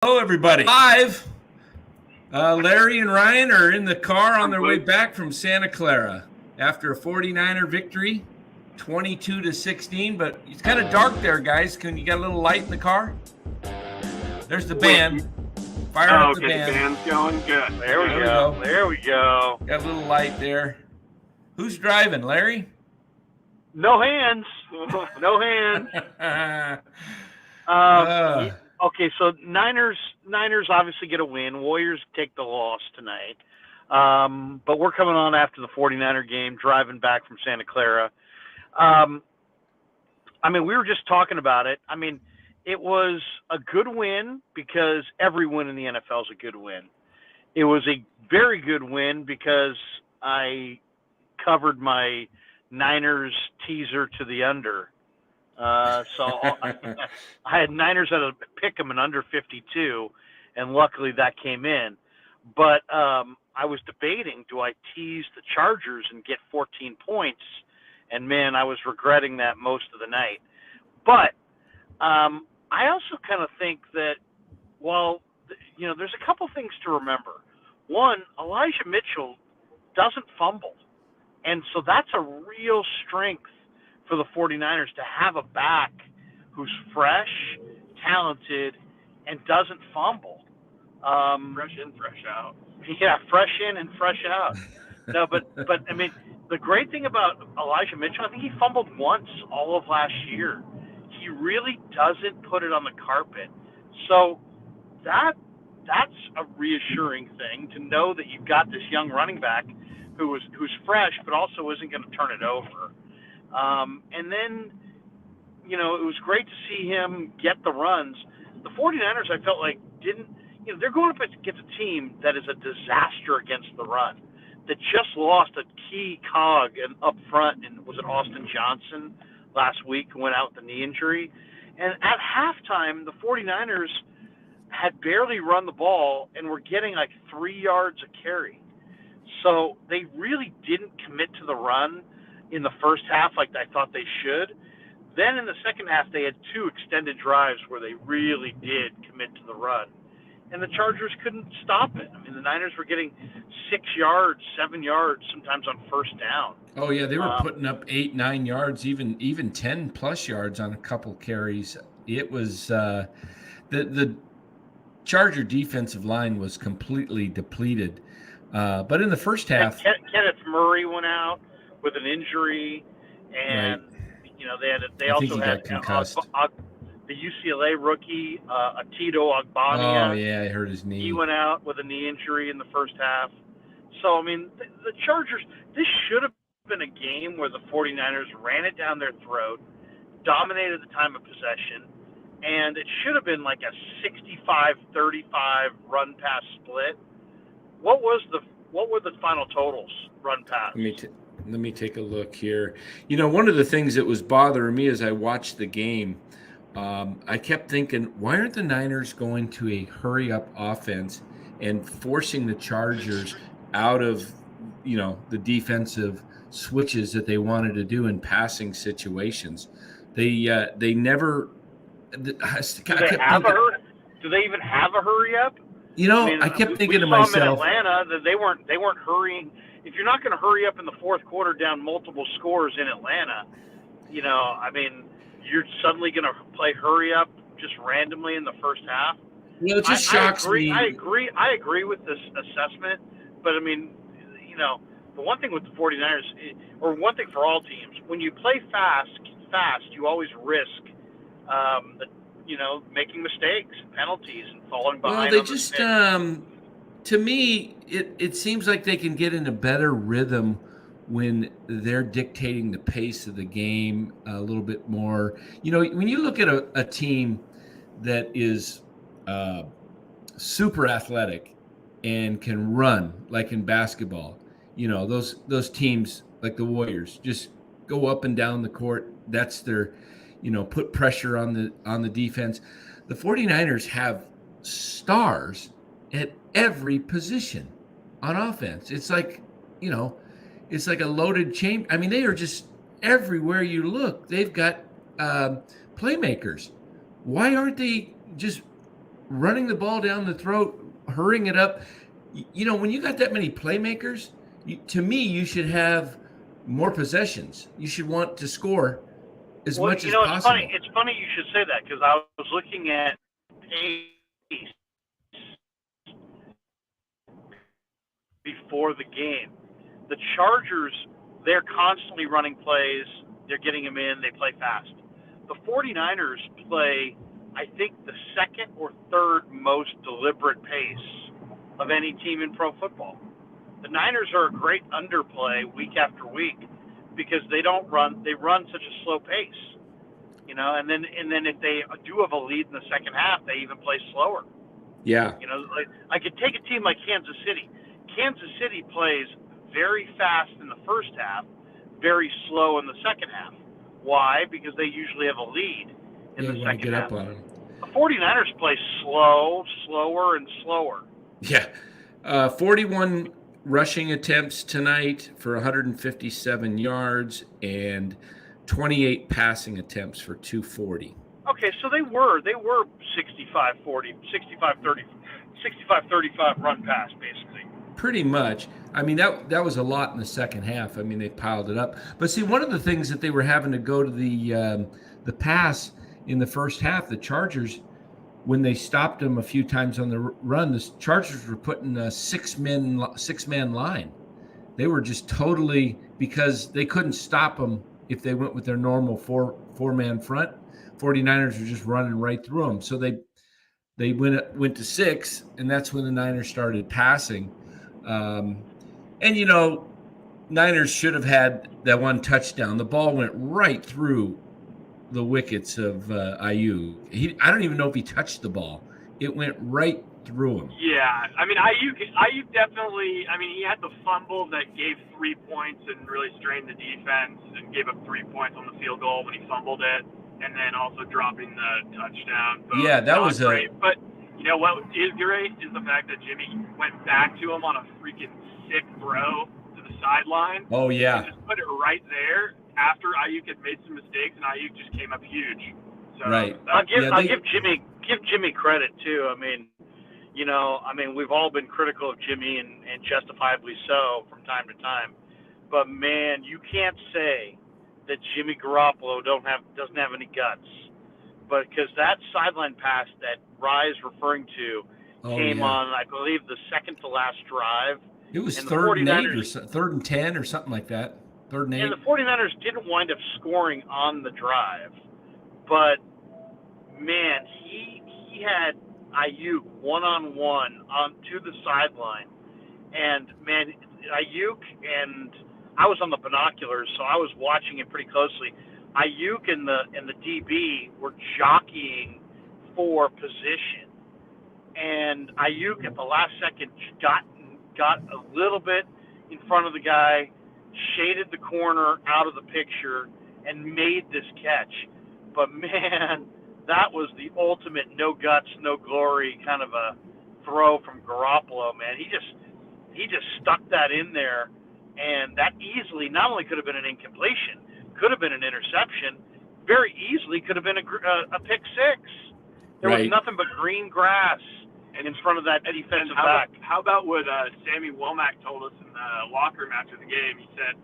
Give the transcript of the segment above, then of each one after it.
Hello, everybody. Live. Larry and Ryan are in the car on their way back from Santa Clara after a 49er victory, 22-16. But it's kind of dark there, guys. Can you get a little light in the car? There's the band. Fire up the band. The band's going good. There we go. There we go. Got a little light there. Who's driving, Larry? No hands. No hands. Okay, so Niners obviously get a win. Warriors take the loss tonight. But we're coming on after the 49er game, driving back from Santa Clara. We were just talking about it. It was a good win because every win in the NFL is a good win. It was a very good win because I covered my Niners teaser to the under. So I had Niners at a pick 'em and under 52, and luckily that came in. But I was debating, do I tease the Chargers and get 14 points? And, man, I was regretting that most of the night. But I also kind of think that, there's a couple things to remember. One, Elijah Mitchell doesn't fumble. And so that's a real strength for the 49ers to have a back who's fresh, talented, and doesn't fumble. Fresh in, fresh out. Yeah, fresh in and fresh out. No, but the great thing about Elijah Mitchell, I think he fumbled once all of last year. He really doesn't put it on the carpet. So that's a reassuring thing to know that you've got this young running back who's fresh but also isn't going to turn it over. And then, it was great to see him get the runs. The 49ers, I felt like, they're going up against a team that is a disaster against the run, that just lost a key cog up front, and was it Austin Johnson last week who went out with a knee injury? And at halftime, the 49ers had barely run the ball and were getting like 3 yards a carry. So they really didn't commit to the run in the first half like I thought they should. Then in the second half, they had two extended drives where they really did commit to the run. And the Chargers couldn't stop it. The Niners were getting 6 yards, 7 yards, sometimes on first down. Oh, yeah, they were putting up 8, 9 yards, even 10-plus yards on a couple carries. It was the Charger defensive line was completely depleted. But in the first half, Kenneth Murray went out with an injury, and right. they also had the UCLA rookie Tito Ogbonnia. Oh yeah, I hurt his knee. He went out with a knee injury in the first half. So the Chargers, this should have been a game where the 49ers ran it down their throat, dominated the time of possession, and it should have been like a 65-35 run pass split. What were the final totals run pass? Let me take a look here. One of the things that was bothering me as I watched the game, I kept thinking, why aren't the Niners going to a hurry-up offense and forcing the Chargers out of, the defensive switches that they wanted to do in passing situations? They never. Do they even have a hurry-up? I kept thinking to myself, in Atlanta that they weren't hurrying. If you're not going to hurry up in the fourth quarter down multiple scores in Atlanta, you're suddenly going to play hurry up just randomly in the first half. It just shocks me. I agree with this assessment, but the one thing with the 49ers, or one thing for all teams, when you play fast, you always risk making mistakes, penalties, and falling behind. Well, they just, to me, it seems like they can get in a better rhythm when they're dictating the pace of the game a little bit more. When you look at a team that is super athletic and can run, like in basketball, those teams like the Warriors just go up and down the court. That's their put pressure on the defense. The 49ers have stars at every position on offense. It's like, it's like a loaded chamber. They are just everywhere you look. They've got playmakers. Why aren't they just running the ball down the throat, hurrying it up. When you got that many playmakers, to me, you should have more possessions. You should want to score as much as possible. It's funny you should say that, because I was looking at pace before the game. The Chargers, they're constantly running plays. They're getting them in. They play fast. The 49ers play, I think, the second or third most deliberate pace of any team in pro football. The Niners are a great underplay week after week because they run such a slow pace. And then if they do have a lead in the second half, they even play slower. Yeah. Like I could take a team like Kansas City. Kansas City plays very fast in the first half, very slow in the second half. Why? Because they usually have a lead in the second half. Up on them. The 49ers play slower and slower. Yeah. 41 rushing attempts tonight for 157 yards and 28 passing attempts for 240. Okay, so they were 65-40, 65-30, 65-35 run pass, basically. Pretty much. I mean, that was a lot in the second half. I mean, they piled it up. But see, one of the things that they were having to go to the pass in the first half, the Chargers, when they stopped them a few times on the run, the Chargers were putting a six-man line. They were just totally, because they couldn't stop them if they went with their normal four-man front. 49ers were just running right through them. So they went to 6, and that's when the Niners started passing. Niners should have had that one touchdown. The ball went right through the wickets of Ayuk. I don't even know if he touched the ball. It went right through him. Yeah, I mean, Ayuk definitely. I mean, he had the fumble that gave 3 points and really strained the defense, and gave up 3 points on the field goal when he fumbled it, and then also dropping the touchdown. So yeah, that was great. But you know what is great is the fact that Jimmy went back to him on a freaking sick throw to the sideline. Oh yeah, and just put it right there after Ayuk had made some mistakes, and Ayuk just came up huge. So right. I'll give Jimmy credit too. I mean, we've all been critical of Jimmy, and justifiably so from time to time. But man, you can't say that Jimmy Garoppolo doesn't have any guts. But because that sideline pass that Rye's referring to came on, I believe, the second to last drive. It was third and 8 or third and 10 or something like that. Third and 8. And the 49ers didn't wind up scoring on the drive. But, man, he had Ayuk one-on-one to the sideline. And, man, Ayuk, and I was on the binoculars, so I was watching it pretty closely. Ayuk and the DB were jockeying for position. And Ayuk at the last second got a little bit in front of the guy, shaded the corner out of the picture, and made this catch. But, man, that was the ultimate no guts, no glory kind of a throw from Garoppolo, man. He just stuck that in there, and that easily not only could have been an incompletion, could have been an interception, very easily could have been a pick six. There was nothing but green grass in front of that defensive back. How about what Sammy Womack told us in the locker room after the game? He said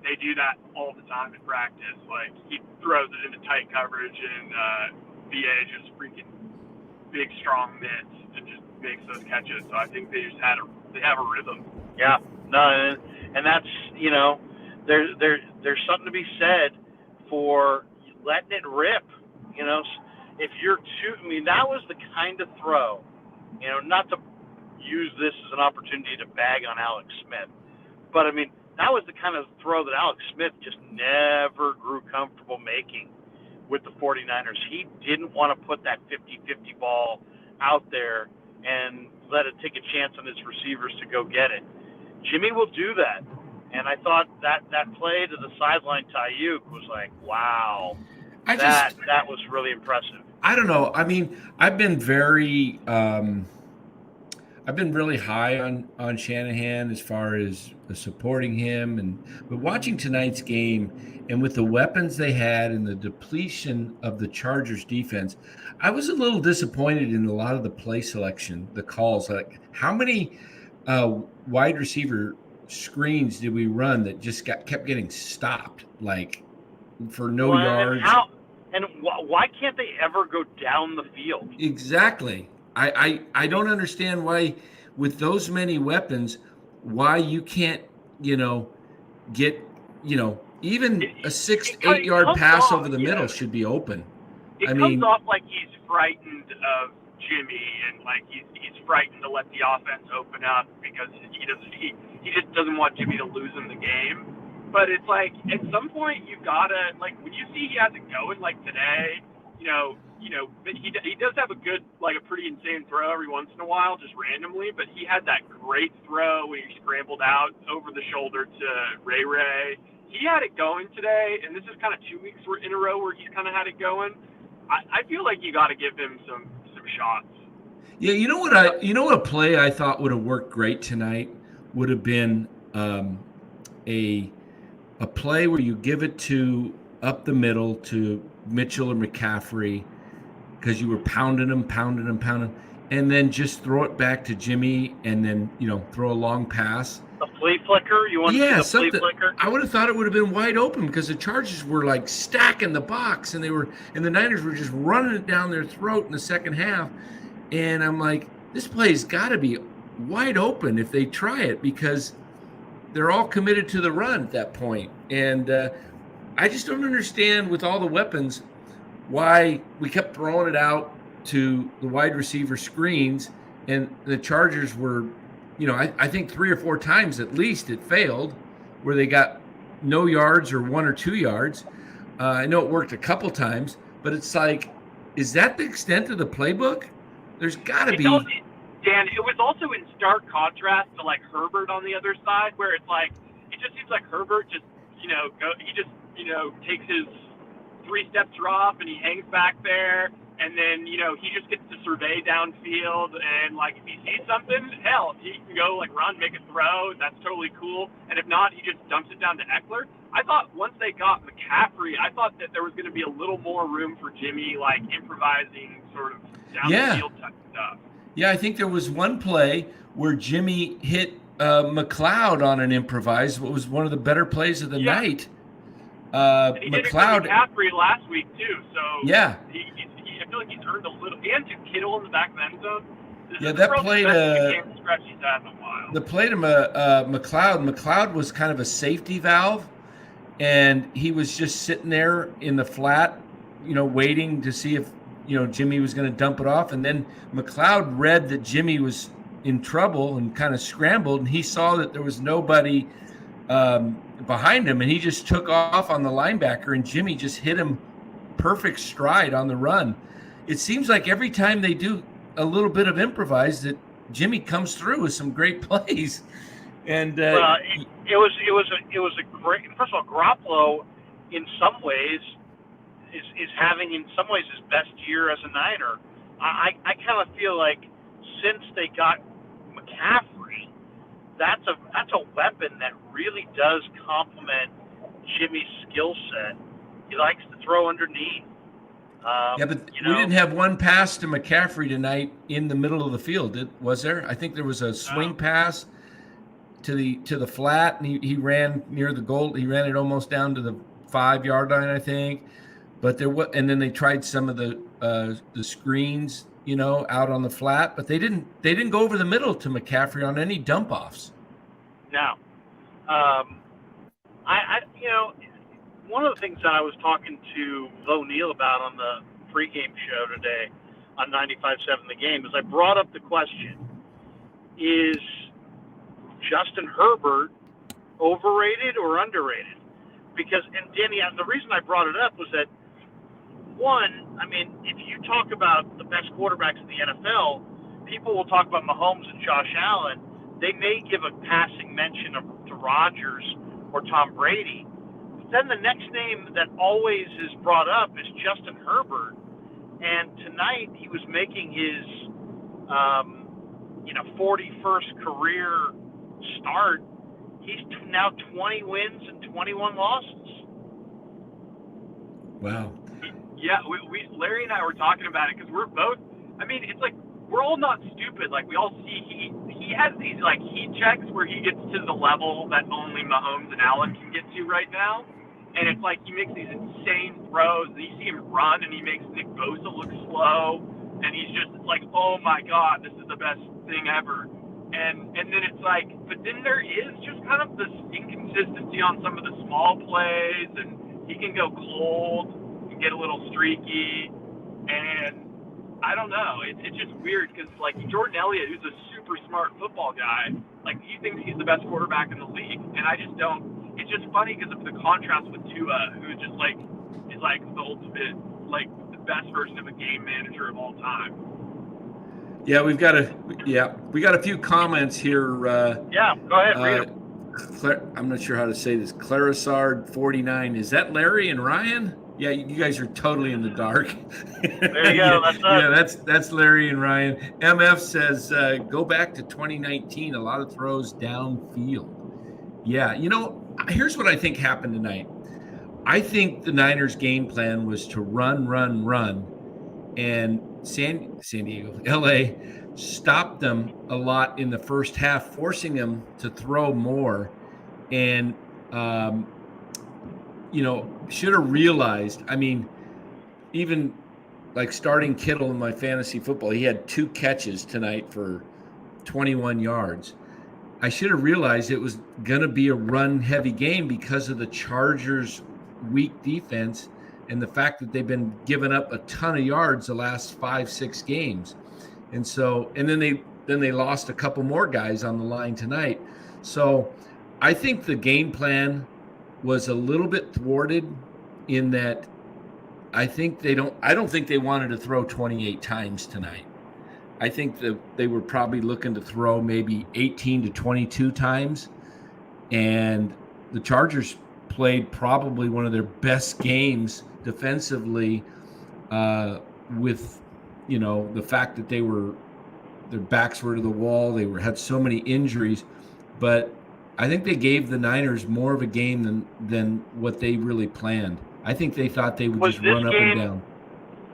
they do that all the time in practice. Like, he throws it into tight coverage, and VA just freaking big, strong mitts and just makes those catches. So I think they have a rhythm. Yeah, no, and that's, there's something to be said for letting it rip. If you're that was the kind of throw, not to use this as an opportunity to bag on Alex Smith, but I mean, that was the kind of throw that Alex Smith just never grew comfortable making with the 49ers. He didn't want to put that 50-50 ball out there and let it take a chance on his receivers to go get it. Jimmy will do that. And I thought that play to the sideline to Ayuk was like, wow, that was really impressive. I don't know. I mean, I've been very I've been really high on Shanahan as far as supporting him, but watching tonight's game and with the weapons they had and the depletion of the Chargers defense, I was a little disappointed in a lot of the play selection, the calls. Like how many wide receiver screens did we run that just kept getting stopped, like for no Well, yards? Why can't they ever go down the field? Exactly. I don't understand why, with those many weapons, why you can't, get, even a 6 to 8 yard pass over the middle should be open. It I comes mean, off like he's frightened of Jimmy and like he's frightened to let the offense open up because he just doesn't want Jimmy to lose in the game. But it's like at some point you've gotta, like, when you see he has it going like today, but he does have a pretty insane throw every once in a while, just randomly. But he had that great throw when he scrambled out over the shoulder to Ray. He had it going today, and this is kind of 2 weeks in a row where he's kind of had it going. I feel like you got to give him some shots. yeah, a play I thought would have worked great tonight would have been a play where you give it to up the middle to Mitchell or McCaffrey, because you were pounding them, and then just throw it back to Jimmy, and then throw a long pass. The flea flicker? You want to see the flea flicker? I would have thought it would have been wide open because the Chargers were like stacking the box, and the Niners were just running it down their throat in the second half. And I'm like, this play's got to be wide open if they try it, because they're all committed to the run at that point. And I just don't understand, with all the weapons, why we kept throwing it out to the wide receiver screens, and the Chargers were, I think 3 or 4 times at least it failed, where they got no yards or 1 or 2 yards. I know it worked a couple times, but it's like, is that the extent of the playbook? There's got to be. Dan, it was also in stark contrast to like Herbert on the other side, where it's like it just seems like Herbert just takes his 3-step drop and he hangs back there, and then he just gets to survey downfield, and like if he sees something, hell, he can go like run, make a throw. That's totally cool. And if not, he just dumps it down to Eckler. I thought once they got McCaffrey, I thought that there was going to be a little more room for Jimmy, like improvising sort of down the field type stuff. Yeah, I think there was one play where Jimmy hit McLeod on an improvise. What was one of the better plays of the night. And he McLeod did it to McCaffrey last week too. So yeah, I feel like he's earned a little, and to Kittle in the back of the end zone. That play to stretch he's had in a while. The play to McLeod. McLeod was kind of a safety valve, and he was just sitting there in the flat, waiting to see if Jimmy was going to dump it off. And then McLeod read that Jimmy was in trouble and kind of scrambled, and he saw that there was nobody behind him, and he just took off on the linebacker, and Jimmy just hit him perfect stride on the run. It seems like every time they do a little bit of improvise, that Jimmy comes through with some great plays. And it was a great. First of all, Garoppolo, in some ways, is having in some ways his best year as a Niner. I kind of feel like since they got McCaffrey, that's a weapon that really does complement Jimmy's skill set. He likes to throw underneath. But we didn't have one pass to McCaffrey tonight in the middle of the field, was there? I think there was a swing pass to the flat, and he ran near the goal. He ran it almost down to the 5-yard line, I think. But there was, and then they tried some of the screens, out on the flat, but they didn't go over the middle to McCaffrey on any dump offs. No, one of the things that I was talking to Bo Neal about on the pregame show today on 95.7 The Game is I brought up the question: is Justin Herbert overrated or underrated? Because, and Danny, the reason I brought it up was that, one, I mean, if you talk about the best quarterbacks in the NFL, people will talk about Mahomes and Josh Allen. They may give a passing mention to Rodgers or Tom Brady. But then the next name that always is brought up is Justin Herbert. And tonight he was making his 41st career start, he's now 20 wins and 21 losses. Wow. Yeah, Larry and I were talking about it because we're both. I mean, it's like we're all not stupid. Like we all see he has these like heat checks where he gets to the level that only Mahomes and Allen can get to right now, and it's like he makes these insane throws. And you see him run, and he makes Nick Bosa look slow, and he's just like, oh my God, this is the best thing ever. And then it's like, but then there is just kind of this inconsistency on some of the small plays, and he can go cold. Get a little streaky, and I don't know. It's just weird because like Jordan Elliott, who's a super smart football guy, like he thinks he's the best quarterback in the league, and I just don't. It's just funny because of the contrast with Tua, who just like is like the ultimate, like the best version of a game manager of all time. Yeah, we got a few comments here. Yeah, go ahead, read them. I'm not sure how to say this. Clarisard 49. Is that Larry and Ryan? Yeah, you guys are totally in the dark. There you go. That's us. Yeah, that's Larry and Ryan. MF says, go back to 2019. A lot of throws downfield. Yeah, here's what I think happened tonight. I think the Niners' game plan was to run, and San Diego, LA, stopped them a lot in the first half, forcing them to throw more. And should have realized, I mean, even like starting Kittle in my fantasy football, he had 2 catches tonight for 21 yards. I should have realized it was going to be a run-heavy game because of the Chargers' weak defense and the fact that they've been giving up a ton of yards the last 5-6 games. And then they lost a couple more guys on the line tonight. So I think the game plan was a little bit thwarted in that I don't think they wanted to throw 28 times tonight. I think that they were probably looking to throw maybe 18 to 22 times. And the Chargers played probably one of their best games defensively, with, the fact that their backs were to the wall. They had so many injuries, but I think they gave the Niners more of a game than what they really planned. I think they thought they would just run up and down.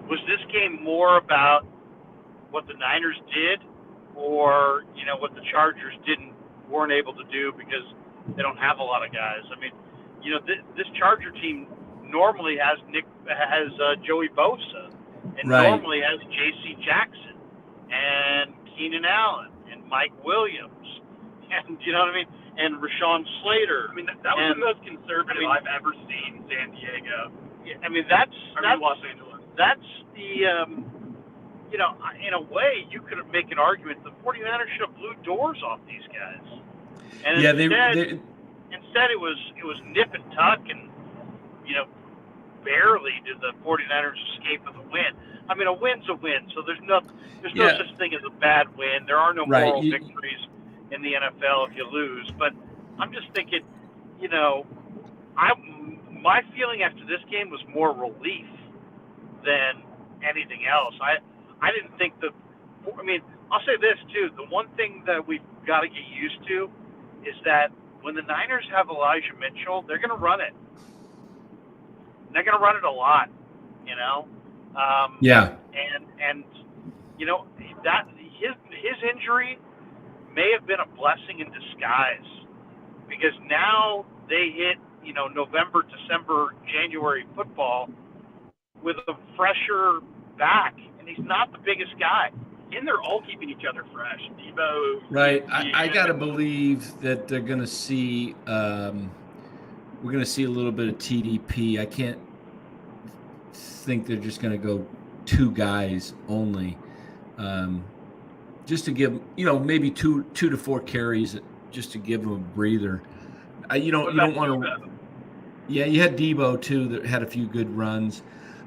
Was this game more about what the Niners did, or what the Chargers weren't able to do because they don't have a lot of guys? I mean, this Charger team normally has Joey Bosa, and right. Normally has J.C. Jackson and Keenan Allen and Mike Williams, and you know what I mean. And Rashawn Slater. I mean, that was the most conservative I've ever seen San Diego. I mean, that's Los Angeles. That's the, in a way, you could make an argument the 49ers should have blew doors off these guys. And instead it was nip and tuck, and barely did the 49ers escape with a win. I mean, a win's a win, so there's no such thing as a bad win. There are no moral victories in the NFL if you lose. But I'm just thinking, my feeling after this game was more relief than anything else. I didn't think I'll say this too. The one thing that we've got to get used to is that when the Niners have Elijah Mitchell, they're going to run it. And they're going to run it a lot, Yeah. And that his injury may have been a blessing in disguise, because now they hit, November, December, January football with a fresher back, and he's not the biggest guy. And they're all keeping each other fresh. Debo. Right. I got to believe that they're going to see we're going to see a little bit of TDP. I can't think they're just going to go 2 guys only. Just to give, maybe two to 4 carries, just to give them a breather. You don't want to. Yeah, you had Debo too that had a few good runs.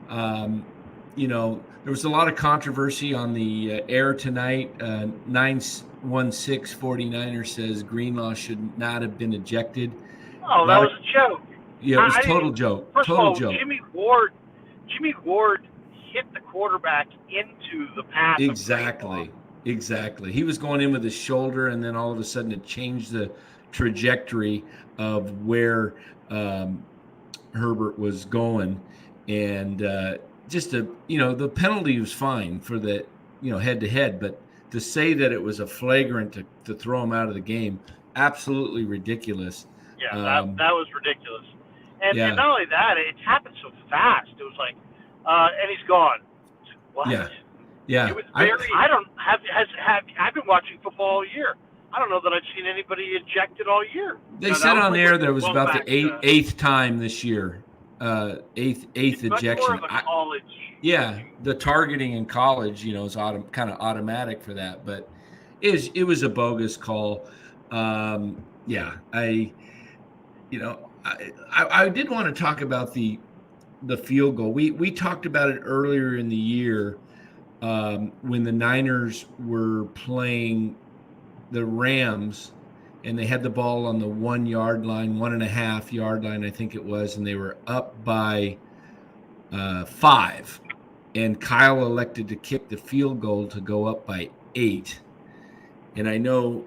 There was a lot of controversy on the air tonight. 916 49er says Greenlaw should not have been ejected. Oh, that was a joke. Yeah, it was total joke. First total of all, joke. Jimmy Ward hit the quarterback into the path. Exactly. Exactly. He was going in with his shoulder, and then all of a sudden it changed the trajectory of where Herbert was going, and just the penalty was fine for the head to head, but to say that it was a flagrant to throw him out of the game, absolutely ridiculous. Yeah, Um, that was ridiculous. And yeah, not only that, it happened so fast. It was like, and he's gone. What? yeah, yeah. It was very. I don't have I've been watching football all year. I don't know that I've seen anybody ejected all year. They No, that said was on like air with there was about the Womack, eighth time this year, eighth it's much more ejection. of a college. Yeah, the targeting in college, is kind of automatic for that, but it was a bogus call. Yeah, I did want to talk about the field goal. We talked about it earlier in the year when the Niners were playing the Rams, and they had the ball on the 1 yard line, 1.5 yard line, I think it was, and they were up by 5. And Kyle elected to kick the field goal to go up by 8. And I know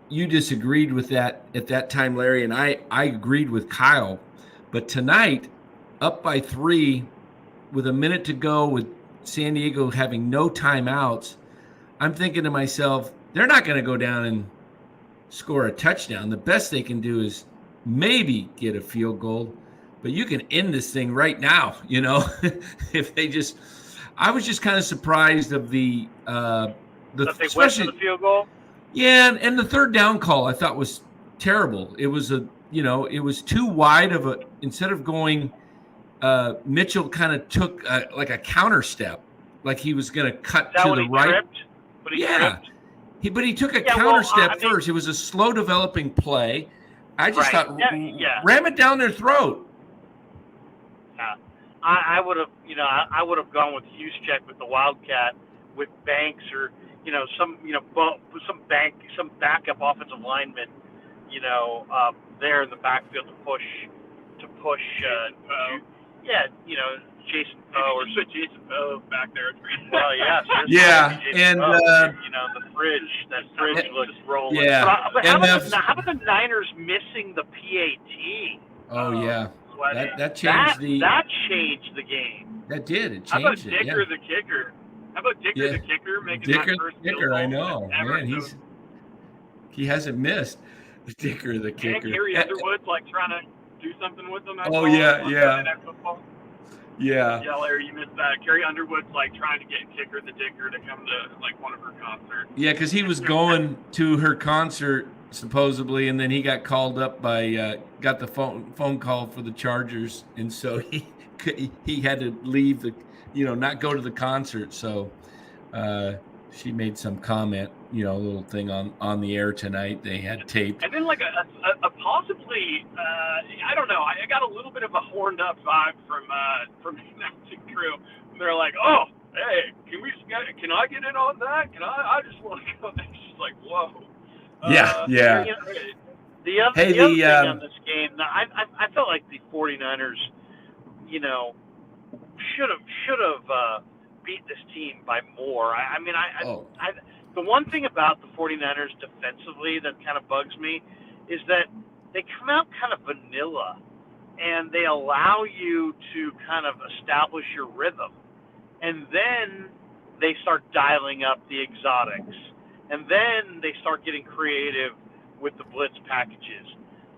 you disagreed with that at that time, Larry, and I agreed with Kyle. But tonight, up by 3 with a minute to go, with San Diego having no timeouts, I'm thinking to myself, they're not going to go down and score a touchdown. The best they can do is maybe get a field goal, but you can end this thing right now, if they just. I was just kind of surprised of the That they went especially for the field goal. yeah, and the third down call I thought was terrible. It was it was too wide of a, instead of going, Mitchell kind of took like a counter step, like he was going to cut to the right. Tripped? But he tripped. He took a counter step first. It was a slow developing play. I just thought, ram it down their throat. Yeah, I would have, I would have gone with Juszczyk with the Wildcat, with Banks, or some backup offensive lineman, there in the backfield to push. Jason Poe, or put Jason Poe back there. Well, yeah, and the that fridge was rolling. Yeah, but how about the Niners missing the PAT? Oh yeah, that changed that changed the game. That did. It changed. How about it. Dicker the kicker? How about Dicker the kicker making that first kicker? Goal I know, man. He hasn't missed. Dicker the kicker. And Carrie Underwood's like trying to do something with them. Yeah. Yeah, Larry, you missed that. Carrie Underwood's like trying to get Kicker the Dicker to come to like one of her concerts. Yeah, because he was going to her concert supposedly, and then he got called up by got the phone call for the Chargers, and so he had to leave not go to the concert. So she made some comment, a little thing on the air tonight. They had taped. And then like a possibly, I don't know. I got a little bit of a horned up vibe from the announcing crew. They're like, oh, hey, can I get in on that? I just want to go. It's just like, whoa. Yeah. The other thing on this game, I felt like the 49ers, should have beat this team by more. The one thing about the 49ers defensively that kind of bugs me is that they come out kind of vanilla, and they allow you to kind of establish your rhythm, and then they start dialing up the exotics, and then they start getting creative with the blitz packages.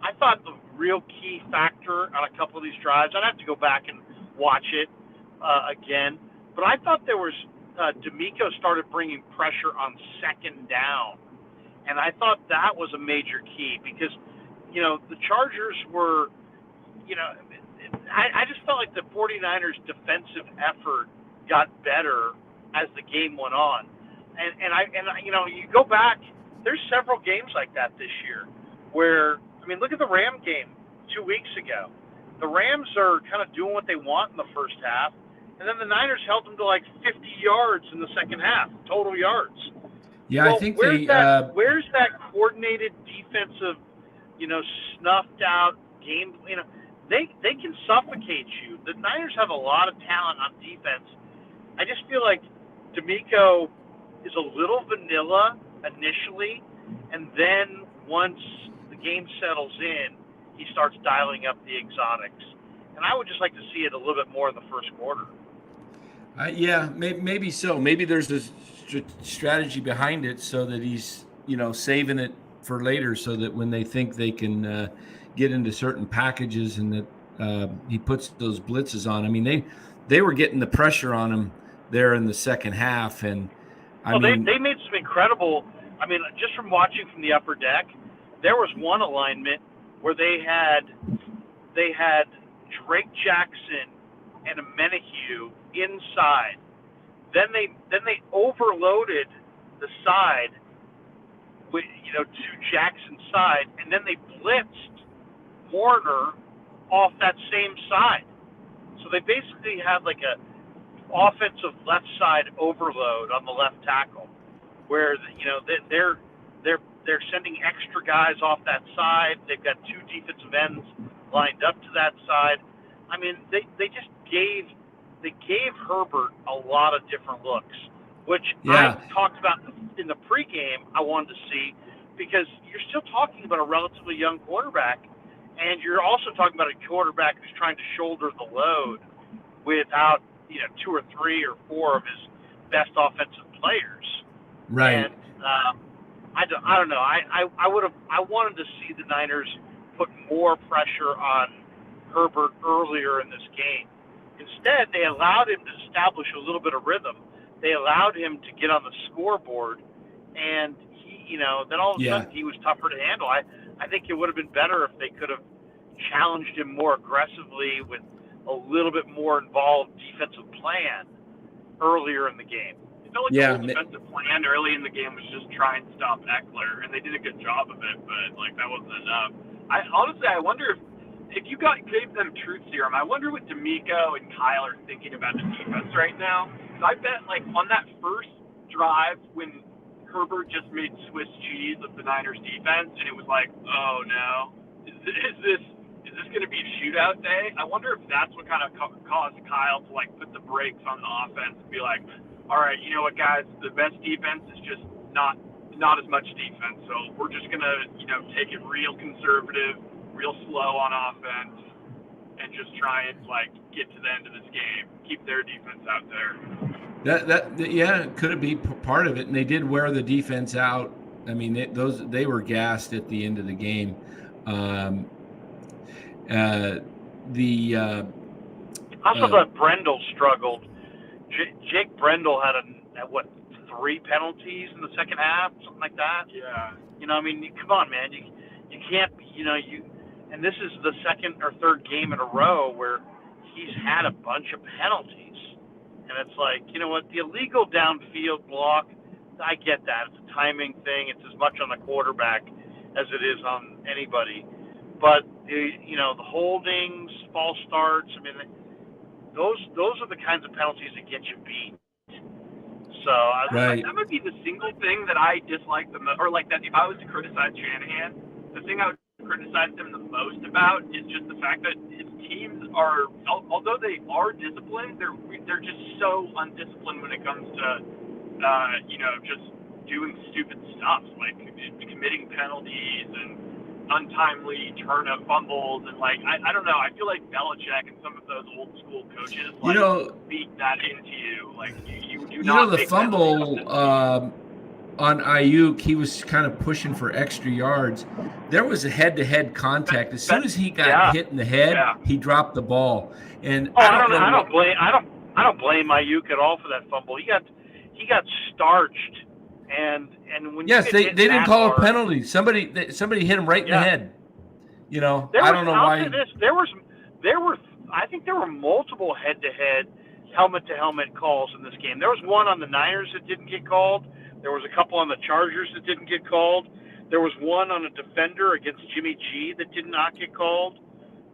I thought the real key factor on a couple of these drives, I'd have to go back and watch it again, but I thought there was D'Amico started bringing pressure on second down, and I thought that was a major key because, the Chargers were, I just felt like the 49ers defensive effort got better as the game went on, and you go back, there's several games like that this year where, look at the Ram game 2 weeks ago. The Rams are kind of doing what they want in the first half, and then the Niners held them to like 50 yards in the second half, total yards. Yeah, I think where's that coordinated defensive, snuffed out game? They can suffocate you. The Niners have a lot of talent on defense. I just feel like D'Amico is a little vanilla initially, and then once the game settles in, he starts dialing up the exotics. And I would just like to see it a little bit more in the first quarter. Yeah, maybe so. Maybe there's a strategy behind it so that he's, saving it for later so that when they think they can get into certain packages and that he puts those blitzes on. I mean, they were getting the pressure on him there in the second half. And they made some incredible, just from watching from the upper deck, there was one alignment where they had Drake Jackson and a Menahue inside. Then they overloaded the side with to Jackson's side, and then they blitzed Warner off that same side. So they basically had like a offensive left side overload on the left tackle, where they're sending extra guys off that side. They've got two defensive ends lined up to that side. I mean, they just gave Herbert a lot of different looks, which I talked about in the pregame. I wanted to see, because you're still talking about a relatively young quarterback, and you're also talking about a quarterback who's trying to shoulder the load without two or three or four of his best offensive players. Right. And I don't know. I wanted to see the Niners put more pressure on Herbert earlier in this game. Instead, they allowed him to establish a little bit of rhythm. They allowed him to get on the scoreboard, and he, then all of a sudden he was tougher to handle. I think it would have been better if they could have challenged him more aggressively with a little bit more involved defensive plan earlier in the game. It felt like the whole defensive plan early in the game was just try and stop Eckler, and they did a good job of it, but that wasn't enough. I wonder if you gave them truth serum, I wonder what D'Amico and Kyle are thinking about the defense right now. Because I bet on that first drive when Herbert just made Swiss cheese of the Niners defense, and it was like, oh no, is this going to be a shootout day? I wonder if that's what kind of caused Kyle to put the brakes on the offense and be like, all right, you know what, guys, the best defense is just not as much defense, so we're just going to take it real conservative, real slow on offense, and just try and get to the end of this game, keep their defense out there. That could be part of it, and they did wear the defense out. I mean, they were gassed at the end of the game. I also thought Brendel struggled. Jake Brendel had 3 penalties in the second half, something like that. Yeah. Come on, man. You can't. And this is the second or third game in a row where he's had a bunch of penalties. And it's like, the illegal downfield block, I get that. It's a timing thing. It's as much on the quarterback as it is on anybody. But, the holdings, false starts, those are the kinds of penalties that get you beat. So right. That might be the single thing that I dislike the most, or that if I was to criticize Shanahan, the thing I would criticize him the most about is just the fact that his teams are, although they are disciplined, they're just so undisciplined when it comes to, just doing stupid stuff, like committing penalties and untimely turnover fumbles, and I don't know. I feel like Belichick and some of those old school coaches beat that into you. You do not. The fumble on Ayuk, he was kind of pushing for extra yards. There was a head-to-head contact. As soon as he got hit in the head, he dropped the ball. And I don't blame Ayuk at all for that fumble. He got starched. And when they didn't call a penalty. Somebody hit him right in the head. I don't know why. I think there were multiple head-to-head, helmet-to-helmet calls in this game. There was one on the Niners that didn't get called. There was a couple on the Chargers that didn't get called. There was one on a defender against Jimmy G that did not get called.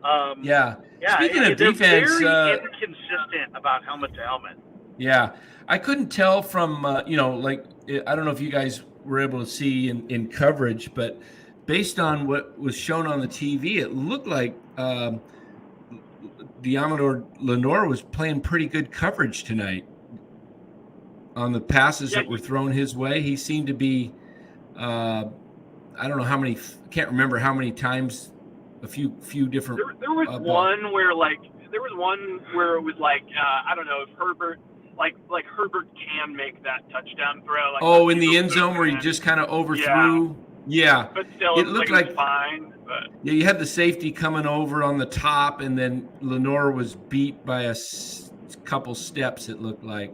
Speaking of defense, very inconsistent about helmet-to-helmet. Yeah, I couldn't tell from I don't know if you guys were able to see in coverage, but based on what was shown on the TV, it looked like Deommodore Lenoir was playing pretty good coverage tonight. on the passes Yeah, that were thrown his way. He seemed to be, I don't know how many, can't remember how many times, a few different. there was one where it was like I don't know if Herbert like Herbert can make that touchdown throw. Like In the end zone where he just kind of overthrew. Yeah, but still it it looked was like fine. But yeah, you had the safety coming over on the top, and then Lenore was beat by a couple steps. It looked like,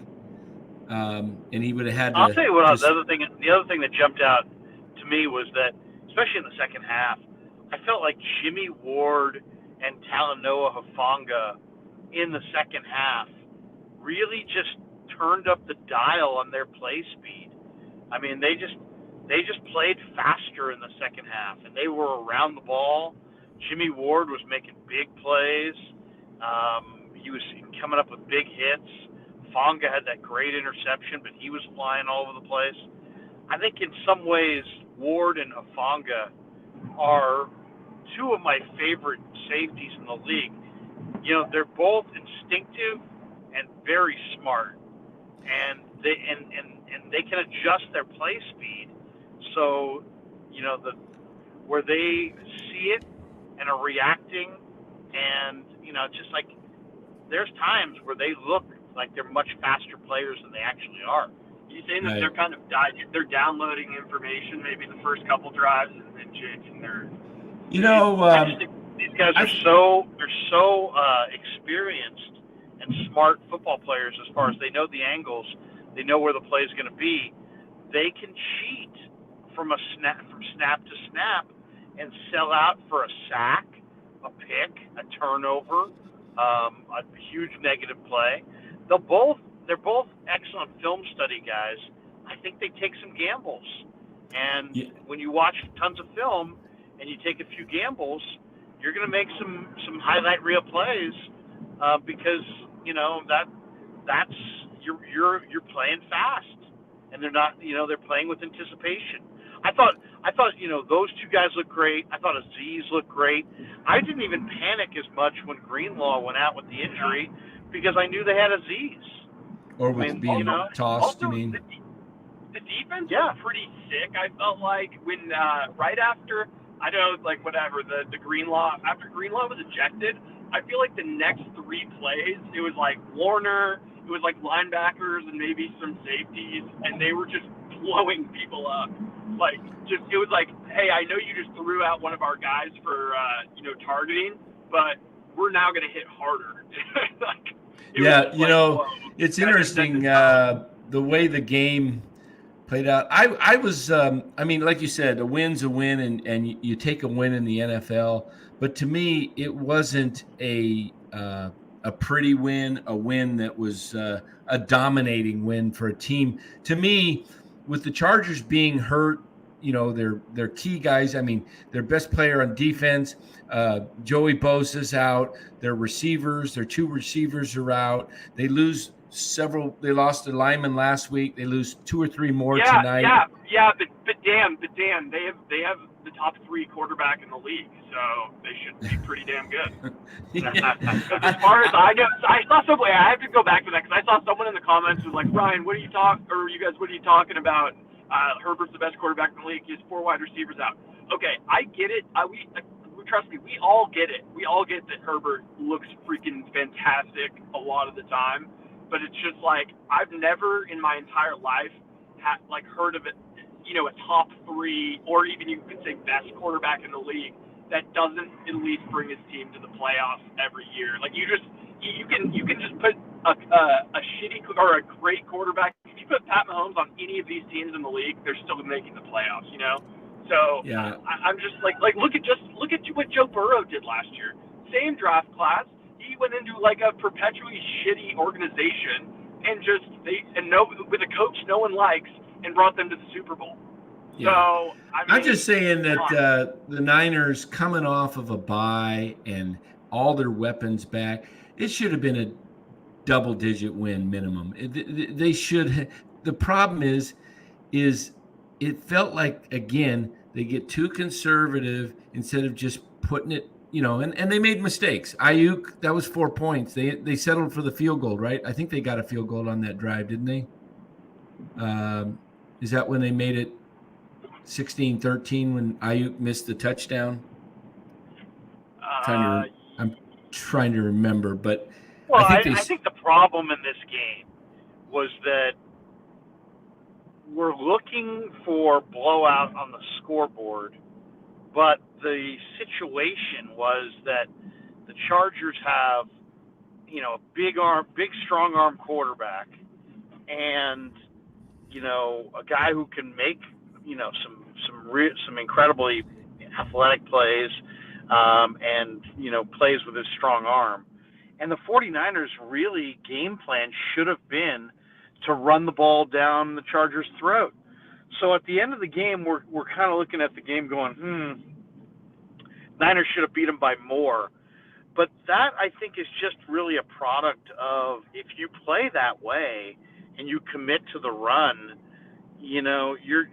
and he would have had to. I'll tell you what. Just, The other thing that jumped out to me was that, especially in the second half, I felt like Jimmy Ward and Talanoa Hufanga in the second half really just turned up the dial on their play speed. I mean, they just played faster in the second half, and they were around the ball. Jimmy Ward was making big plays. He was coming up with big hits. Fonga had that great interception, but he was flying all over the place. I think in some ways, Ward and Hufanga are two of my favorite safeties in the league. You know, they're both instinctive and very smart, and they can adjust their play speed. So, you know, where they see it and are reacting, and you know, just like there's times where they look like they're much faster players than they actually are. You saying that they're kind of they're downloading information maybe the first couple drives and then changing their. You know, these guys are so experienced and smart football players as far as they know the angles, they know where the play is going to be. They can cheat from snap to snap and sell out for a sack, a pick, a turnover, a huge negative play. They're both excellent film study guys. I think they take some gambles, and when you watch tons of film and you take a few gambles, you're going to make some highlight reel plays because you know that's you're playing fast, and they're not, you know, they're playing with anticipation. I thought you know, those two guys looked great. I thought Aziz looked great. I didn't even panic as much when Greenlaw went out with the injury because I knew they had Aziz. Or with being tossed, also, you mean? The defense was pretty sick. I felt like when right after, I know, like whatever, the Greenlaw, after Greenlaw was ejected, I feel like the next three plays, it was like Warner, it was like linebackers and maybe some safeties, and they were just blowing people up. Like, just, it was like, hey, I know you just threw out one of our guys for, you know, targeting, but we're now going to hit harder. Like, you know, it's interesting the way the game played out. I was, I mean, like you said, a win's a win, and you take a win in the NFL. But to me, it wasn't a pretty win, a win that was a dominating win for a team. To me, with the Chargers being hurt, you know, their key guys. I mean, their best player on defense, Joey Bosa's out. Their two receivers are out. They lose several. They lost a lineman last week. They lose 2 or 3 more tonight. But Dan, they have the top 3 quarterback in the league, so they should be pretty damn good. As far as I know, I saw somebody. I have to go back to that because I saw someone in the comments who was like, Ryan, what are you talking about? Herbert's the best quarterback in the league. He has 4 wide receivers out. Okay, I get it. Trust me, we all get it. We all get that Herbert looks freaking fantastic a lot of the time, but it's just like I've never in my entire life heard of it. You know, a top 3 or even you could say best quarterback in the league that doesn't at least bring his team to the playoffs every year. Like you can just put a shitty or a great quarterback. If you put Pat Mahomes on any of these teams in the league, they're still making the playoffs. You know, so yeah. I'm just like look at what Joe Burrow did last year. Same draft class. He went into like a perpetually shitty organization and with a coach no one likes and brought them to the Super Bowl. Yeah. So I'm just saying that the Niners coming off of a bye and all their weapons back, it should have been a double-digit win minimum. They should. The problem is it felt like, again, they get too conservative instead of just putting it, you know, and they made mistakes. Ayuk, that was 4 points. They settled for the field goal, right? I think they got a field goal on that drive, didn't they? Is that when they made it 16-13 when Ayuk missed the touchdown? I'm trying to remember, but well, I think they. I think the problem in this game was that we're looking for blowout on the scoreboard, but the situation was that the Chargers have, a big strong arm quarterback, and a guy who can make some incredibly athletic plays, and plays with his strong arm. And the 49ers really game plan should have been to run the ball down the Chargers' throat. So at the end of the game, we're kind of looking at the game going, Niners should have beat them by more. But that, I think, is just really a product of, if you play that way and you commit to the run, you're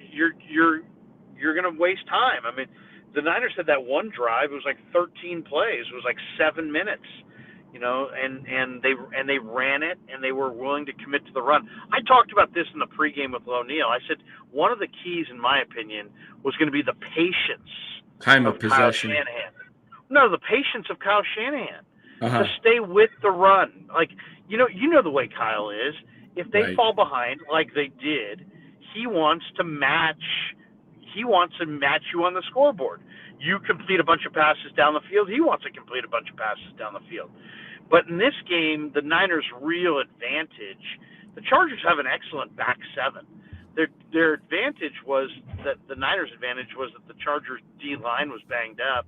going to waste time. I mean, the Niners had that one drive. It was like 13 plays. It was like 7 minutes, and they ran it, and they were willing to commit to the run. I talked about this in the pregame with O'Neal. I said one of the keys, in my opinion, was going to be the patience Time of possession. Kyle Shanahan. No, the patience of Kyle Shanahan Uh-huh. to stay with the run. Like, you know the way Kyle is. If they Right. fall behind like they did, he wants to match you on the scoreboard. You complete a bunch of passes down the field, he wants to complete a bunch of passes down the field. But in this game, the Niners' real advantage, the Chargers have an excellent back seven. Their advantage was that the Niners' advantage was that the Chargers' D-line was banged up,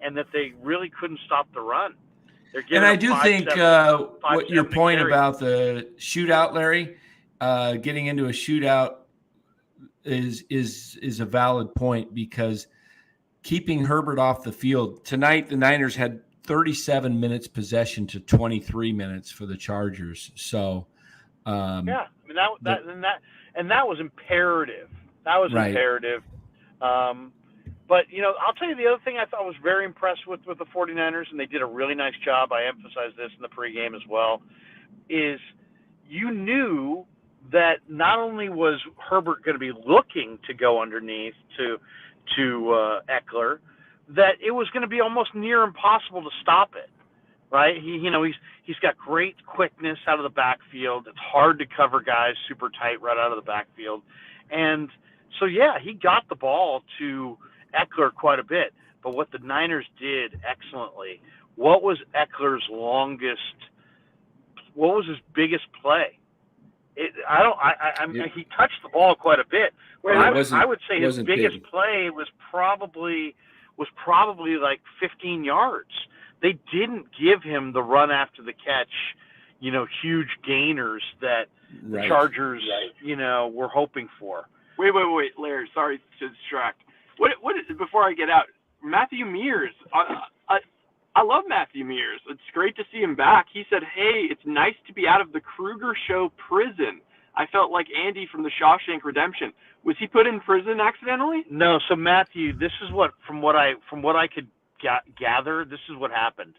and that they really couldn't stop the run. And I do think what your point carries. about the shootout, Larry, getting into a shootout is a valid point, because keeping Herbert off the field tonight, the Niners had 37 minutes possession to 23 minutes for the Chargers. So I mean, that was imperative. That was right. imperative. But, I'll tell you the other thing I thought was very impressed with the 49ers, and they did a really nice job, I emphasized this in the pregame as well, is you knew that not only was Herbert going to be looking to go underneath to Eckler, that it was going to be almost near impossible to stop it, right? He's got great quickness out of the backfield. It's hard to cover guys super tight right out of the backfield. And so, yeah, he got the ball to Eckler quite a bit. But what the Niners did excellently, what was Eckler's what was his biggest play? He touched the ball quite a bit. I would say his biggest play was probably like 15 yards. They didn't give him the run after the catch, huge gainers that the Chargers, were hoping for. Wait, Larry. Sorry to distract. What is, before I get out, Matthew Mears. I love Matthew Mears. It's great to see him back. He said, "Hey, it's nice to be out of the Kruger Show prison. I felt like Andy from the Shawshank Redemption." Was he put in prison accidentally? No. So Matthew, this is what from what I could gather, this is what happened.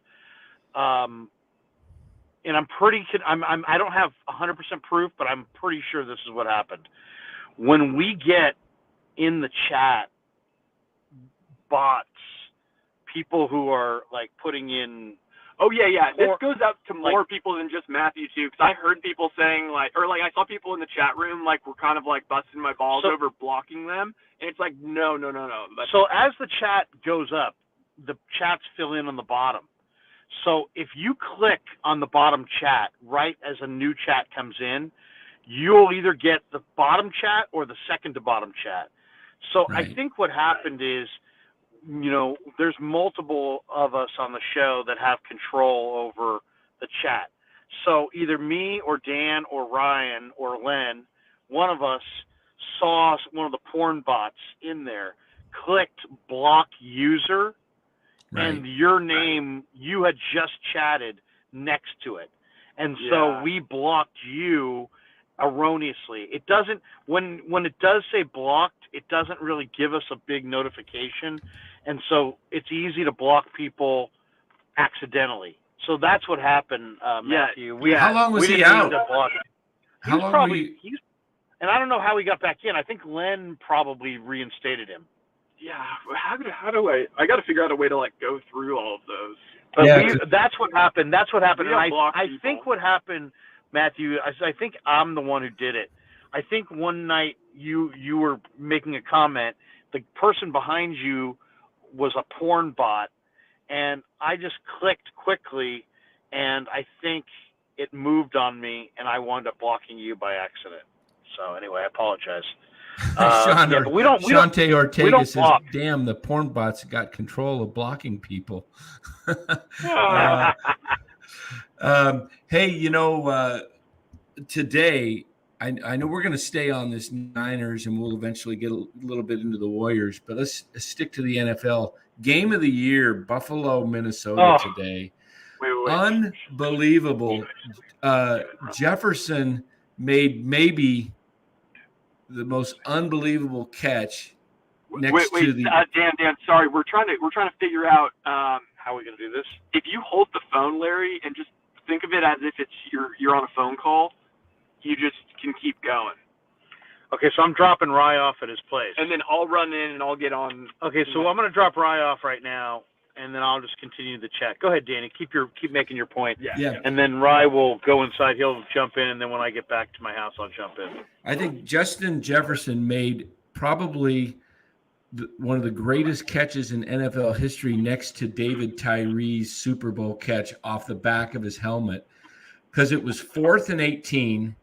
And I don't have 100% proof, but I'm pretty sure this is what happened. When we get in the chat bots, people who are like putting in. Oh yeah. This goes out to more people than just Matthew too, because I heard people saying I saw people in the chat room were kind of busting my balls over blocking them, and it's no. So as the chat goes up, the chats fill in on the bottom. So if you click on the bottom chat right as a new chat comes in, you'll either get the bottom chat or the second to bottom chat. So right. I think what happened is, there's multiple of us on the show that have control over the chat. So either me or Dan or Ryan or Len, one of us saw one of the porn bots in there, clicked block user, right. And your name, you had just chatted next to it. And so we blocked you erroneously. It doesn't, when it does say blocked, it doesn't really give us a big notification. And so it's easy to block people accidentally. So that's what happened, Matthew. How long was he out? How long And I don't know how he got back in. I think Len probably reinstated him. Yeah, how do I got to figure out a way to like go through all of those. But Yeah, that's what happened. That's what happened. We And don't block I people. think what happened, Matthew, I think I'm the one who did it. I think one night you were making a comment. The person behind you was a porn bot, and I just clicked quickly, and I think it moved on me, and I wound up blocking you by accident. So anyway, I apologize. Sean, but we don't Shante Ortega says, block. damn, the porn bots got control of blocking people. Hey, today, I know we're going to stay on this Niners and we'll eventually get a little bit into the Warriors, but let's stick to the NFL. Game of the year, Buffalo, Minnesota today. Wait. Unbelievable. Jefferson made maybe the most unbelievable catch next to the Dan, sorry, we're trying to figure out how are we going to do this? if you hold the phone, Larry, and just think of it as if it's you're on a phone call, you just can keep going. Okay, so I'm dropping Rye off at his place. And then I'll run in and I'll get on. Okay, so I'm going to drop Rye off right now, and then I'll just continue the chat. Go ahead, Danny. Keep making your point. Yeah. And then Rye will go inside. He'll jump in, and then when I get back to my house, I'll jump in. I think Justin Jefferson made probably one of the greatest catches in NFL history next to David Tyree's Super Bowl catch off the back of his helmet, because it was 4th and 18.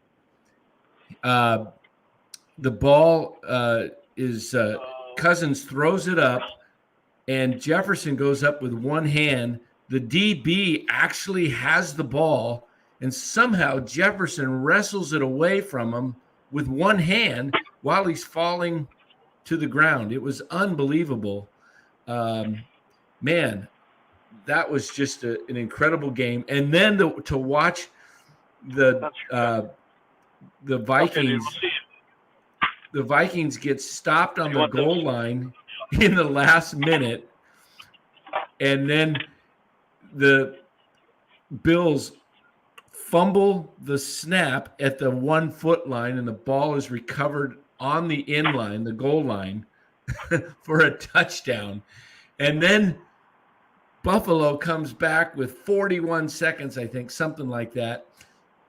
The ball is Cousins throws it up, and Jefferson goes up with one hand. The DB actually has the ball, and somehow Jefferson wrestles it away from him with one hand while he's falling to the ground. It was unbelievable. Man, that was just an incredible game. And then to watch the Vikings. The Vikings get stopped on the goal line in the last minute, and then the Bills fumble the snap at the 1 foot line, and the ball is recovered on the end line, the goal line, for a touchdown. And then Buffalo comes back with 41 seconds, I think, something like that,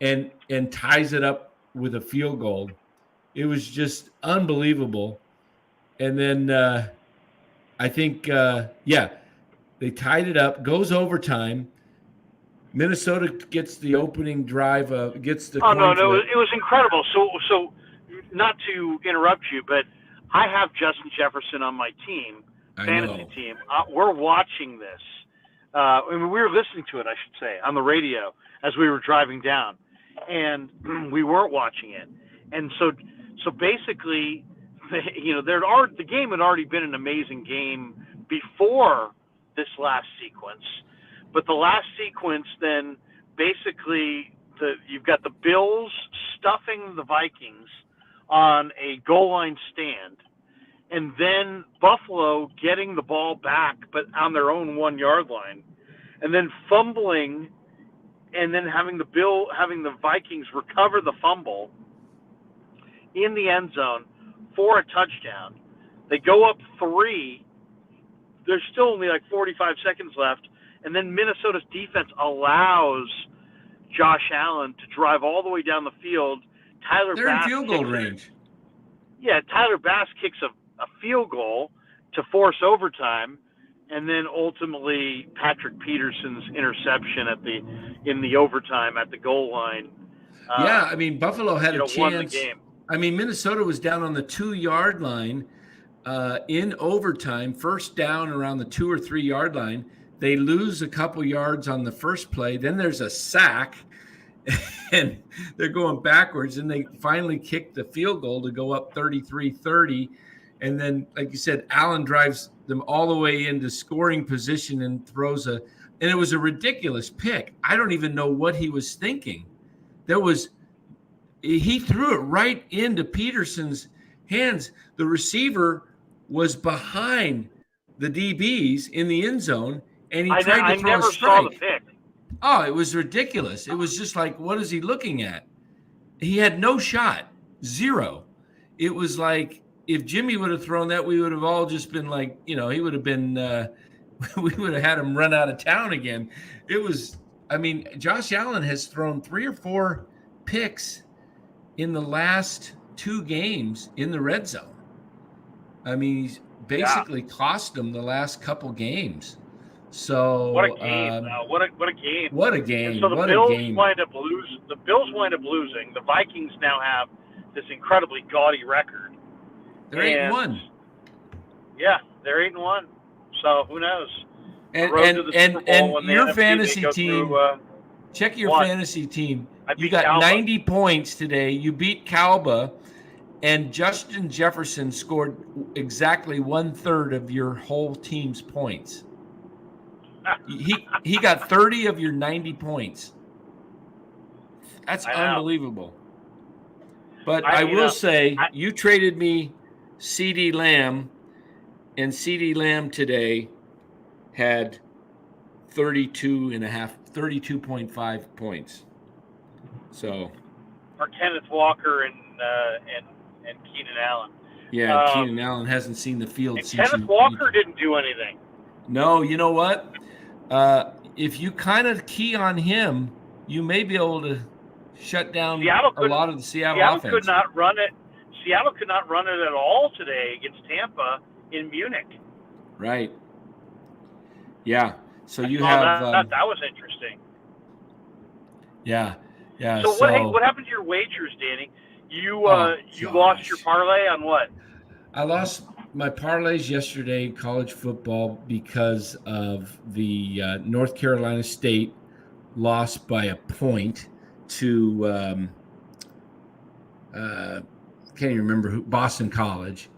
and ties it up with a field goal. It was just unbelievable. And then I think, they tied it up, goes overtime. Minnesota gets the opening drive, gets the. Oh, no, it was incredible. So not to interrupt you, but I have Justin Jefferson on my team, fantasy team. We're watching this. We were listening to it, I should say, on the radio as we were driving down, and we weren't watching it. And so basically, the game had already been an amazing game before this last sequence, but the last sequence then basically you've got the Bills stuffing the Vikings on a goal line stand, and then Buffalo getting the ball back but on their own 1 yard line, and then fumbling, and then having the Vikings recover the fumble in the end zone for a touchdown. They go up 3. There's still only like 45 seconds left, and then Minnesota's defense allows Josh Allen to drive all the way down the field. They're in field goal range. Yeah, Tyler Bass kicks a field goal to force overtime, and then ultimately Patrick Peterson's interception in the overtime at the goal line. I mean, Buffalo had a chance. Won the game. I mean, Minnesota was down on the 2 yard line in overtime, first down around the 2 or 3 yard line. They lose a couple yards on the first play. Then there's a sack, and they're going backwards, and they finally kick the field goal to go up 33-30. And then, like you said, Allen drives them all the way into scoring position and throws and it was a ridiculous pick. I don't even know what he was thinking. He threw it right into Peterson's hands. The receiver was behind the DBs in the end zone, and he tried to throw a strike. Saw the pick. Oh, it was ridiculous. It was just like, what is he looking at? He had no shot. Zero. It was like if Jimmy would have thrown that, we would have all just been like, he would have been, we would have had him run out of town again. It was, Josh Allen has thrown 3 or 4 picks in the last 2 games in the red zone. He's basically cost them the last couple games. So what a game! What a game! What a game! And so the Bills wind up losing. The Bills wind up losing. The Vikings now have this incredibly gaudy record. They're 8-1. Yeah, they're 8-1. So who knows? And your fantasy team. Check your fantasy team. You got Calba. 90 points today. You beat Calba, and Justin Jefferson scored exactly 1/3 of your whole team's points. He got 30 of your 90 points. That's unbelievable. But I will say, you traded me CeeDee Lamb, and CeeDee Lamb today had 32.5 points. So, or Kenneth Walker and Keenan Allen. Yeah, Keenan Allen hasn't seen the field since. Kenneth Walker didn't do anything. No, you know what? If you kind of key on him, you may be able to shut down a lot of the Seattle offense. Seattle could not run it. Seattle could not run it at all today against Tampa in Munich. Right. Yeah. So you have that was interesting. Yeah. Yeah. So what happened to your wagers, Danny? You lost your parlay on what? I lost my parlays yesterday in college football because of the North Carolina State lost by a point to can't even remember who, Boston College.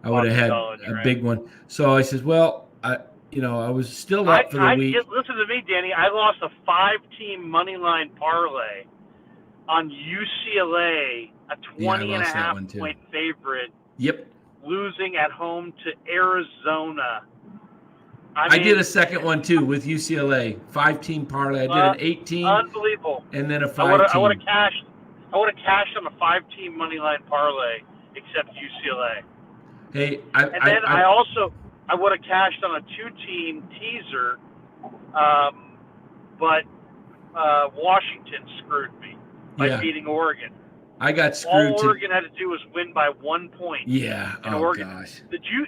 I would have had a big one. So I said, well, I was still up for the week. Listen to me, Danny. I lost a 5-team money line parlay on UCLA, a 20.5 point favorite. Yep. Losing at home to Arizona. I did a second one too with UCLA, 5-team parlay. I did an 8-team, unbelievable, and then a 5-team. I would have cashed on a 5-team money line parlay, except UCLA. Hey, I would have cashed on a 2-team teaser, but Washington screwed me by beating Oregon. I got screwed. All Oregon had to do was win by 1 point. Yeah. Oregon. Gosh. Did you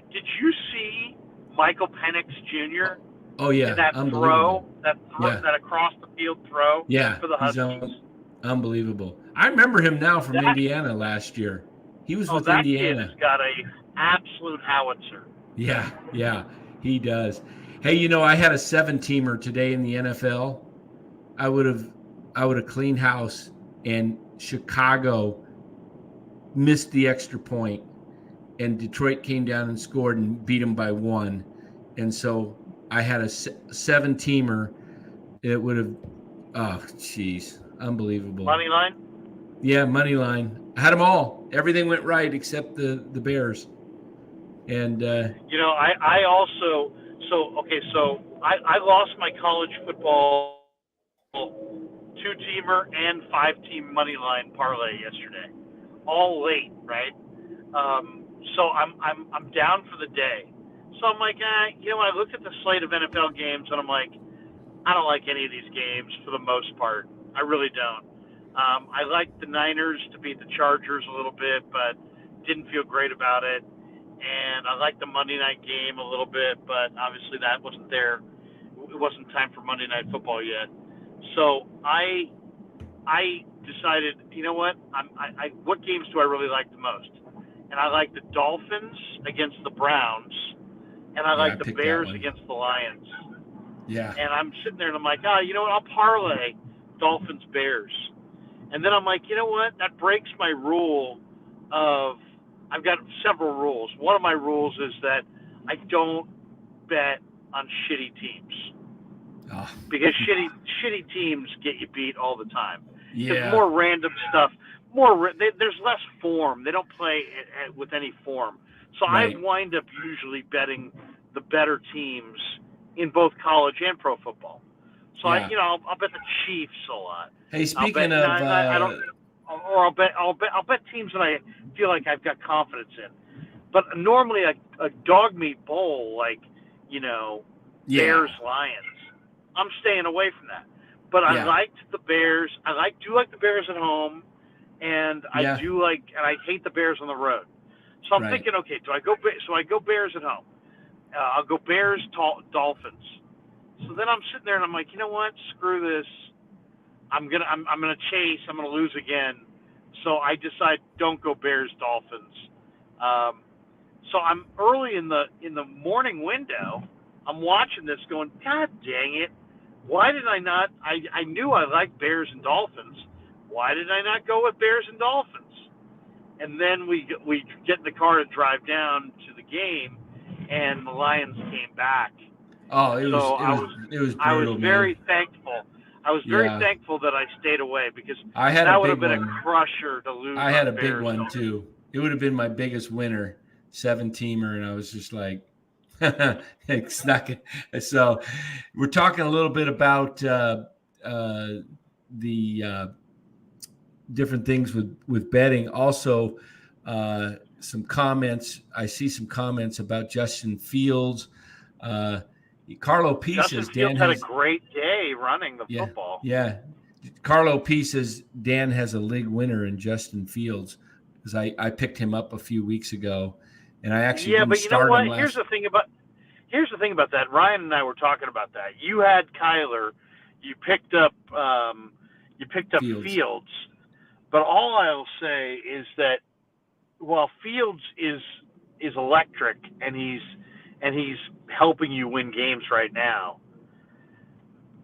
see Michael Penix Jr.? Oh yeah. That throw, that across the field throw. Yeah. For the Huskies. Unbelievable. I remember him now from Indiana last year. He was with Indiana. Kid has got a absolute howitzer. Yeah, he does. Hey, I had a 7-teamer today in the NFL. I would have cleaned house, and Chicago missed the extra point, and Detroit came down and scored and beat them by 1. And so I had a 7-teamer. It would have, unbelievable. Money line? Yeah, money line. I had them all. Everything went right except the Bears. And I lost my college football 2-teamer and 5-team money line parlay yesterday, all late, right? So I'm down for the day. So I'm like, I looked at the slate of NFL games and I'm like, I don't like any of these games for the most part. I really don't. I liked the Niners to beat the Chargers a little bit, but didn't feel great about it. And I liked the Monday night game a little bit, but obviously that wasn't there. It wasn't time for Monday Night Football yet. So I decided, you know what? What games do I really like the most? And I like the Dolphins against the Browns, and I like the Bears against the Lions. Yeah. And I'm sitting there and I'm like, you know what? I'll parlay Dolphins Bears. And then I'm like, you know what? That breaks my rule of. I've got several rules. One of my rules is that I don't bet on shitty teams. Oh. Because shitty teams get you beat all the time. Yeah. It's more random stuff. There's less form. They don't play with any form. So right. I wind up usually betting the better teams in both college and pro football. So I'll bet the Chiefs a lot. Hey, speaking of or I'll bet teams that I feel like I've got confidence in. But normally a dog meat bowl, like, Yeah. Bears Lions, I'm staying away from that. But I Yeah. liked the Bears. Do like the Bears at home, and Yeah. I hate the Bears on the road. So I'm Right. thinking, okay, do I go? So I go Bears at home. I'll go Bears Dolphins. So then I'm sitting there and I'm like, you know what? Screw this. I'm gonna chase. I'm gonna lose again. So I decide don't go Bears Dolphins. Um, so I'm early in the morning window. I'm watching this, going, God dang it! Why did I not? I knew I liked Bears and Dolphins. Why did I not go with Bears and Dolphins? And then we get in the car and drive down to the game, and the Lions came back. Oh, So it was I was brutal, man. very thankful. I was very Yeah. thankful that I stayed away, because I had that a would have big been one. a crusher to lose I had on a big Bears. one too. It would have been my biggest winner, 7-teamer, and I was just like, it's not good. So we're talking a little bit about the different things with betting. Also, some comments. I see some comments about Justin Fields. Carlo P Justin says Dan Fields had a has great day running the yeah football. yeah. Carlo P says Dan has a league winner in Justin Fields, because I picked him up a few weeks ago, and I actually Yeah, didn't but you know start what? him last. Here's the thing about that. Ryan and I were talking about that. You had Kyler, you picked up Fields. Fields, but all I'll say is that while Fields is electric, and he's helping you win games right now,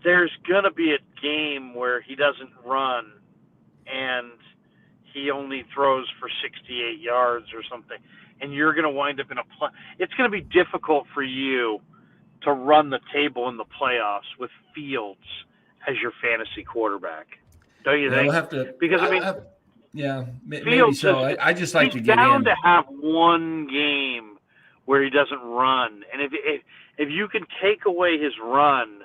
there's gonna be a game where he doesn't run and he only throws for 68 yards or something, and you're going to wind up in a play. It's going to be difficult for you to run the table in the playoffs with Fields as your fantasy quarterback, don't you Yeah, we'll think? have to. Because Yeah, maybe Fields so. I just like he's to get bound in. to have one game where he doesn't run, and if you can take away his run,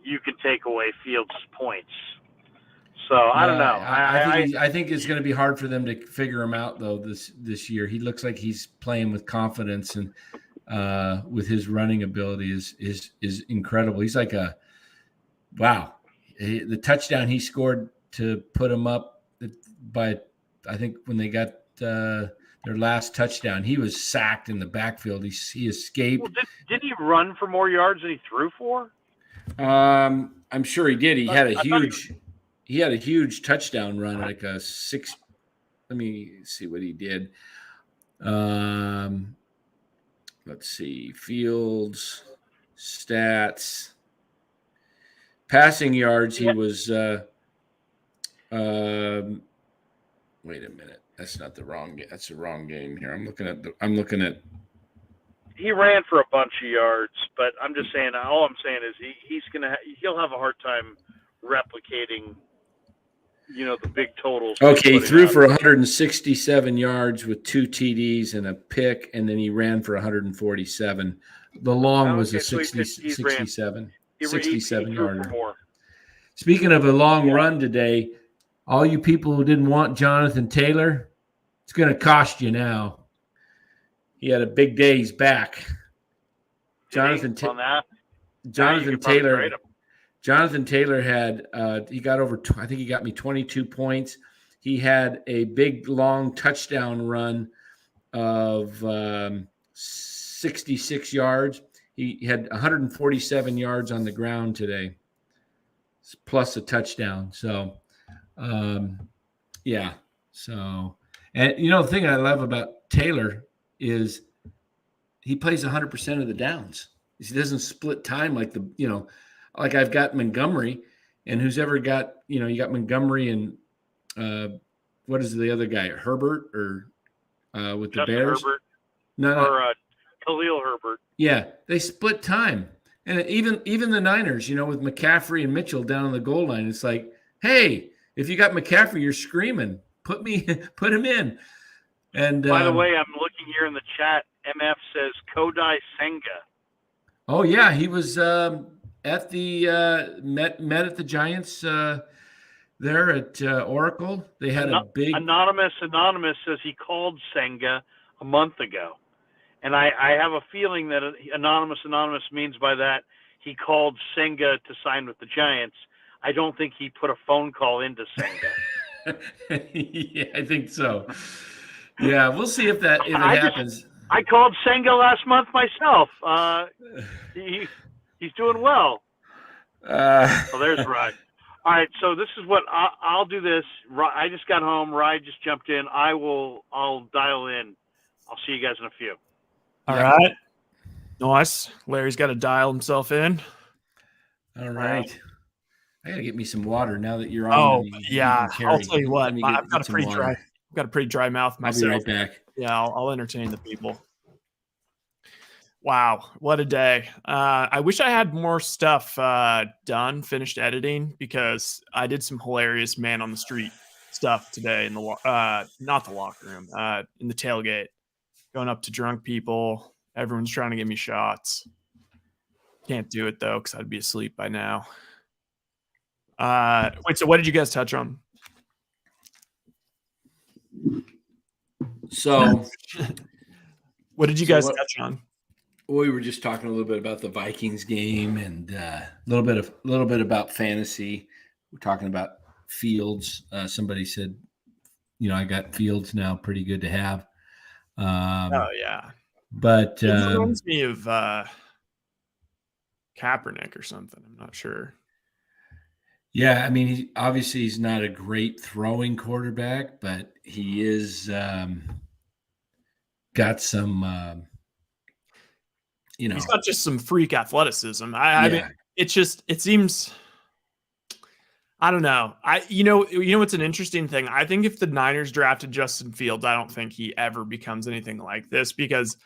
you can take away Fields' points. So I don't know. Yeah, I think it's going to be hard for them to figure him out though this year. He looks like he's playing with confidence, and with his running ability is incredible. He's like wow. The touchdown he scored to put him up by, I think when they got their last touchdown, he was sacked in the backfield. He escaped. Well, did he run for more yards than he threw for? I'm sure he did. He had a I huge touchdown run, like a 6. Let me see what he did. Let's see. Fields stats. Passing yards, he was wait a minute. That's not the wrong game. That's the wrong game here. I'm looking at he ran for a bunch of yards, but I'm just saying. All I'm saying is he'll have a hard time replicating, the big totals. Okay, he threw for 167 yards with 2 TDs and a pick, and then he ran for 147. The long was a 67 yarder. Speaking of a long run today, all you people who didn't want Jonathan Taylor, it's going to cost you now. He had a big day. He's back. Jonathan Taylor. Jonathan Taylor had he got over. I think he got me 22 points. He had a big long touchdown run of 66 yards. He had 147 yards on the ground today, plus a touchdown. So, yeah. So, and the thing I love about Taylor is he plays 100% of the downs. He doesn't split time like like I've got Montgomery, and who's ever got, you got Montgomery and what is the other guy, Herbert or with the Justin Bears? Herbert. No. Or Khalil Herbert. Yeah, they split time. And even the Niners, with McCaffrey and Mitchell down on the goal line, it's like, hey, if you got McCaffrey, you're screaming, put him in. And by the way, I'm looking here in the chat. MF says Kodai Senga. Oh yeah, he was at the met at the Giants there at Oracle. They had a big. Anonymous says he called Senga a month ago. And I have a feeling that anonymous means by that he called Senga to sign with the Giants. I don't think he put a phone call into Senga. Yeah, I think so. Yeah, we'll see if it happens. I called Senga last month myself. He's doing well. Oh, there's Rod. All right, so this is what I'll do. This I just got home. Ryan just jumped in. I'll dial in. I'll see you guys in a few. All right. Nice. Larry's got to dial himself in. All right. I gotta get me some water now that you're on. Oh, yeah. I'll tell you what. I've got a pretty dry mouth myself. I'll be right back. Yeah, I'll entertain the people. Wow, what a day. I wish I had more stuff finished editing, because I did some hilarious man on the street stuff today in the not the locker room, in the tailgate, going up to drunk people. Everyone's trying to give me shots. Can't do it though, because I'd be asleep by now. Wait, so what did you guys touch on? So what did you guys touch on? We were just talking a little bit about the Vikings game, and a little bit about fantasy. We're talking about Fields. Somebody said, I got Fields now, pretty good to have. Oh yeah, but it reminds me of Kaepernick or something. I'm not sure. Yeah, I mean, he's not a great throwing quarterback, but he is got some. He's got just some freak athleticism. I mean, it seems, I don't know. You know what's an interesting thing? I think if the Niners drafted Justin Fields, I don't think he ever becomes anything like this, because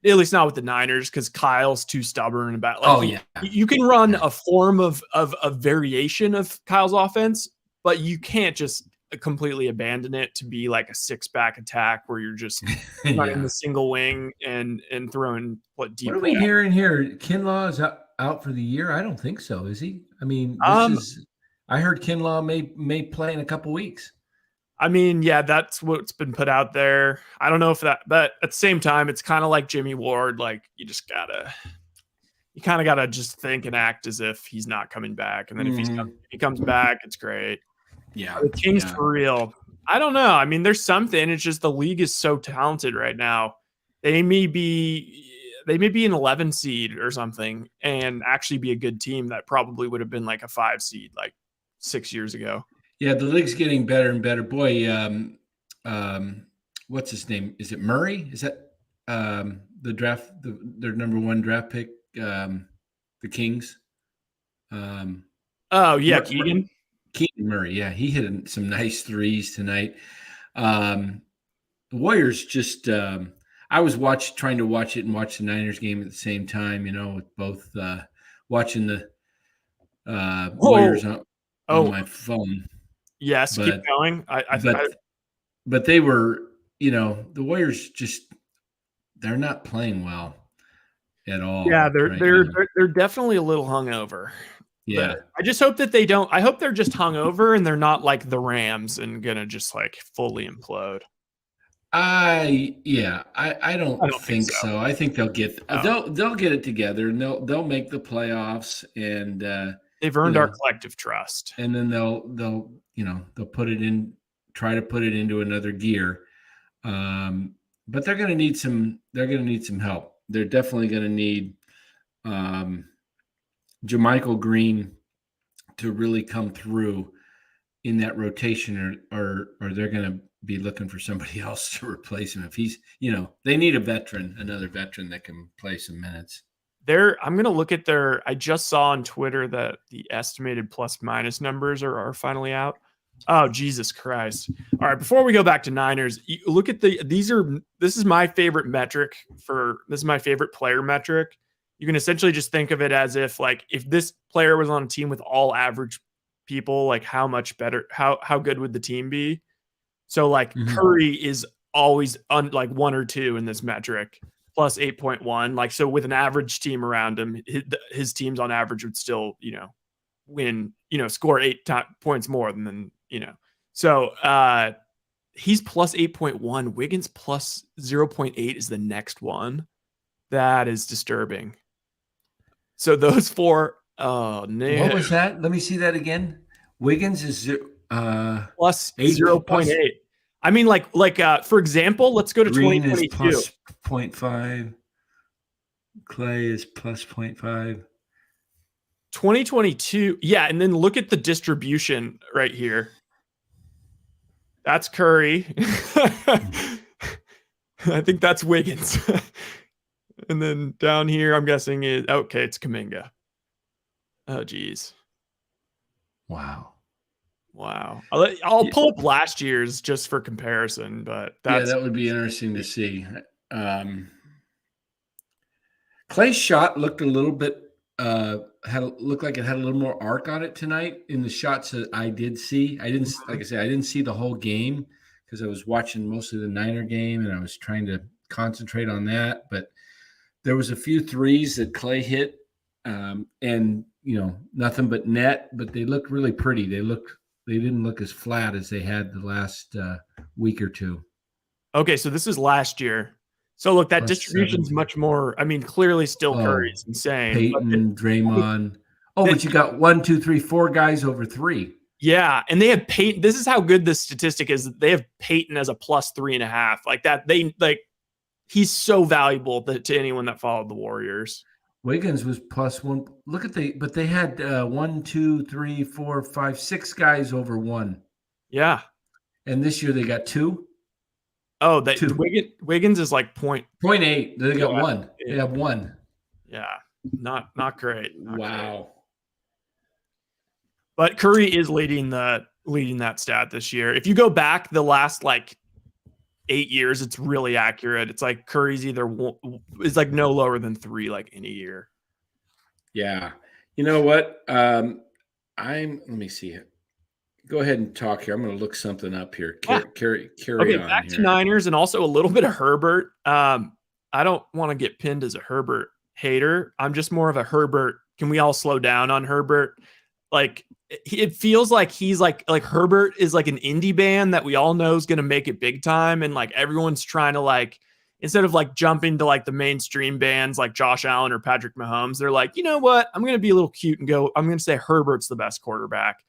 at least not with the Niners, because Kyle's too stubborn about you can run a form of variation of Kyle's offense, but you can't just completely abandon it to be like a 6-back attack where you're just running the single wing and throwing deep. What are we hearing here? Kinlaw is out for the year? I don't think so. Is he? I mean, I heard Kinlaw may play in a couple weeks. I mean, yeah, that's what's been put out there. I don't know if that, but at the same time, it's kind of like Jimmy Ward. Like, you kind of gotta just think and act as if he's not coming back. And then if he comes back, it's great. Yeah. The Kings for real. I don't know. I mean, there's something. It's just the league is so talented right now. They may be an 11 seed or something and actually be a good team that probably would have been like a 5 seed like 6 years ago. Yeah, the league's getting better and better. Boy, what's his name? Is it Murray? Is that the draft, their number 1 draft pick, the Kings? Keegan Murray. Yeah, he hit some nice threes tonight. The Warriors just I was trying to watch it and watch the Niners game at the same time, with both watching the Warriors on my phone. Yes, keep going. But they were, the Warriors they're not playing well at all. Yeah, they're definitely a little hungover. Yeah. I just hope that I hope they're just hungover and they're not like the Rams and gonna just like fully implode. I don't think so. I think they'll get they'll get it together and they'll make the playoffs, and they've earned our collective trust. And then they'll try to put it into another gear. But they're gonna need some help. They're definitely gonna need Jermichael Green to really come through in that rotation, or they're going to be looking for somebody else to replace him. If he's, they need another veteran that can play some minutes. I'm going to look at I just saw on Twitter that the estimated plus minus numbers are finally out. Oh, Jesus Christ. All right. Before we go back to Niners, look at this is my favorite metric this is my favorite player metric. You can essentially just think of it as if this player was on a team with all average people, like how much better, how good would the team be? So Curry is always on 1 or 2 in this metric, plus 8.1. So with an average team around him, his teams on average would still, win score 8 points more than, so he's plus 8.1. Wiggins plus 0.8 is the next one. That is disturbing. So those 4, oh no. What was that? Let me see that again. Wiggins is plus 0.8. I mean, for example, let's go to Green 2022. is plus 0.5. Clay is plus 0.5. 2022. Yeah, and then look at the distribution right here. That's Curry. I think that's Wiggins. And then down here, I'm guessing it's Kuminga. Oh, geez. Wow. I'll pull up last year's just for comparison, but that would be interesting to see. Clay's shot looked a little bit looked like it had a little more arc on it tonight in the shots that I did see. I didn't, like I said, I didn't see the whole game because I was watching mostly the Niner game and I was trying to concentrate on that. But there was a few threes that Clay hit, and nothing but net. But they looked really pretty. They didn't look as flat as they had the last week or two. Okay, so this is last year. So look, that distribution's much more. I mean, clearly still Curry's insane. Peyton, Draymond. But you got 1, 2, 3, 4 guys over 3. Yeah, and they have Peyton. This is how good this statistic is. They have Peyton as a plus 3.5. Like that, he's so valuable to anyone that followed the Warriors. Wiggins was plus 1. But they had 1, 2, 3, 4, 5, 6 guys over 1. Yeah. And this year they got 2. Oh, Wiggins is like 0.8. They got 1. They have 1. Yeah, not great. Wow. Great. But Curry is leading that stat this year. If you go back the last 8 years, it's really accurate. It's like Curry's is like no lower than 3 in a year. Yeah. You know what? Let me see it. Go ahead and talk here. I'm going to look something up here. Carry okay, on back here. to Niners and also a little bit of Herbert. I don't want to get pinned as a Herbert hater. I'm just more of a Herbert. Can we all slow down on Herbert? It feels like he's like Herbert is like an indie band that we all know is going to make it big time. And everyone's trying to instead of jumping to the mainstream bands like Josh Allen or Patrick Mahomes, they're like, you know what? I'm going to be a little cute and I'm going to say Herbert's the best quarterback.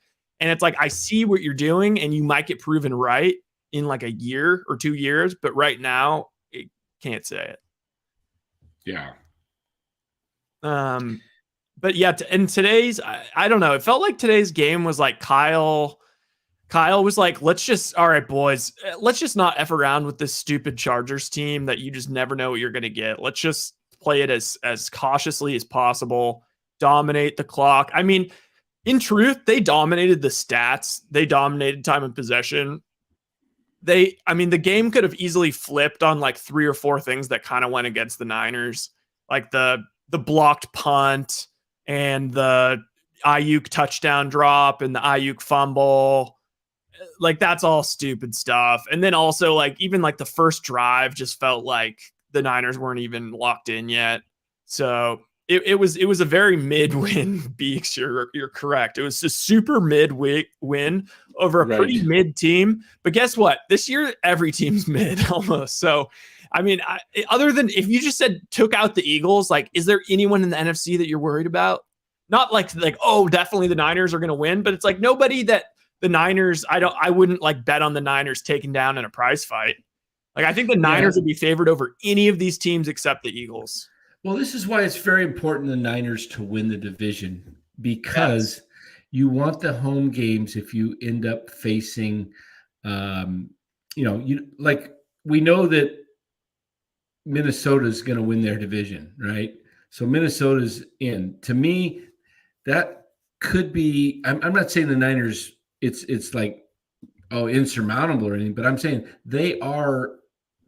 And it's I see what you're doing and you might get proven right in a year or 2 years, but right now it can't say it. Yeah. But yeah, and today's, I don't know. It felt like today's game was Kyle was all right, boys, let's just not F around with this stupid Chargers team that you just never know what you're going to get. Let's just play it as cautiously as possible, dominate the clock. I mean, in truth, they dominated the stats. They dominated time of possession. The game could have easily flipped on 3 or 4 things that kind of went against the Niners, like the blocked punt and the Ayuk touchdown drop and the Ayuk fumble. That's all stupid stuff. And then also even the first drive just felt like the Niners weren't even locked in yet. So it was a very mid-win, Beaks. You're correct. It was a super mid-win over a pretty mid team. But guess what? This year, every team's mid almost. So, other than if you just took out the Eagles, is there anyone in the NFC that you're worried about? Not oh, definitely the Niners are going to win, but it's nobody that the Niners, I wouldn't bet on the Niners taking down in a prize fight. I think the Niners would be favored over any of these teams except the Eagles. Well, this is why it's very important the Niners to win the division, because you want the home games if you end up facing, we know that Minnesota's going to win their division, right? So Minnesota's in. To me, that could be, I'm not saying the Niners, it's insurmountable or anything, but I'm saying they are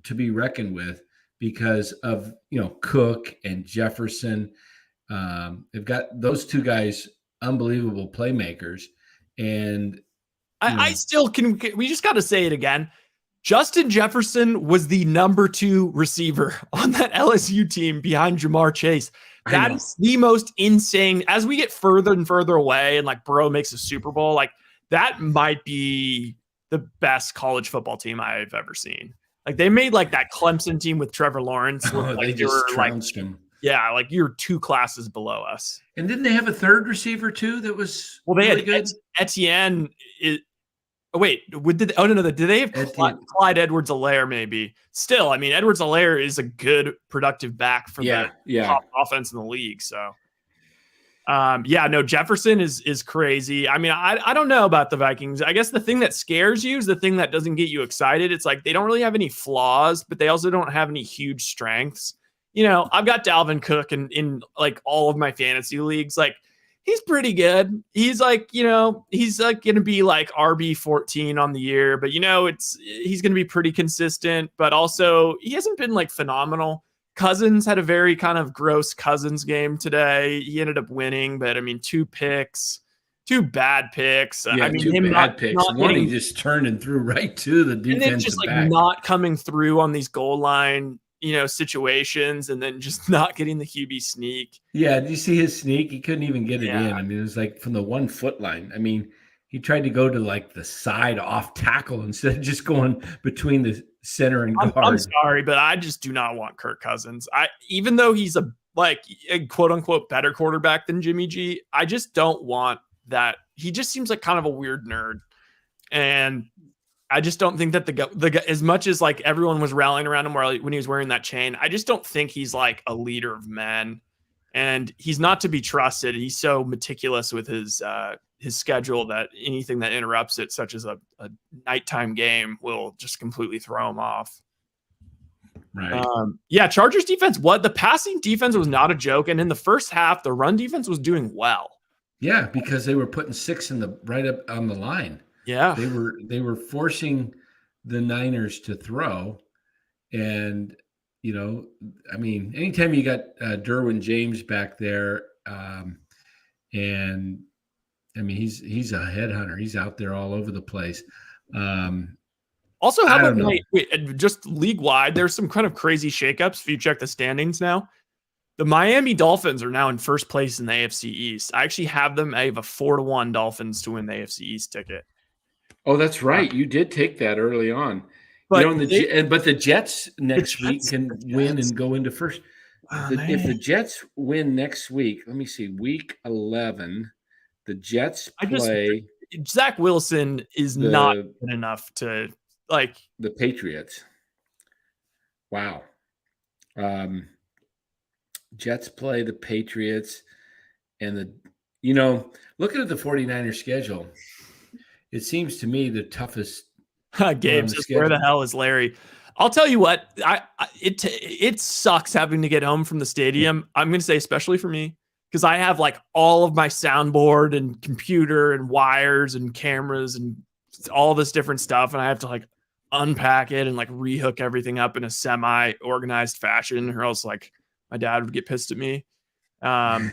to be reckoned with because of, Cook and Jefferson. They've got those 2 guys, unbelievable playmakers. And I still can, we just got to say it again. Justin Jefferson was the number 2 receiver on that LSU team behind Jamar Chase. That is the most insane. As we get further and further away and like Burrow makes a Super Bowl, like that might be the best college football team I've ever seen. Like they made like that Clemson team with Trevor Lawrence. Like they just trounced him. Yeah, like you're 2 classes below us. And didn't they have a third receiver too that was they really had good? Etienne. Did they have Clyde Edwards-Helaire maybe? Still, I mean, Edwards-Helaire is a good productive back for the top offense in the league. So, Jefferson is crazy. I mean, I don't know about the Vikings. I guess the thing that scares you is the thing that doesn't get you excited. It's like they don't really have any flaws, but they also don't have any huge strengths. You know, I've got Dalvin Cook in like all of my fantasy leagues. Like, he's pretty good. He's like, he's like going to be like RB14 on the year, but he's going to be pretty consistent, but also he hasn't been like phenomenal. Cousins had a very kind of gross Cousins game today. He ended up winning, but I mean, 2 picks, 2 bad picks. Yeah, I mean, 2 bad picks. One he just turned and threw right to the defensive back. And then just like not coming through on these goal line situations, and then just not getting the QB sneak. Yeah, did you see his sneak? He couldn't even get it in. I mean, it was like from the 1 foot line. I mean, he tried to go to like the side off tackle instead of just going between the center and guard. I'm sorry, but I just do not want Kirk Cousins. Even though he's a quote unquote better quarterback than Jimmy G, I just don't want that. He just seems like kind of a weird nerd. And I just don't think that the guy, as much as like everyone was rallying around him when he was wearing that chain, I just don't think he's like a leader of men, and he's not to be trusted. He's so meticulous with his schedule that anything that interrupts it, such as a nighttime game, will just completely throw him off. Right. Chargers defense. The passing defense was not a joke, and in the first half, the run defense was doing well. Yeah, because they were putting 6 right up on the line. Yeah, they were forcing the Niners to throw, and I mean, anytime you got Derwin James back there, and I mean he's a headhunter. He's out there all over the place. Also, how about just league wide? There's some kind of crazy shakeups. If you check the standings now, the Miami Dolphins are now in first place in the AFC East. I actually have them. I have a 4-1 Dolphins to win the AFC East ticket. Oh, that's right. You did take that early on. But but the Jets next week can win and go into first. If the Jets win next week, let me see, week 11, the Jets play. Zach Wilson is not good enough to like the Patriots. Wow. Jets play the Patriots, and looking at the 49ers schedule, it seems to me the toughest. Gabe says, where the hell is Larry? I'll tell you what, it sucks having to get home from the stadium. I'm going to say, especially for me, because I have like all of my soundboard and computer and wires and cameras and all this different stuff. And I have to like unpack it and like rehook everything up in a semi-organized fashion, or else like my dad would get pissed at me. So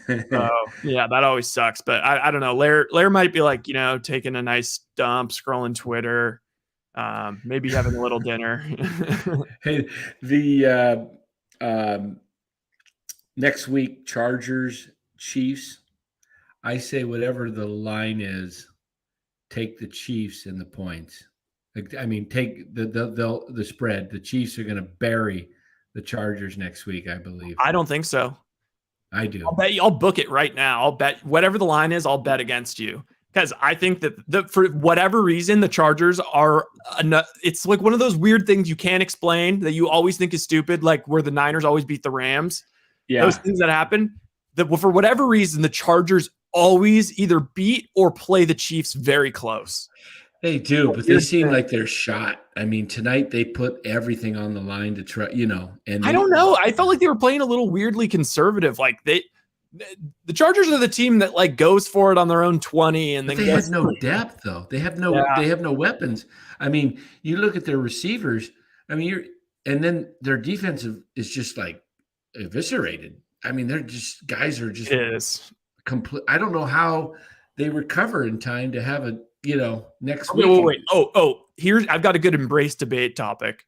yeah, that always sucks. But I don't know. Lair might be like, taking a nice dump, scrolling Twitter, maybe having a little dinner. Hey, the next week, Chargers, Chiefs. I say whatever the line is, take the Chiefs in the points. I mean, take the spread. The Chiefs are going to bury the Chargers next week, I believe. I don't think so. I do. I'll book it right now. I'll bet whatever the line is, I'll bet against you. Because I think that for whatever reason, the Chargers are it's like one of those weird things you can't explain that you always think is stupid, like where the Niners always beat the Rams. Yeah. Those things that happen, that for whatever reason, the Chargers always either beat or play the Chiefs very close. They do, but they seem like they're shot. I mean, tonight they put everything on the line to try, and I don't know. I felt like they were playing a little weirdly conservative. Like the Chargers are the team that like goes for it on their own 20, and then they have no depth though. They have no weapons. I mean, you look at their receivers. I mean, and then their defensive is just like eviscerated. I mean, guys are just complete. I don't know how they recover in time to have next Okay, week. wait. Here's I've got a good embrace debate topic.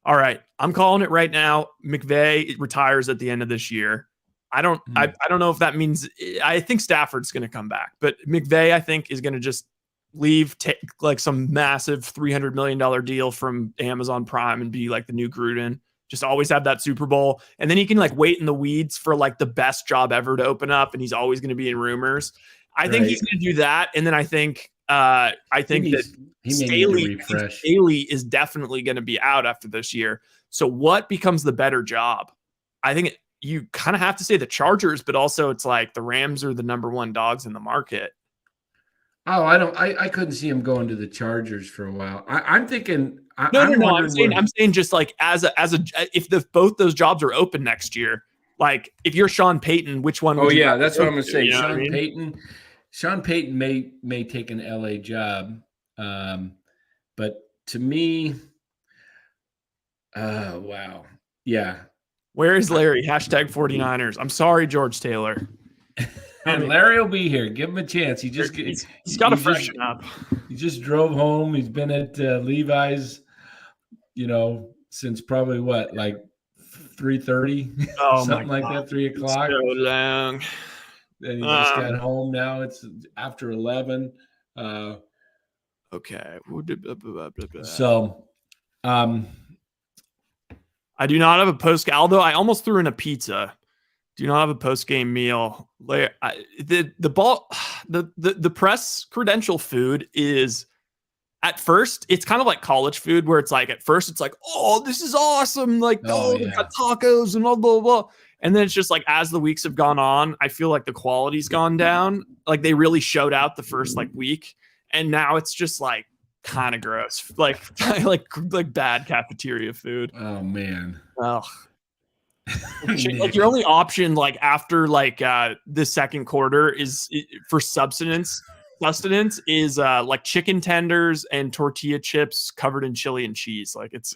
All right, I'm calling it right now. McVay retires at the end of this year. I don't know if that means. I think Stafford's going to come back, but McVay I think is going to just leave, take like some massive $300 million deal from Amazon Prime and be like the new Gruden. Just always have that Super Bowl, and then he can like wait in the weeds for like the best job ever to open up, and he's always going to be in rumors. I think he's going to do that, and then I think that Staley is definitely going to be out after this year. So what becomes the better job? I think you kind of have to say the Chargers, but also it's like the Rams are the number one dogs in the market. Oh, I couldn't see him going to the Chargers for a while. I'm thinking. No. I'm saying just like as a if both those jobs are open next year, like if you're Sean Payton, which one? Oh yeah, that's what I'm gonna say. Sean Payton may take an LA job, but to me, wow, yeah. Where is Larry? Hashtag 49ers. I'm sorry, George Taylor. And Larry will be here. Give him a chance. He's got to freshen up. He just drove home. He's been at Levi's, since probably like 3:30, something like that, 3 o'clock. So long. And he just got home. Now it's after 11. Okay. So, I do not have a post. Although I almost threw in a pizza. Do not have a post-game meal. The press credential food is, at first, it's kind of like college food where it's like, at first it's like, oh, this is awesome. Like, we got tacos and blah, blah, blah. And then it's just like, as the weeks have gone on, I feel like the quality's gone down. Like they really showed out the first like week. And now it's just like kind of gross. Like bad cafeteria food. Oh man. Oh. Like your only option like after like the second quarter is for sustenance is like chicken tenders and tortilla chips covered in chili and cheese. Like it's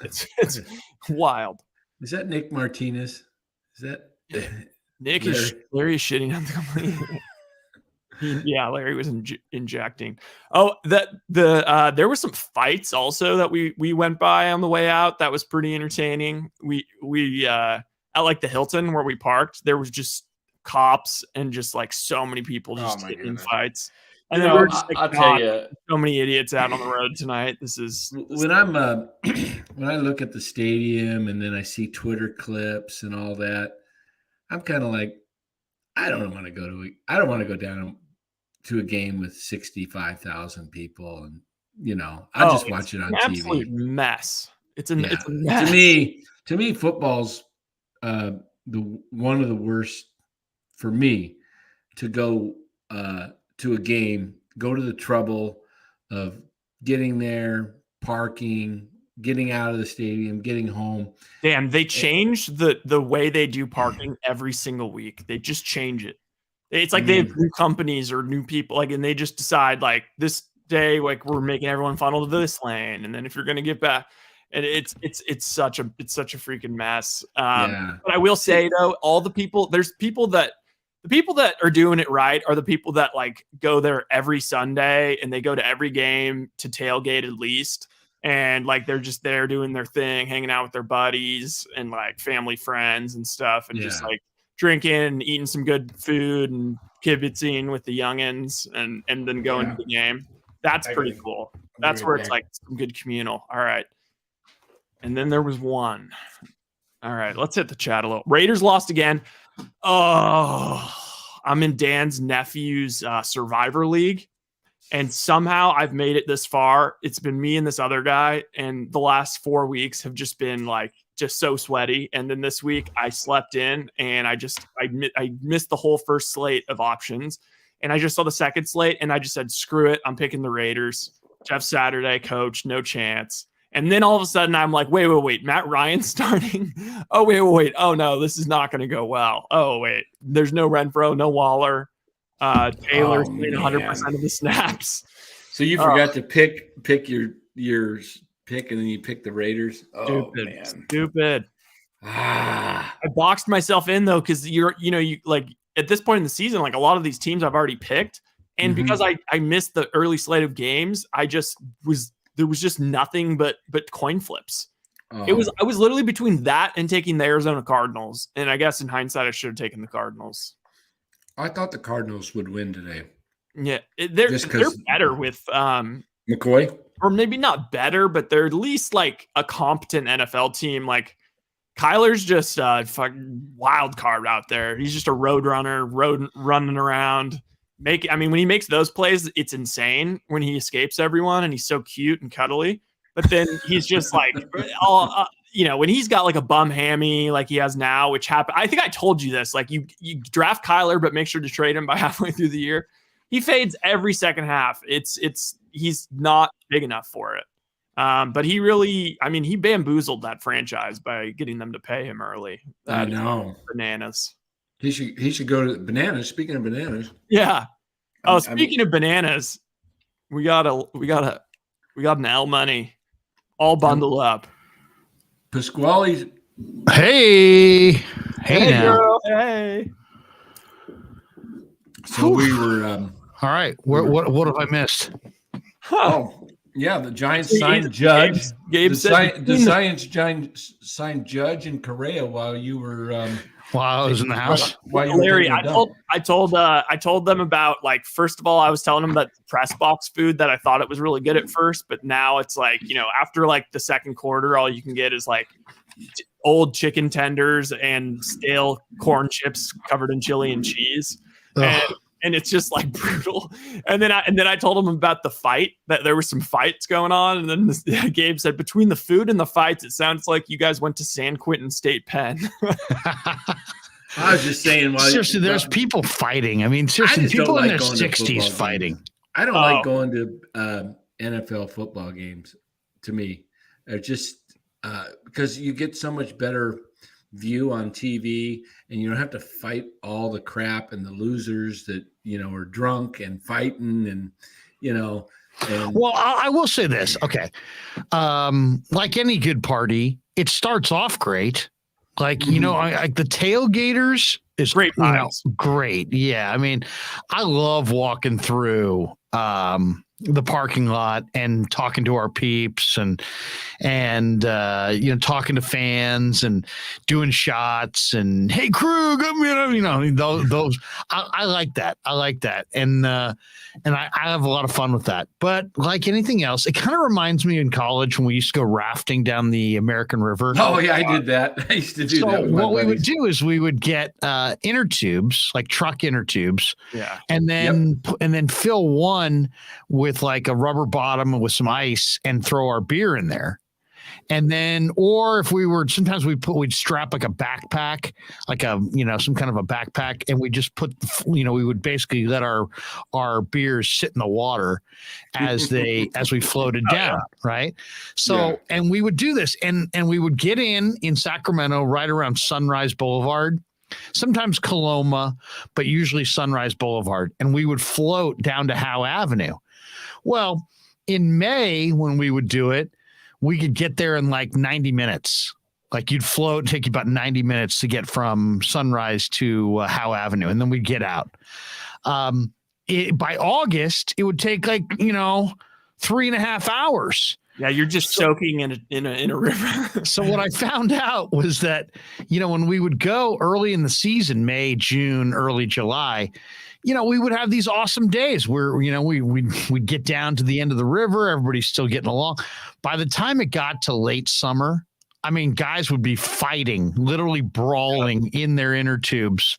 wild. Is that Nick Martinez? Is that Nick Larry is shitting on the company? Yeah, Larry was injecting. Oh, there were some fights also that we went by on the way out. That was pretty entertaining. We at like the Hilton where we parked, there was just cops and just like so many people just getting in fights. And then we're just like, I'll tell you, so many idiots out on the road tonight. When I look at the stadium and then I see Twitter clips and all that, I'm kind of like, I don't want to go down to a game with 65,000 people, and I just watch it on TV. Absolute mess. It's a mess. To me, football's one of the worst for me to go to a game, go to the trouble of getting there, parking, getting out of the stadium, getting home. Damn, they change the way they do parking every single week. They just change it. It's like they have new companies or new people, like, and they just decide like this day, like we're making everyone funnel to this lane, and then if you're going to get back. And it's such a freaking mess. But I will say though, the people that are doing it right are the people that like go there every Sunday and they go to every game to tailgate at least. And like, they're just there doing their thing, hanging out with their buddies and like family friends and stuff. And just like drinking and eating some good food and kibitzing with the youngins and then going to the game. That's pretty cool. That's where it's like some good communal. All right. And then there was one. All right, let's hit the chat a little. Raiders lost again. Oh, I'm in Dan's nephew's Survivor League. And somehow I've made it this far. It's been me and this other guy. And the last 4 weeks have just been like, just so sweaty. And then this week I slept in and I missed the whole first slate of options. And I just saw the second slate and I just said, screw it. I'm picking the Raiders. Jeff Saturday, coach, no chance. And then all of a sudden I'm like, wait, Matt Ryan starting? Oh, wait. Oh, no, this is not going to go well. Oh, wait, there's no Renfro, no Waller. Taylor's playing 100% of the snaps. So you forgot to pick your pick and then you pick the Raiders? Stupid. I boxed myself in though, because you like at this point in the season, like a lot of these teams I've already picked. And because I missed the early slate of games, there was just nothing but coin flips. I was literally between that and taking the Arizona Cardinals. And I guess in hindsight, I should have taken the Cardinals. I thought the Cardinals would win today. Yeah, they're better with McCoy, or maybe not better, but they're at least like a competent NFL team. Like Kyler's just a fucking wild card out there. He's just a road runner, running around. When he makes those plays, it's insane when he escapes everyone and he's so cute and cuddly. But then he's just like, when he's got like a bum hammy like he has now, which happened. I think I told you this. Like you draft Kyler, but make sure to trade him by halfway through the year. He fades every second half. He's not big enough for it. But he really, he bamboozled that franchise by getting them to pay him early. I know. Bananas. He should go to bananas. Speaking of bananas. Yeah. Oh, speaking of bananas, we got an L money all bundled up. Pasquale's. Hey now. Girl. Hey. So we were. All right. What have I missed? Oh, yeah. The Giants signed Judge. Gabe said the Giants signed Judge and Correa while you were. While I was in the house. Larry, I told them about, like, first of all, I was telling them about the press box food that I thought it was really good at first, but now it's like, after like the second quarter, all you can get is like old chicken tenders and stale corn chips covered in chili and cheese. And it's just like brutal. And then I told him about the fight, that there were some fights going on. And then Gabe said, between the food and the fights, it sounds like you guys went to San Quentin State Pen. I was just saying. Seriously, there's people fighting. Seriously, people in their 60s fighting. I don't like going to NFL football games. To me, just because you get so much better view on TV, and you don't have to fight all the crap and the losers that are drunk and fighting and. Well, I will say this. Okay, like any good party, it starts off great. Like, the tailgaters is great. Great. Yeah. I love walking through the parking lot and talking to our peeps and talking to fans and doing shots and, hey, Krug, those I like that. And I have a lot of fun with that. But like anything else, it kind of reminds me in college when we used to go rafting down the American River. Oh yeah, I did that. I used to do that. What we would do is we would get inner tubes, like truck inner tubes, and then fill one with like a rubber bottom with some ice and throw our beer in there. And then, or if sometimes we'd strap like a backpack, like some kind of a backpack, and we just put, we would basically let our beers sit in the water as we floated down. Right. So, and we would do this and we would get in Sacramento right around Sunrise Boulevard, sometimes Coloma, but usually Sunrise Boulevard. And we would float down to Howe Avenue. Well, in May, when we would do it, we could get there in like 90 minutes. Like you'd float, take you about 90 minutes to get from Sunrise to Howe Avenue, and then we'd get out. By August, it would take like 3.5 hours. Yeah, you're just soaking in a river. So what I found out was that when we would go early in the season, May, June, early July, we would have these awesome days where, we'd get down to the end of the river. Everybody's still getting along. By the time it got to late summer, guys would be fighting, literally brawling in their inner tubes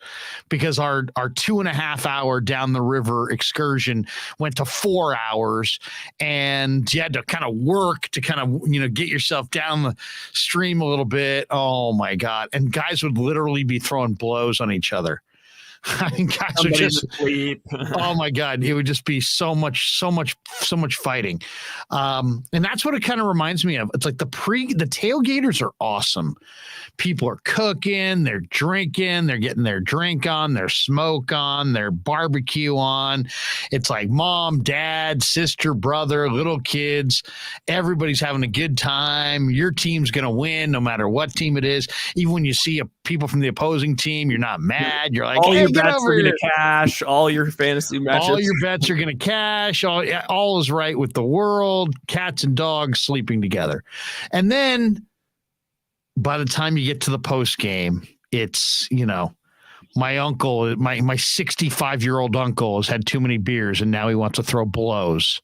because our 2.5 hour down the river excursion went to 4 hours, and you had to kind of work to kind of, get yourself down the stream a little bit. Oh my God. And guys would literally be throwing blows on each other. Guys would just sleep. Oh my God, it would just be so much fighting, and that's what it kind of reminds me of. It's like the tailgaters are awesome. People are cooking, they're drinking, they're getting their drink on, their smoke on, their barbecue on. It's like mom, dad, sister, brother, little kids. Everybody's having a good time. Your team's gonna win no matter what team it is. Even when you see people from the opposing team. You're not mad. You're like, all hey, your get bets over are going here. to cash. All your fantasy matchups. All your bets are going to cash. All is right with the world. Cats and dogs sleeping together. And then by the time you get to the post game, it's, my uncle, my 65-year-old uncle has had too many beers and now he wants to throw blows.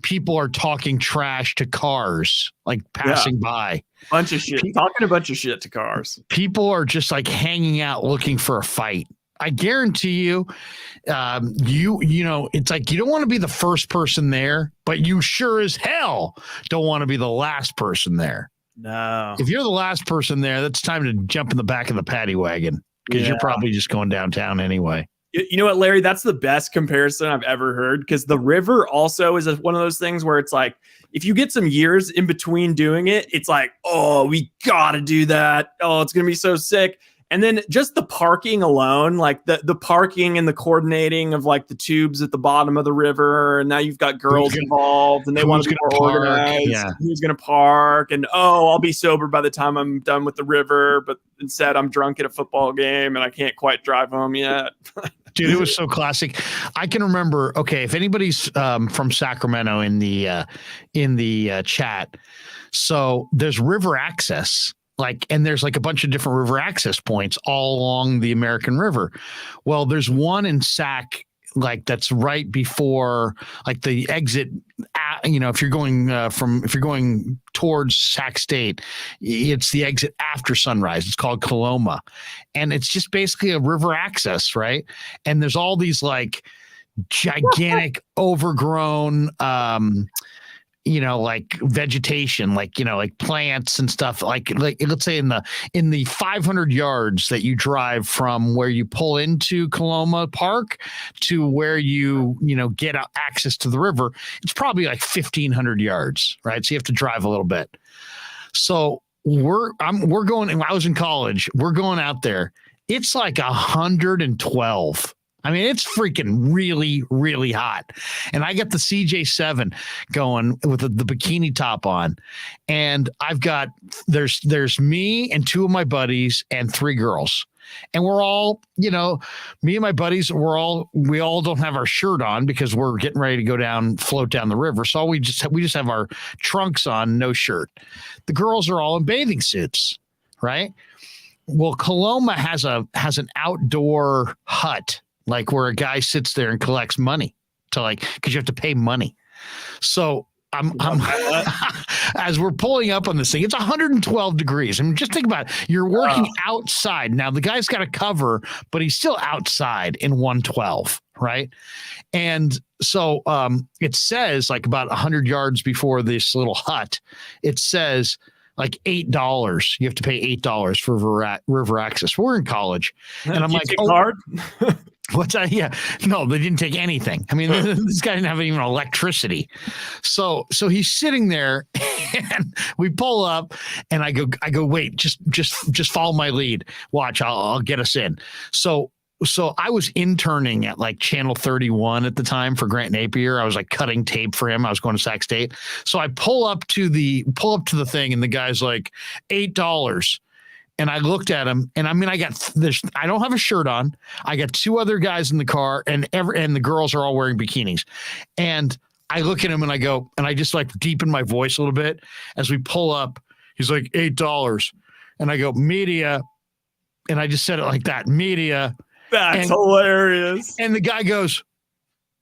People are talking trash to cars, like passing by. Bunch of shit. Talking a bunch of shit to cars. People are just like hanging out looking for a fight. I guarantee you, it's like you don't want to be the first person there, but you sure as hell don't want to be the last person there. No. If you're the last person there, that's time to jump in the back of the paddy wagon because you're probably just going downtown anyway. You know what, Larry? That's the best comparison I've ever heard because the river also is one of those things where it's like if you get some years in between doing it, it's like, oh, we got to do that. Oh, it's going to be so sick. And then just the parking alone, like the parking and the coordinating of like the tubes at the bottom of the river. And now you've got girls involved and they want to be more organized. Yeah. Who's going to park? And, oh, I'll be sober by the time I'm done with the river. But instead I'm drunk at a football game and I can't quite drive home yet. Dude, it was so classic. I can remember. Okay, if anybody's from Sacramento in the chat, so there's river access, and there's like a bunch of different river access points all along the American River. Well, there's one in Sac, that's right before the exit. If you're going towards Sac State, it's the exit after sunrise. It's called Coloma, and it's just basically a river access, right? And there's all these gigantic overgrown vegetation, plants and stuff, like let's say in the 500 yards that you drive from where you pull into Coloma Park to where you get access to the river, it's probably 1,500 yards, right? So you have to drive a little bit. So we're going, when I was in college, we're going out there. It's 112. I mean, it's freaking really, really hot. And I got the CJ7 going with the bikini top on. And I've got, there's me and two of my buddies and three girls. And we're all, me and my buddies, we all don't have our shirt on because we're getting ready to float down the river. So we just have our trunks on, no shirt. The girls are all in bathing suits, right? Well, Coloma has an outdoor hut, where a guy sits there and collects money because you have to pay money. So I'm as we're pulling up on this thing, it's 112 degrees. I mean, just think about it. You're working outside. Now the guy's got a cover, but he's still outside in 112, right? And so it says about 100 yards before this little hut, it says $8. You have to pay $8 for river access. We're in college. And I'm card? What's that? Yeah. No, they didn't take anything. I mean, this guy didn't have even electricity. So he's sitting there and we pull up and I go, wait, just follow my lead. Watch, I'll get us in. So I was interning at Channel 31 at the time for Grant Napier. I was cutting tape for him. I was going to Sac State. So I pull up to the thing and the guy's $8. And I looked at him, and I mean, I don't have a shirt on. I got two other guys in the car, and the girls are all wearing bikinis. And I look at him and I go, and I just deepen my voice a little bit as we pull up. He's $8. And I go, media. And I just said it like that, media. That's hilarious. And the guy goes,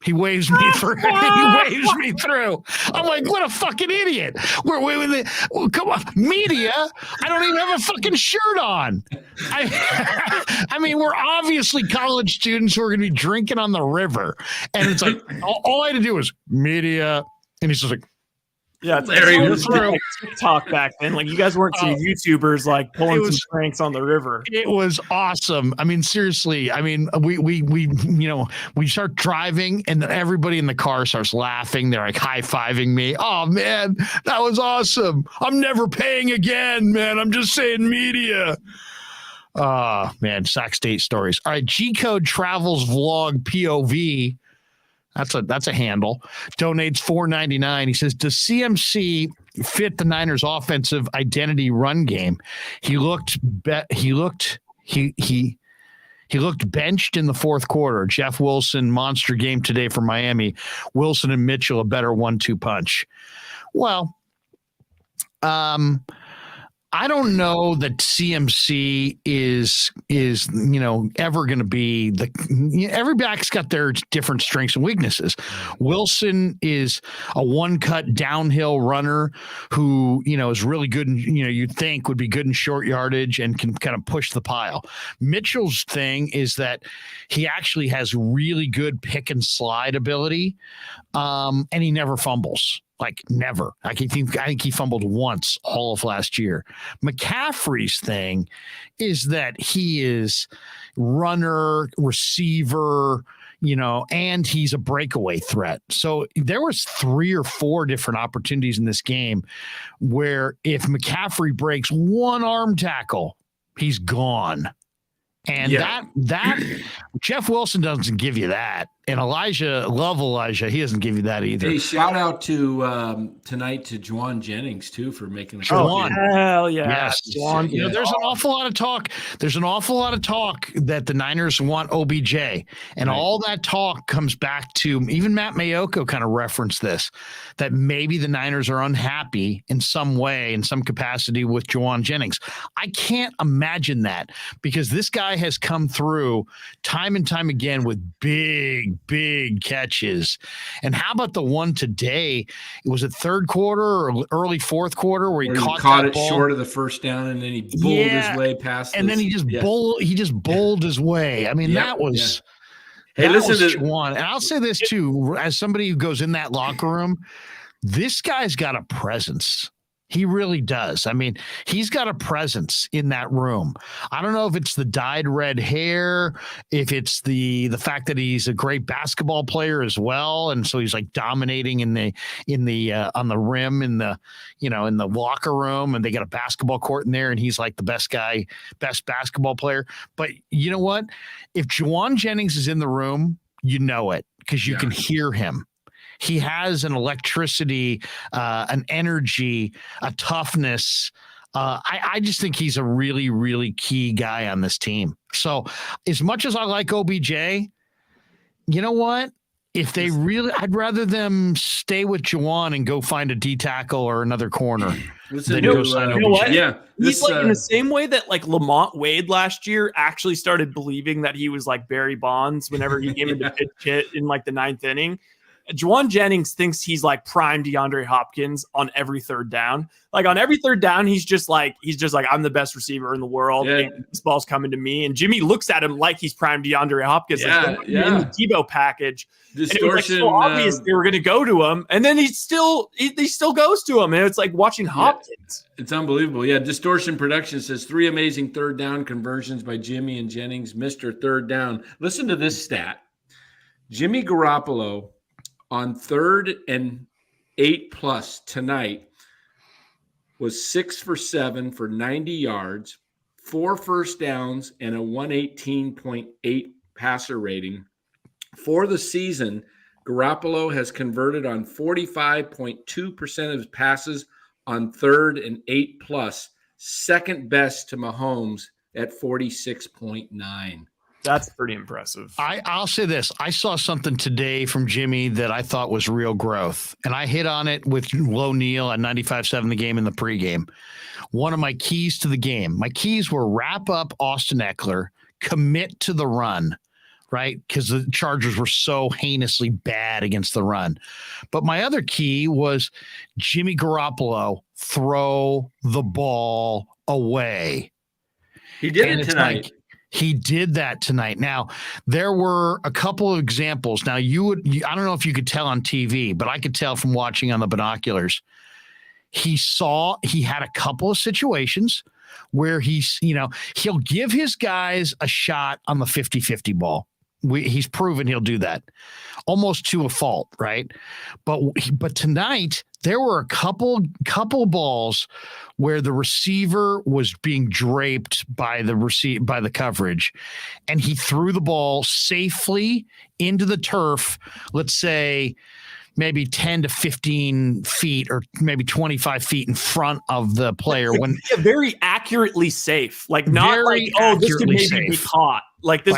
he waves me through. He waves me through. I'm like, what a fucking idiot. Come on, media. I don't even have a fucking shirt on. I mean, we're obviously college students who are going to be drinking on the river. And it's all I had to do was media. And he's just yeah, Larry was TikTok back then. You guys weren't some YouTubers pulling some pranks on the river. It was awesome. I mean, seriously. I mean, we start driving and everybody in the car starts laughing. They're high-fiving me. Oh man, that was awesome. I'm never paying again, man. I'm just saying media. Oh man, Sac State stories. All right, G-Code Travels Vlog POV. That's a handle. Donates $4.99. He says, does CMC fit the Niners' offensive identity run game. He looked benched in the fourth quarter. Jeff Wilson, monster game today for Miami. Wilson and Mitchell, a better 1-2 punch. Well, I don't know that CMC is ever going to be every back's got their different strengths and weaknesses. Wilson is a one-cut downhill runner who, is really good. You'd think would be good in short yardage and can kind of push the pile. Mitchell's thing is that he actually has really good pick and slide ability. And he never fumbles. Like never. I think he fumbled once all of last year. McCaffrey's thing is that he is runner, receiver, and he's a breakaway threat. So there was 3 or 4 different opportunities in this game where if McCaffrey breaks one arm tackle, he's gone. And that Jeff Wilson doesn't give you that. And Elijah, he doesn't give you that either. Hey, shout out to tonight to Juwan Jennings too for making a Juwan. Hell yeah. Yes. Juwan, there's an awful lot of talk. There's an awful lot of talk that the Niners want OBJ. And all that talk comes back to even Matt Mayoko kind of referenced this, that maybe the Niners are unhappy in some way, in some capacity with Juwan Jennings. I can't imagine that because this guy has come through time and time again with big catches. And how about the one today? Was it third quarter or early fourth quarter where he caught it ball short of the first down and then he bowled his way past and then he just bowled his way. I mean, that was Hey, listen to Juwan. And I'll say this too, as somebody who goes in that locker room, this guy's got a presence. He really does. I mean, he's got a presence in that room. I don't know if it's the dyed red hair, if it's the fact that he's a great basketball player as well, and so he's like dominating in the on the rim in the locker room, and they got a basketball court in there, and he's like the best basketball player. But you know what? If Juwan Jennings is in the room, you know it because you can hear him. He has an electricity, an energy, a toughness. I just think he's a really, really key guy on this team. So as much as I like OBJ, you know what? If they really, I'd rather them stay with Juwan and go find a D tackle or another corner. You know what? Yeah. He's like in the same way that like Lamont Wade last year actually started believing that he was like Barry Bonds whenever he came into pitch hit in like the 9th inning. Juwan Jennings thinks he's like prime DeAndre Hopkins on every third down. Like on every third down, he's just like, I'm the best receiver in the world. Yeah. And this ball's coming to me. And Jimmy looks at him like he's prime DeAndre Hopkins. In the Tebow package. Distortion. And it was like so obvious they were going to go to him. And then he still goes to him. And it's like watching Hopkins. It's unbelievable. Yeah. Distortion Production says 3 amazing third down conversions by Jimmy and Jennings. Mr. Third Down. Listen to this stat. Jimmy Garoppolo on 3rd and 8+ tonight was 6 for 7 for 90 yards, 4 first downs, and a 118.8 passer rating. For the season, Garoppolo has converted on 45.2% of his passes on 3rd and 8+, second best to Mahomes at 46.9. That's pretty impressive. I'll say this. I saw something today from Jimmy that I thought was real growth, and I hit on it with Low Neal at 95.7 the game in the pregame. One of my keys to the game. My keys were wrap up Austin Eckler, commit to the run, right? Because the Chargers were so heinously bad against the run. But my other key was Jimmy Garoppolo, throw the ball away. He did it tonight. He did that tonight. Now, there were a couple of examples. Now, I don't know if you could tell on TV, but I could tell from watching on the binoculars. He had a couple of situations where he'll give his guys a shot on the 50-50 ball. He's proven he'll do that almost to a fault, right? But tonight there were a couple balls where the receiver was being draped by the coverage, and he threw the ball safely into the turf. Let's say maybe 10 to 15 feet or maybe 25 feet in front of the player. When very accurately safe, like not like, oh, this could maybe be caught. Like this,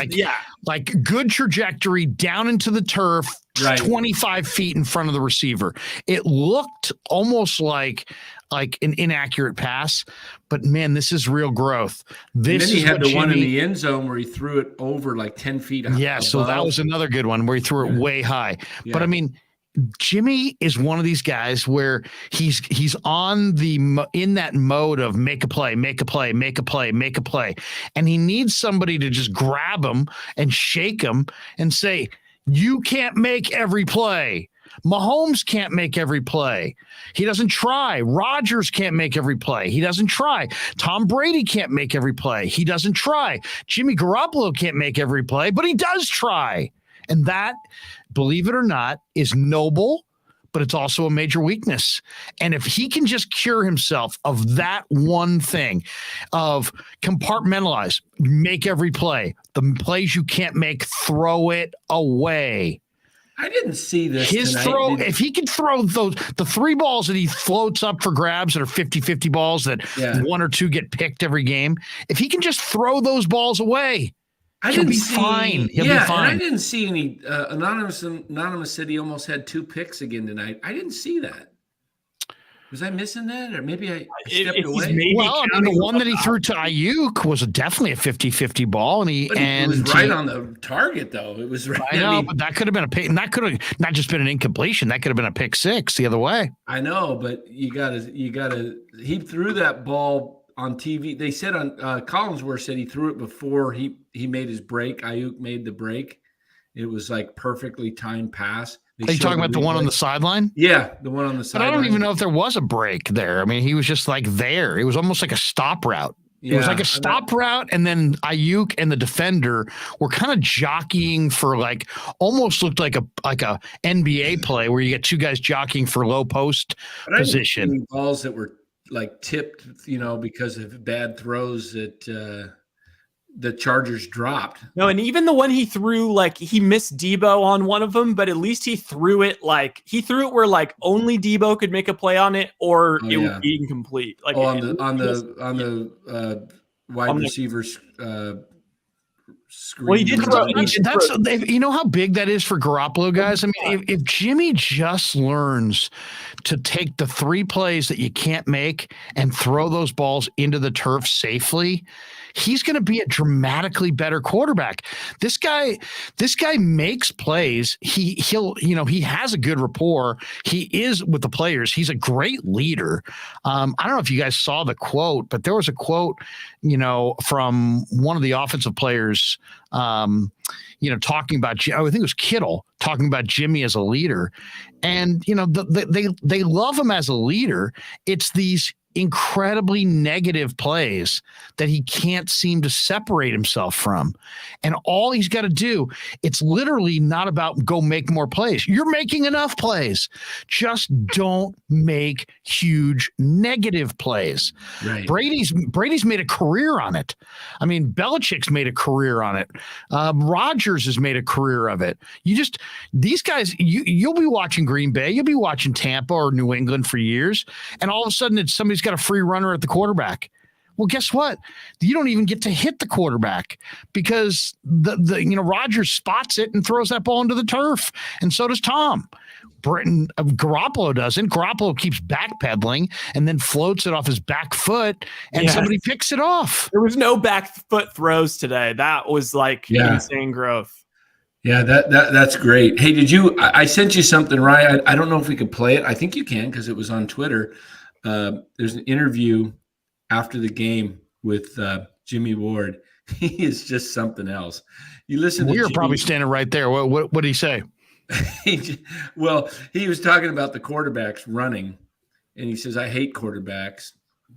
like good trajectory down into the turf, right. 25 feet in front of the receiver. It looked almost like an inaccurate pass, but man, this is real growth. This and then he had the one in the end zone where he threw it over like 10 feet. Yeah, above. So that was another good one where he threw it way high. Yeah. But I mean, Jimmy is one of these guys where he's in that mode of make a play, make a play, make a play, make a play. And he needs somebody to just grab him and shake him and say, you can't make every play. Mahomes can't make every play. He doesn't try. Rodgers can't make every play. He doesn't try. Tom Brady can't make every play. He doesn't try. Jimmy Garoppolo can't make every play, but he does try. And that, believe it or not, is noble, but it's also a major weakness. And if he can just cure himself of that one thing, of compartmentalize, make every play, the plays you can't make, throw it away. I didn't see this. His tonight. throw, if he could throw the three balls that he floats up for grabs that are 50-50 balls that one or two get picked every game, if he can just throw those balls away, he'll be fine. He'll be fine. And I didn't see any Anonymous said he almost had 2 picks again tonight. I didn't see that. Was I missing that? Or maybe I stepped away? Well, I mean, the one that he threw to Ayuk was definitely a 50-50 ball. And it was right on the target, though. It was right. I know, but that could have been a pick. And that could have not just been an incompletion. That could have been a pick six the other way. I know, but you gotta, he threw that ball on TV. They said on Collinsworth said he threw it before he made his break. Ayuk made the break. It was like perfectly timed pass. Are you talking about the one on the sideline? Yeah, the one on the sideline. But I don't even know if there was a break there. I mean, he was just like there. It was almost like a stop route. It was like a stop route, and then Ayuk and the defender were kind of jockeying for like almost looked like a NBA play where you get two guys jockeying for low post position. Balls that were like tipped, because of bad throws that the Chargers dropped. No, and even the one he threw, like he missed Debo on one of them, but at least he threw it where like only Debo could make a play on it, or it would be incomplete. Like on the wide receivers screen. Well, he did throw. You know how big that is for Garoppolo, guys. I mean, if Jimmy just learns to take the 3 plays that you can't make and throw those balls into the turf safely, he's going to be a dramatically better quarterback. This guy makes plays. He has a good rapport. He is with the players. He's a great leader. I don't know if you guys saw the quote, but there was a quote, from one of the offensive players, talking about, I think it was Kittle talking about Jimmy as a leader. And, they love him as a leader. It's these incredibly negative plays that he can't seem to separate himself from. And all he's got to do, it's literally not about go make more plays. You're making enough plays. Just don't make huge negative plays. Right. Brady's made a career on it. I mean, Belichick's made a career on it. Rodgers has made a career of it. These guys, you'll be watching Green Bay, you'll be watching Tampa or New England for years, and all of a sudden somebody's got a free runner at the quarterback. Well, guess what? You don't even get to hit the quarterback because Rodgers spots it and throws that ball into the turf, and so does Tom. Garoppolo doesn't. Garoppolo keeps backpedaling and then floats it off his back foot, and somebody picks it off. There was no back foot throws today. That was like insane growth. Yeah, that's great. Hey, I sent you something, Ryan. I don't know if we could play it. I think you can because it was on Twitter. There's an interview after the game with Jimmy Ward. He is just something else. You listen. We were probably standing right there. What did he say? Well, he was talking about the quarterbacks running, and he says, "I hate quarterbacks.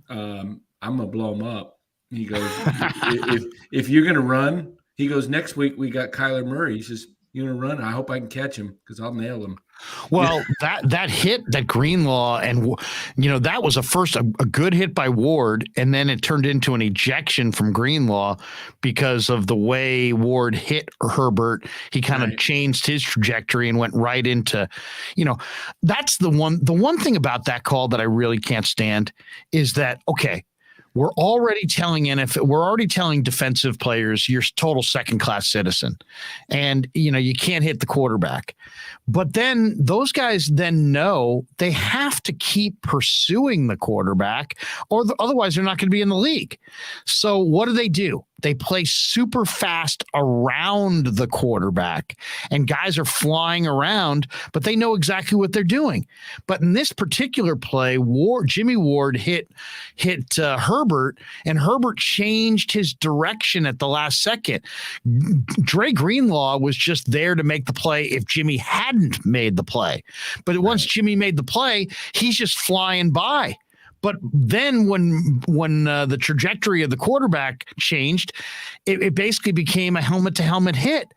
I'm gonna blow them up." He goes, "If you're gonna run," he goes, "Next week we got Kyler Murray." He says, You want to run? I hope I can catch him because I'll nail him. Well, that hit, that Greenlaw, and that was a good hit by Ward, and then it turned into an ejection from Greenlaw because of the way Ward hit Herbert. He kind of changed his trajectory and went right into, that's the one thing about that call that I really can't stand is that, okay, we're already telling defensive players you're total second-class citizen, and you can't hit the quarterback. But then those guys then know they have to keep pursuing the quarterback, or otherwise they're not going to be in the league. So what do? They play super fast around the quarterback, and guys are flying around, but they know exactly what they're doing. But in this particular play, Jimmy Ward hit Herbert, and Herbert changed his direction at the last second. Dre Greenlaw was just there to make the play if Jimmy hadn't made the play. But once Jimmy made the play, he's just flying by. But then when the trajectory of the quarterback changed, it basically became a helmet-to-helmet hit.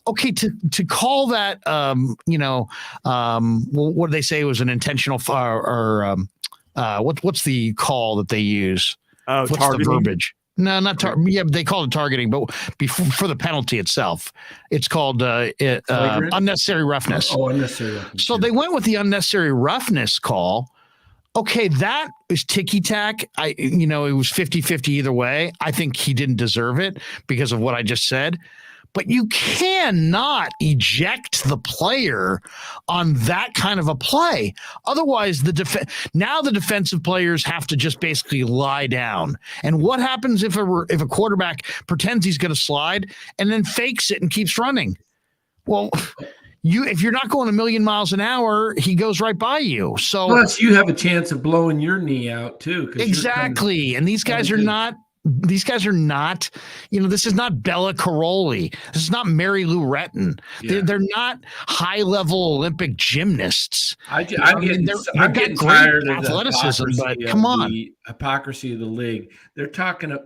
Okay, to call that, what do they say was an intentional what's the call that they use? Oh, what's targeting? The verbiage? No, not yeah, but they call it targeting, but for the penalty itself, it's called unnecessary roughness. Oh, unnecessary roughness. So they went with the unnecessary roughness call. Okay, that is ticky-tack. It was 50-50 either way. I think he didn't deserve it because of what I just said. But you cannot eject the player on that kind of a play. Otherwise, the defensive players have to just basically lie down. And what happens if a quarterback pretends he's going to slide and then fakes it and keeps running? Well, if you're not going a million miles an hour, he goes right by you. So plus, you have a chance of blowing your knee out too. Exactly, and these guys are not. These guys are not, this is not Bella Caroli. This is not Mary Lou Retton. Yeah. They're not high-level Olympic gymnasts. I'm getting tired of athleticism, but come on. The hypocrisy of the league. They're talking,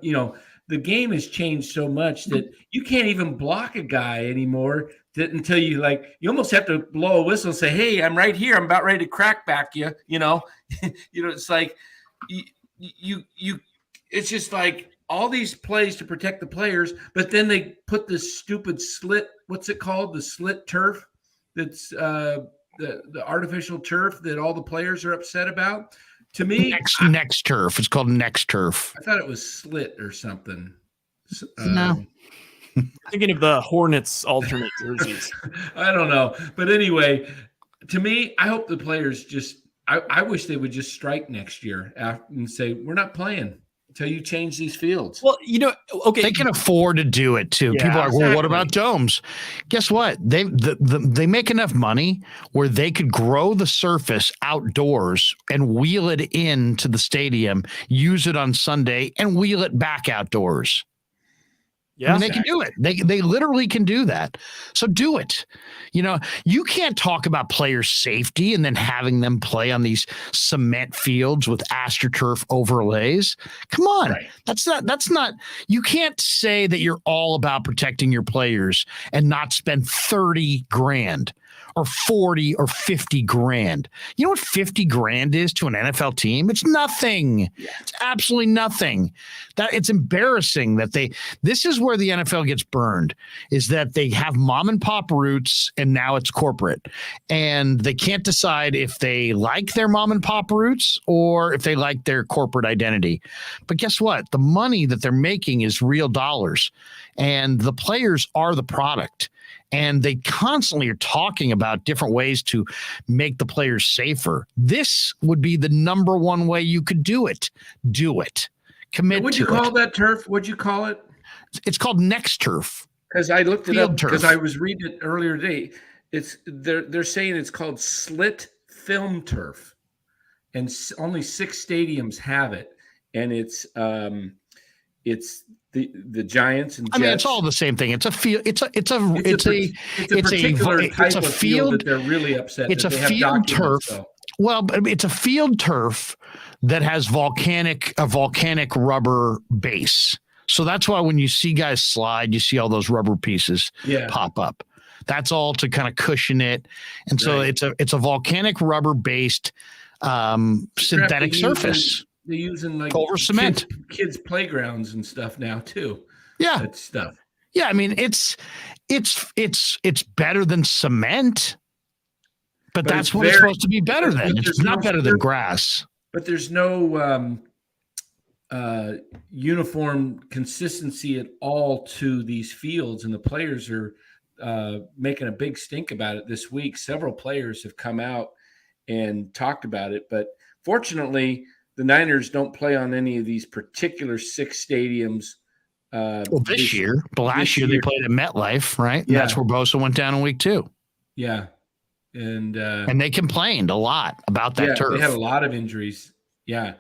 the game has changed so much that you can't even block a guy anymore until you almost have to blow a whistle and say, hey, I'm right here. I'm about ready to crack back you, it's like it's just like all these plays to protect the players, but then they put this stupid slit. What's it called? The slit turf. That's the artificial turf that all the players are upset about. To me, next turf. It's called next turf. I thought it was slit or something. No. Thinking of the Hornets alternate jerseys. I don't know, but anyway, to me, I hope the players I wish they would just strike next year and say we're not playing until you change these fields. Well, okay. They can afford to do it too. Yeah, people are like, exactly. Well, what about domes? Guess what? They make enough money where they could grow the surface outdoors and wheel it into the stadium, use it on Sunday, and wheel it back outdoors. Yeah, they can do it. They literally can do that. So do it. You can't talk about player safety and then having them play on these cement fields with AstroTurf overlays. Come on. Right. That's not, you can't say that you're all about protecting your players and not spend $30,000 or 40 or 50 grand. You know what 50 grand is to an NFL team? It's nothing. Yeah. It's absolutely nothing. It's embarrassing that this is where the NFL gets burned, is that they have mom and pop roots and now it's corporate, and they can't decide if they like their mom and pop roots or if they like their corporate identity. But guess what? The money that they're making is real dollars, and the players are the product. And they constantly are talking about different ways to make the players safer. This would be the number one way you could do it. Do it. Commit to it. What'd you call that turf? What'd you call it? It's called next turf. Because I looked it up because I was reading it earlier today. They're saying it's called slit film turf, and only 6 stadiums have it. And it's the Giants and Jets. I mean, it's all the same thing. It's a field. It's a particular type of field that they're really upset. It's a field turf. Well, it's a field turf that has a volcanic rubber base. So that's why when you see guys slide, you see all those rubber pieces pop up. That's all to kind of cushion it. And so Right. it's a volcanic rubber based synthetic surface. They're using like Over cement. kids playgrounds and stuff now too. Yeah. That stuff. Yeah. I mean, it's better than cement, but that's it's what it's very- supposed to be better but than. It's there's not no- better than grass. But there's no uniform consistency at all to these fields, and the players are making a big stink about it this week. Several players have come out and talked about it, but fortunately, the Niners don't play on any of these particular 6 stadiums. This year, but last year they played at MetLife, right? And Yeah. that's where Bosa went down in week 2. Yeah, and they complained a lot about that turf. They had a lot of injuries. Yeah,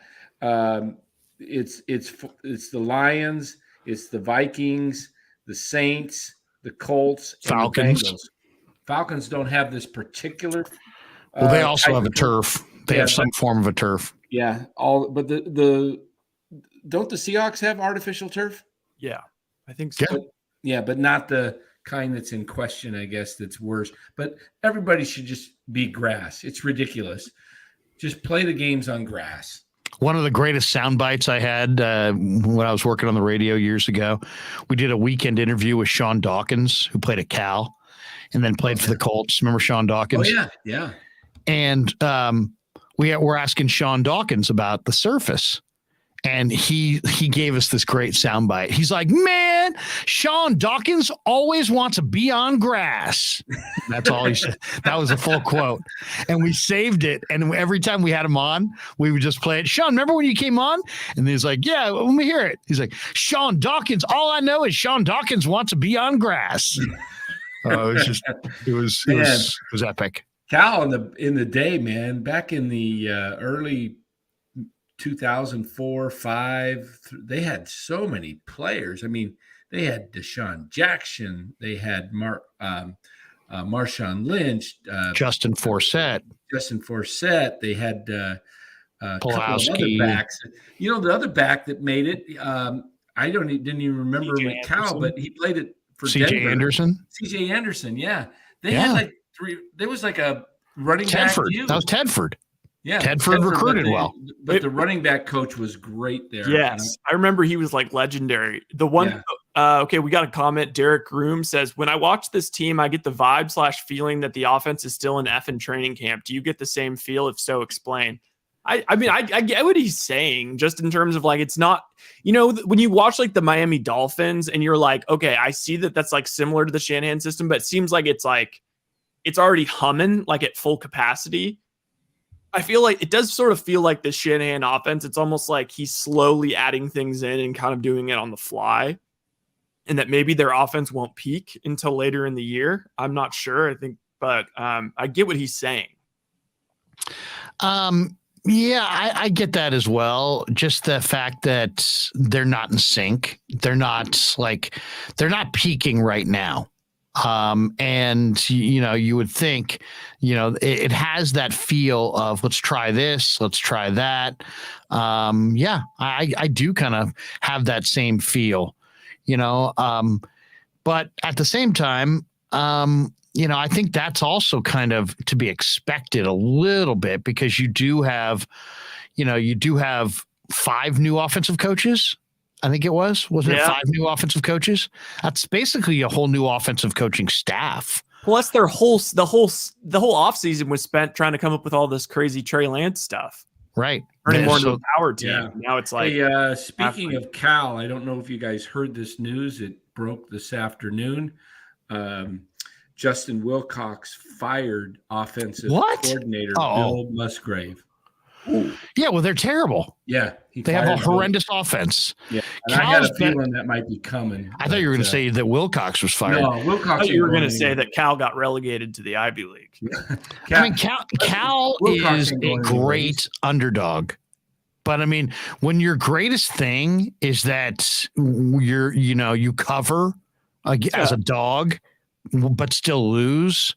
it's the Lions, it's the Vikings, the Saints, the Colts, Falcons. and the Bengals. Falcons don't have this particular. Well, they also type have a of- turf. They have some form of a turf. Yeah, but the don't the Seahawks have artificial turf? Yeah, I think so. Yeah. Yeah, but not the kind that's in question, I guess, that's worse. But everybody should just be grass. It's ridiculous. Just play the games on grass. One of the greatest sound bites I had when I was working on the radio years ago, we did a weekend interview with Sean Dawkins, who played at Cal and then played for the Colts. Remember Sean Dawkins? Oh, yeah. And we're asking Sean Dawkins about the surface. And he gave us this great soundbite. He's like, man, Sean Dawkins always wants to be on grass. That's all he said. That was a full quote. And we saved it. And every time we had him on, we would just play it. Sean, remember when you came on? And he's like, yeah, let me hear it. He's like, Sean Dawkins, all I know is Sean Dawkins wants to be on grass. It was epic. Cal in the day, man, back in the early 2004, 5, they had so many players. I mean, they had Deshaun Jackson, they had Marshawn Lynch, Justin Forsett, they had a couple of other Pulaski. backs. You know, the other back that made it, I didn't even remember him at Cal, Anderson. but he played it for CJ Denver. Anderson. CJ Anderson, yeah. They Yeah. had like 3. There was like a running Tedford. back. That was Tedford. Yeah, Tedford recruited well. But the running back coach was great there. Yes, I remember he was like legendary. The one, okay, we got a comment. Derek Groom says, "When I watch this team, I get the vibe / feeling that the offense is still in effing training camp. Do you get the same feel? If so, explain." I mean, I get what he's saying, just in terms of like, it's not, when you watch like the Miami Dolphins and you're like, okay, I see that that's like similar to the Shanahan system, but it seems like it's already humming like at full capacity. I feel like it does sort of feel like the Shanahan offense. It's almost like he's slowly adding things in and kind of doing it on the fly, and that maybe their offense won't peak until later in the year. I'm not sure. I think, but I get what he's saying. Yeah, I get that as well. Just the fact that they're not in sync. They're not peaking right now. And you would think, it has that feel of let's try this, let's try that. Yeah, I do kind of have that same feel, but at the same time, I think that's also kind of to be expected a little bit, because you do have 5 new offensive coaches. I think it wasn't it 5 new offensive coaches? That's basically a whole new offensive coaching staff. Plus, the whole offseason was spent trying to come up with all this crazy Trey Lance stuff. Right. Turning more into a power team. Yeah. Now it's like, hey, speaking of Cal, I don't know if you guys heard this news. It broke this afternoon. Justin Wilcox fired offensive coordinator Bill Musgrave. Yeah, well, they're terrible. Yeah, they have a horrendous offense. Yeah, and I had a feeling that might be coming. I thought you were going to say that Wilcox was fired. No, Wilcox. I thought you were going to say that Cal got relegated to the Ivy League. I mean, Cal is a great underdog. But I mean, when your greatest thing is that you cover as a dog, but still lose,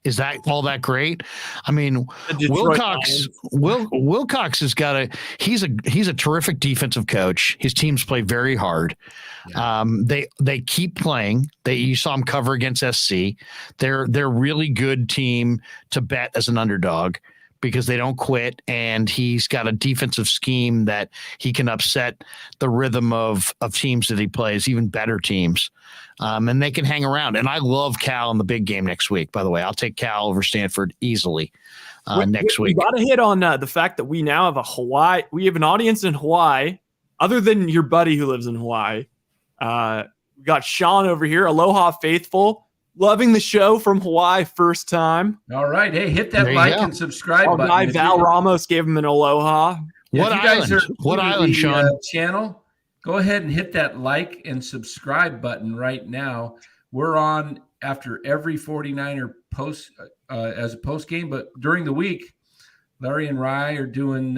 Is that all that great? I mean, The Detroit Wilcox Lions. Wilcox has got he's a terrific defensive coach. His teams play very hard. Yeah. They keep playing. You saw him cover against SC. They're really good team to bet as an underdog because they don't quit, and he's got a defensive scheme that he can upset the rhythm of teams that he plays, even better teams. And they can hang around. And I love Cal in the big game next week, by the way. I'll take Cal over Stanford easily next week. We got to hit on the fact that we now have we have an audience in Hawaii, other than your buddy who lives in Hawaii. We got Sean over here, Aloha Faithful, loving the show from Hawaii, first time. All right. Hey, hit that like and subscribe button. Guy Val Ramos gave him an aloha. What island? What island, Sean? Channel. Go ahead and hit that like and subscribe button right now. We're on after every 49er post as a post game, but during the week, Larry and Rye are doing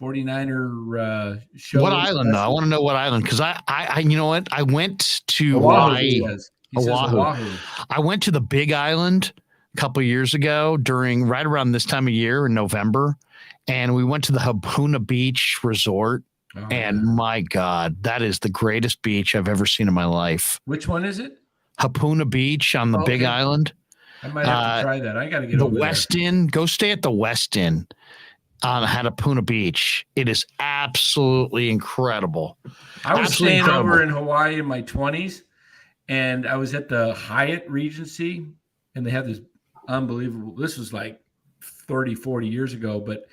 49er show. What island, though? I want to know what island, because I you know what? I went to Hawaii. Oahu. I went to the Big Island a couple of years ago right around this time of year in November, and we went to the Hapuna Beach Resort. Oh, and my God, that is the greatest beach I've ever seen in my life. Which one is it? Hapuna Beach on the Big Island. I might have to try that. I got to get the over West there. Inn. Go stay at the West Inn on Hapuna Beach. It is absolutely incredible. I was staying over in Hawaii in my 20s, and I was at the Hyatt Regency, and they had this unbelievable. This was like 30, 40 years ago, but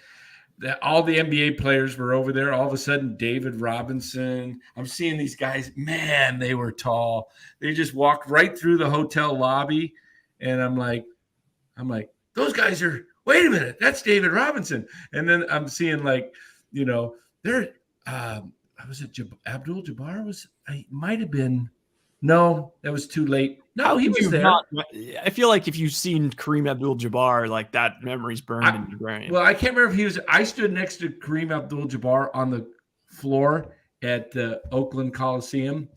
all the NBA players were over there. All of a sudden, David Robinson. I'm seeing these guys. Man, they were tall. They just walked right through the hotel lobby, and I'm like, those guys are. Wait a minute, that's David Robinson. And then I'm seeing they're. Was it Abdul Jabbar? Might have been. No, that was too late. No, he was there. I feel like if you've seen Kareem Abdul-Jabbar, like that memory's burned in your brain. Well, I can't remember if he was. I stood next to Kareem Abdul-Jabbar on the floor at the Oakland Coliseum,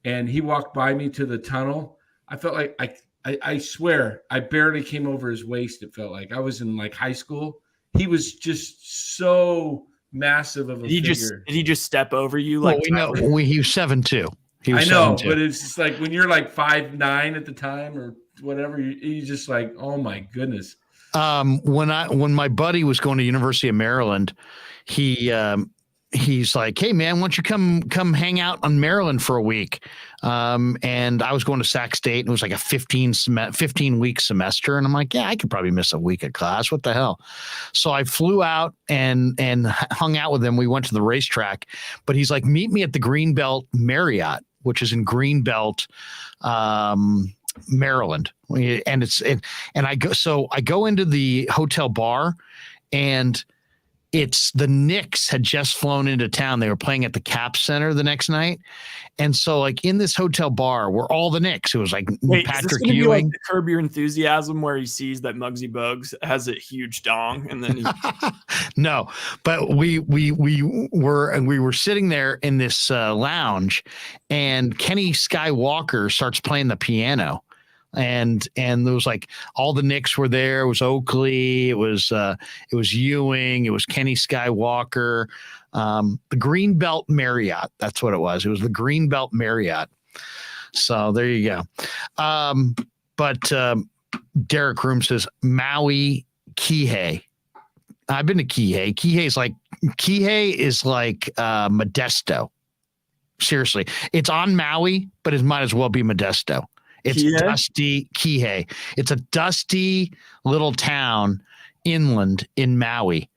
and he walked by me to the tunnel. I felt like I swear I barely came over his waist. It felt like I was in like high school. He was just so massive of a figure. Did he just step over you? He was 7'2". I know, but it's just like when you're like 5'9" at the time or whatever, you just like, oh my goodness. When my buddy was going to University of Maryland, he's like, hey man, why don't you come hang out on Maryland for a week? And I was going to Sac State, and it was like a 15-week semester. And I'm like, yeah, I could probably miss a week of class. What the hell? So I flew out and hung out with him. We went to the racetrack, but he's like, meet me at the Greenbelt Marriott, which is in Greenbelt, Maryland. And I go into the hotel bar, and it's the Knicks had just flown into town. They were playing at the Cap Center the next night. And so like in this hotel bar were all the Knicks. It was like Patrick Ewing. Like Curb Your Enthusiasm, where he sees that Muggsy Bogues has a huge dong, and then No, but we were sitting there in this lounge, and Kenny Skywalker starts playing the piano. And there was like all the Knicks were there. It was Oakley. It was Ewing. It was Kenny Skywalker. The Greenbelt Marriott. That's what it was. It was the Greenbelt Marriott. So there you go. But Derek Room says Maui Kihei. I've been to Kihei. Kihei is like Modesto. Seriously, it's on Maui, but it might as well be Modesto. It's dusty Kihei. It's a dusty little town inland in Maui.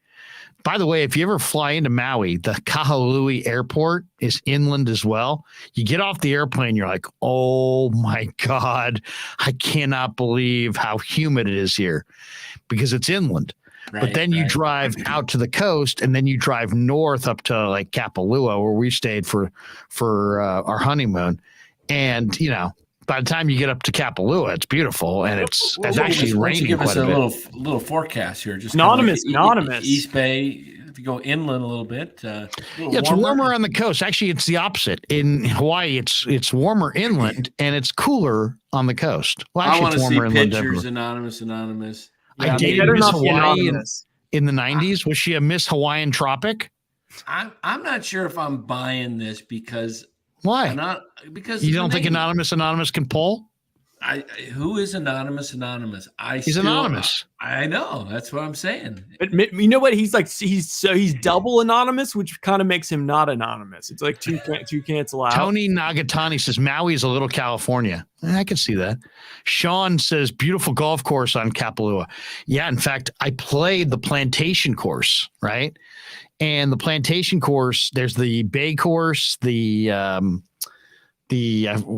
By the way, if you ever fly into Maui, the Kahului Airport is inland as well. You get off the airplane, you're like, oh my God, I cannot believe how humid it is here because it's inland. Right, but then you drive out to the coast, and then you drive north up to like Kapalua, where we stayed for our honeymoon. And, by the time you get up to Kapalua, it's beautiful, and it's actually raining give quite us a bit. Little forecast here. Just anonymous. East Bay. if you go inland a little bit. It's warmer on the coast. Actually, it's the opposite. In Hawaii, it's warmer inland and it's cooler on the coast. Well, actually, I want to see inland pictures. everywhere. Anonymous. I dated Miss Hawaii in the 90s. Was she a Miss Hawaiian Tropic? I'm not sure if I'm buying this because why? Because you don't think Anonymous can pull? Who is Anonymous? He's anonymous. I know. That's what I'm saying. But you know what? He's double anonymous, which kind of makes him not anonymous. It's like two cancel out. Tony Nagatani says Maui is a little California. I can see that. Sean says beautiful golf course on Kapalua. Yeah, in fact, I played the plantation course, right? And the plantation course, there's the bay course, I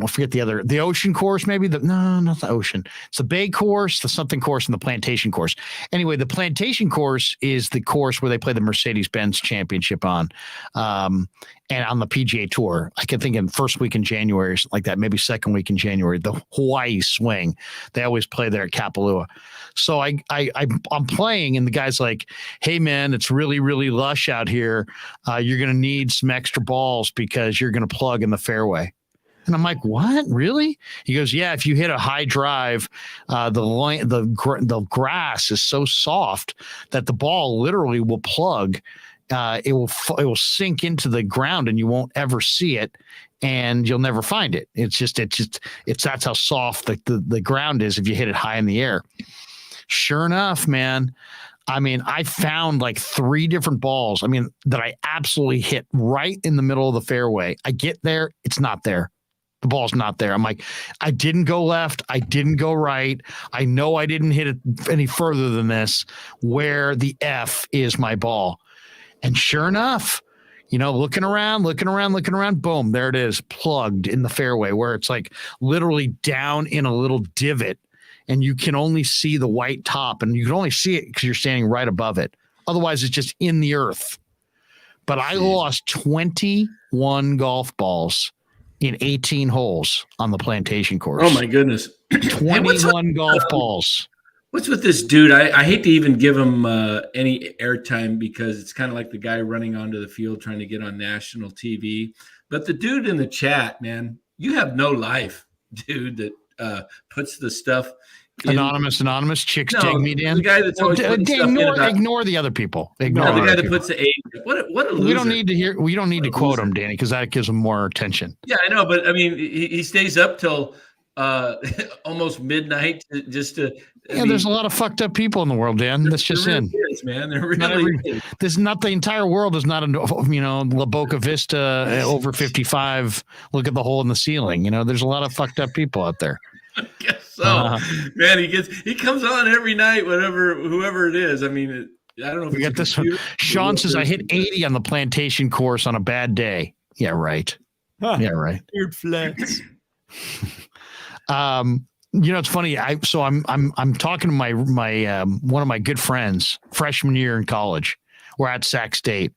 forget the ocean course, maybe no, not the ocean. It's the bay course, the something course, and the plantation course. Anyway, the plantation course is the course where they play the Mercedes-Benz Championship on, and on the PGA Tour. I can think in first week in January or something like that, maybe second week in January. The Hawaii Swing, they always play there at Kapalua. So I'm playing, and the guy's like, "Hey man, it's really really lush out here. You're gonna need some extra balls because you're gonna plug in the fairway." And I'm like, what? Really? He goes, yeah, if you hit a high drive, the grass is so soft that the ball literally will plug. It will sink into the ground and you won't ever see it and you'll never find it. That's how soft the ground is if you hit it high in the air. Sure enough, man. I mean, I found like 3 different balls. That I absolutely hit right in the middle of the fairway. I get there. It's not there. The ball's not there. I'm like, I didn't go left. I didn't go right. I know I didn't hit it any further than this. Where the F is my ball? And sure enough, looking around, boom, there it is, plugged in the fairway where it's like literally down in a little divot and you can only see the white top and you can only see it because you're standing right above it. Otherwise, it's just in the earth. But I lost 21 golf balls in 18 holes on the plantation course. Oh my goodness. 21 golf balls. What's with this dude? I hate to even give him any airtime because it's kind of like the guy running onto the field trying to get on national TV. But the dude in the chat, man, you have no life, dude, that puts the stuff Anonymous, chicks dig me, Dan. The guy that's always ignore the other people. Ignore the guy that puts the age. What a loser. We don't need to quote him, Danny, because that gives him more attention. Yeah, I know, but he stays up till almost midnight just to. There's a lot of fucked up people in the world, Dan. That's just really is, man. There really is. There's not the entire world is not La Boca Vista over 55. Look at the hole in the ceiling. There's a lot of fucked up people out there. I guess so, man. He comes on every night, whoever it is. I don't know if we got this one. Sean says I hit 80 on the plantation course on a bad day. Yeah, right. Yeah, right. Weird flex. It's funny. I'm talking to my one of my good friends, freshman year in college. We're at Sac State.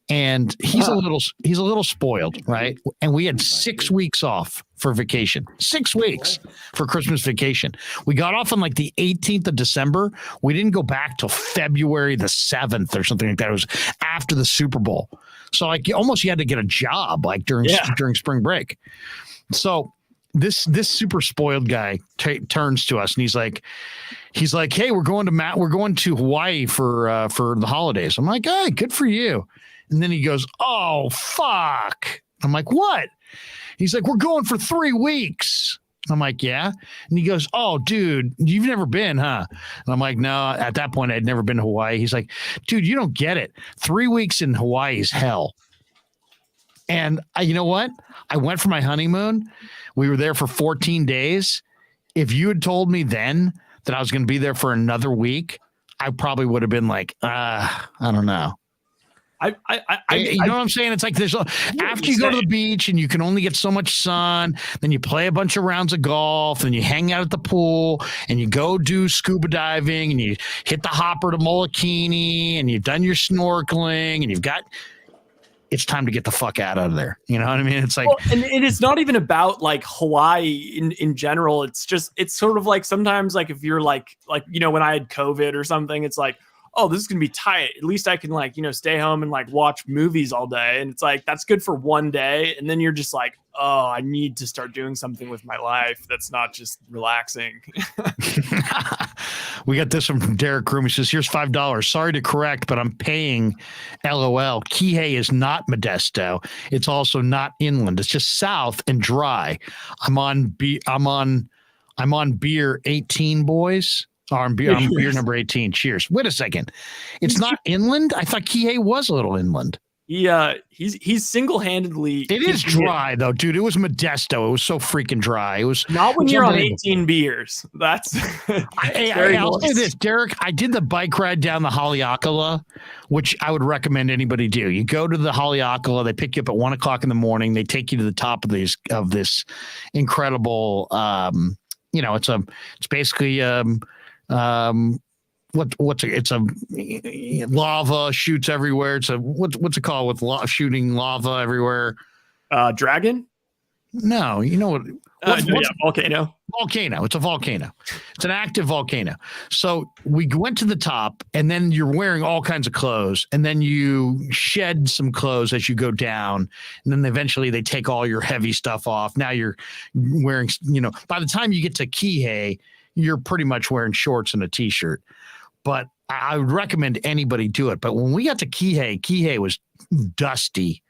And he's a little spoiled, right? And we had 6 weeks off for vacation. 6 weeks for Christmas vacation. We got off on like the 18th of December. We didn't go back till February the 7th or something like that. It was after the Super Bowl. So like you had to get a job like during spring break. So this super spoiled guy turns to us and he's like, hey, we're going to Hawaii for the holidays. I'm like, hey, good for you. And then he goes, oh, fuck. I'm like, what? He's like, we're going for 3 weeks. I'm like, yeah. And he goes, oh, dude, you've never been, huh? And I'm like, no, at that point, I'd never been to Hawaii. He's like, dude, you don't get it. 3 weeks in Hawaii is hell. And you know what? I went for my honeymoon. We were there for 14 days. If you had told me then that I was going to be there for another week, I probably would have been like, I don't know. You know what I'm saying? It's like after you go to the beach and you can only get so much sun, then you play a bunch of rounds of golf, and you hang out at the pool, and you go do scuba diving, and you hit the hopper to Molokini, and you've done your snorkeling, and it's time to get the fuck out of there. You know what I mean? It's like, and it's not even about like Hawaii in general. It's sort of like sometimes like if you're like when I had COVID or something, it's like, oh, this is going to be tight. At least I can like, stay home and like watch movies all day. And it's like, that's good for one day. And then you're just like, oh, I need to start doing something with my life that's not just relaxing. We got this one from Derek Groom. He says, here's $5. Sorry to correct, but I'm paying. LOL. Kihei is not Modesto. It's also not inland. It's just south and dry. I'm on beer 18, boys. I'm beer number 18. Cheers. Wait a second. It's not inland? I thought Kihei was a little inland. He's single-handedly. It is dry though, dude. It was Modesto. It was so freaking dry. It was not when you're on 18 beers. That's. I'll say this, Derek. I did the bike ride down the Haleakala, which I would recommend anybody do. You go to the Haleakala. They pick you up at 1 o'clock in the morning. They take you to the top of this incredible. It's basically it's a lava shoots everywhere. It's a what's it called with shooting lava everywhere? Dragon? No, you know what? Volcano. Volcano. It's a volcano. It's an active volcano. So we went to the top, and then you're wearing all kinds of clothes, and then you shed some clothes as you go down, and then eventually they take all your heavy stuff off. Now you're wearing, by the time you get to Kihei, you're pretty much wearing shorts and a t-shirt. But I would recommend anybody do it. But when we got to Kihei was dusty,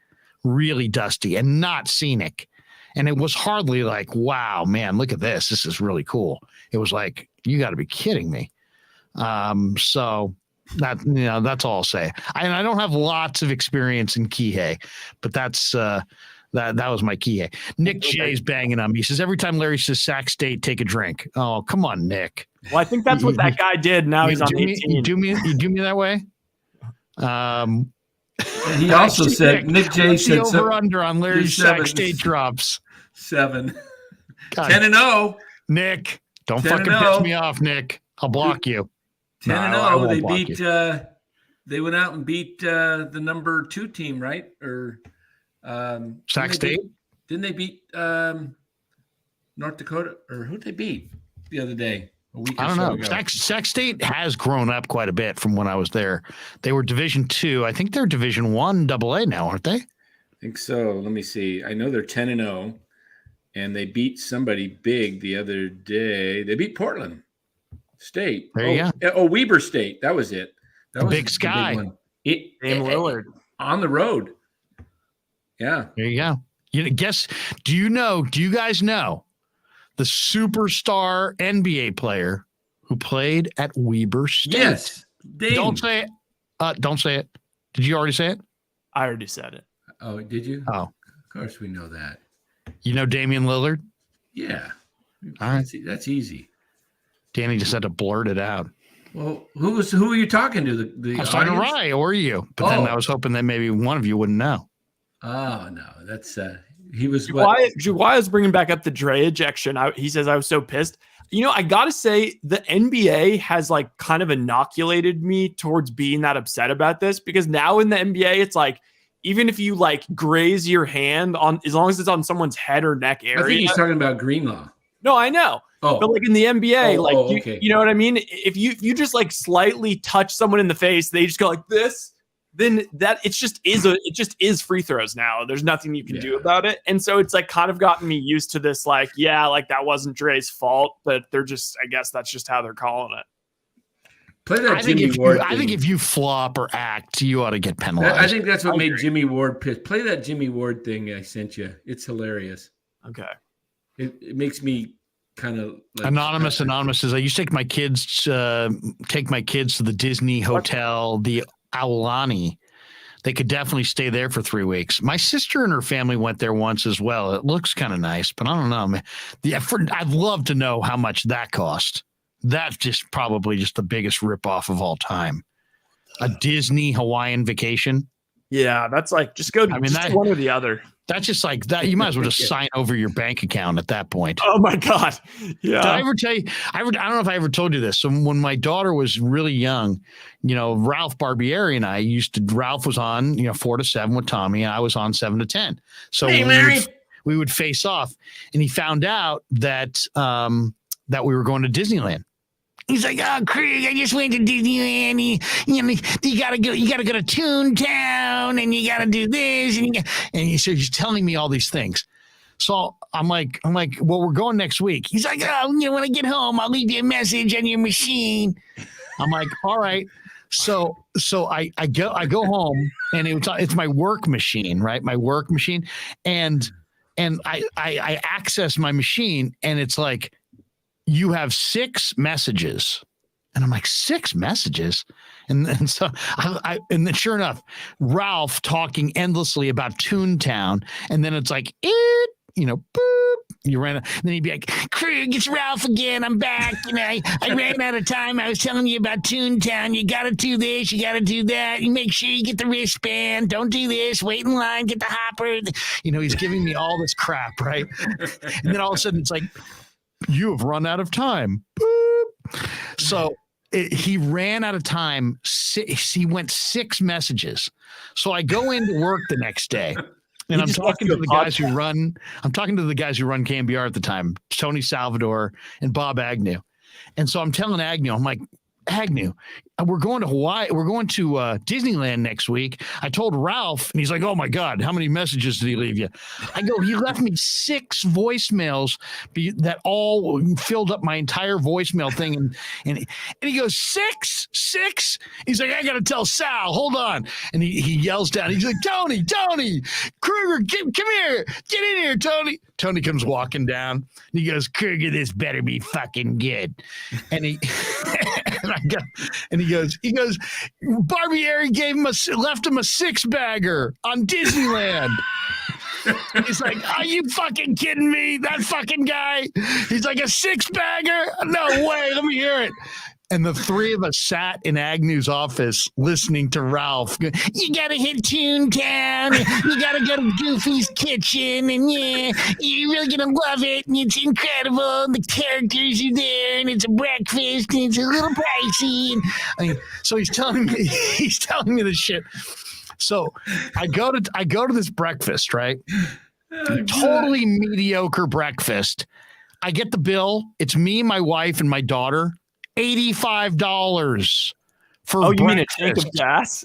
really dusty, and not scenic. And it was hardly like, wow, man, look at this. This is really cool. It was like, you got to be kidding me. So that's all I'll say. I don't have lots of experience in Kihei, but that's that was my Kihei. Nick J's banging on me. He says, every time Larry says Sac State, take a drink. Oh, come on, Nick. Well, I think that's what that guy did. Now he's on 18. You do me that way? He also said, Nick J said, over under on Larry's Sac State drops. 7. 10-0. Nick, don't fucking piss me off, Nick. I'll block you. 10-0. They beat. They went out and beat the number 2 team, right? Or Sac State? Didn't they beat North Dakota? Or who'd they beat the other day? I don't know. Sac State has grown up quite a bit from when I was there. They were Division II. I think they're Division I AA now, aren't they? I think so. Let me see. I know they're 10-0, and they beat somebody big the other day. They beat Portland State. There you go. Oh, Weber State. That was it. That was Big Sky. Big one. Lillard on the road. Yeah. There you go. Do you guys know the superstar NBA player who played at Weber State? Yes. Dame. Don't say it. Don't say it. Did you already say it? I already said it. Oh, did you? Oh. Of course we know that. You know Damian Lillard? Yeah. All right. That's easy. Danny just had to blurt it out. Well, who were you talking to? The I was talking to Rye or you. But then I was hoping that maybe one of you wouldn't know. Oh, no. That's he was Juwai is bringing back up the Dre ejection. He says, I was so pissed. I got to say the NBA has like kind of inoculated me towards being that upset about this, because now in the NBA, it's like, even if you like graze your hand on, as long as it's on someone's head or neck area. I think he's talking about Greenlaw. No, I know. Oh. But like in the NBA, okay. You know what I mean? If you just like slightly touch someone in the face, they just go like this, then it just is free throws now. There's nothing you can do about it. And so it's like kind of gotten me used to this, like, like that wasn't Dre's fault, but I guess that's just how they're calling it. Play that Jimmy Ward. I think if you flop or act, you ought to get penalized. I think that's what made Jimmy Ward pissed. Play that Jimmy Ward thing I sent you. It's hilarious. Okay. It makes me kind of like, Anonymous says, I used to take my kids to the Disney hotel, the Aulani. They could definitely stay there for 3 weeks. My sister and her family went there once as well. It looks kind of nice, but I don't know, man. I'd love to know how much that cost. That's just probably just the biggest ripoff of all time. A Disney Hawaiian vacation. Yeah, that's like just go. Just one or the other. That's just like that. You might as well just sign over your bank account at that point. Oh my God! Yeah. Did I ever tell you? I don't know if I ever told you this. So when my daughter was really young, Ralph Barbieri and I Ralph was on 4 to 7 with Tommy, and I was on 7 to 10. So we would face off, and he found out that that we were going to Disneyland. He's like, oh, Craig, I just went to Disneyland. You gotta go to Toontown, and you gotta do this, so he's telling me all these things. So I'm like, well, we're going next week. He's like, oh, when I get home, I'll leave you a message on your machine. I'm like, all right. So I go home, and it's my work machine, right? My work machine, and I access my machine, and it's like, you have 6 messages. And I'm like, 6 messages? And so and then sure enough, Ralph talking endlessly about Toontown. And then it's like, boop. You ran. Then he'd be like, Krug, it's Ralph again. I'm back. I ran out of time. I was telling you about Toontown. You got to do this. You got to do that. You make sure you get the wristband. Don't do this. Wait in line. Get the hopper. He's giving me all this crap, right? And then all of a sudden it's like, you have run out of time. Boop. So he ran out of time. He went 6 messages. So I go into work the next day. And I'm talking to the guys who run KMBR at the time, Tony Salvador and Bob Agnew. And so I'm telling Agnew, I'm like, Agnew, we're going to Hawaii. We're going to Disneyland next week. I told Ralph, and he's like, oh my God, how many messages did he leave you? I go, he left me 6 voicemails that all filled up my entire voicemail thing. And he goes, 6? He's like, I got to tell Sal, hold on. And he yells down. He's like, Tony, Kruger, come here. Get in here, Tony. Tony comes walking down. And he goes, Kruger, this better be fucking good. And he he goes, Barbieri left him a 6-bagger on Disneyland. He's like, are you fucking kidding me? That fucking guy? He's like, a 6-bagger? No way. Let me hear it. And the 3 of us sat in Agnew's office listening to Ralph. You got to hit Toontown. You got to go to Goofy's Kitchen. And yeah, you're really going to love it. And it's incredible. And the characters are there. And it's a breakfast. And it's a little pricey. So he's telling me this shit. So I go to this breakfast, right? Totally mediocre breakfast. I get the bill. It's me, my wife, and my daughter. $85 for you breakfast. Mean a tank of gas?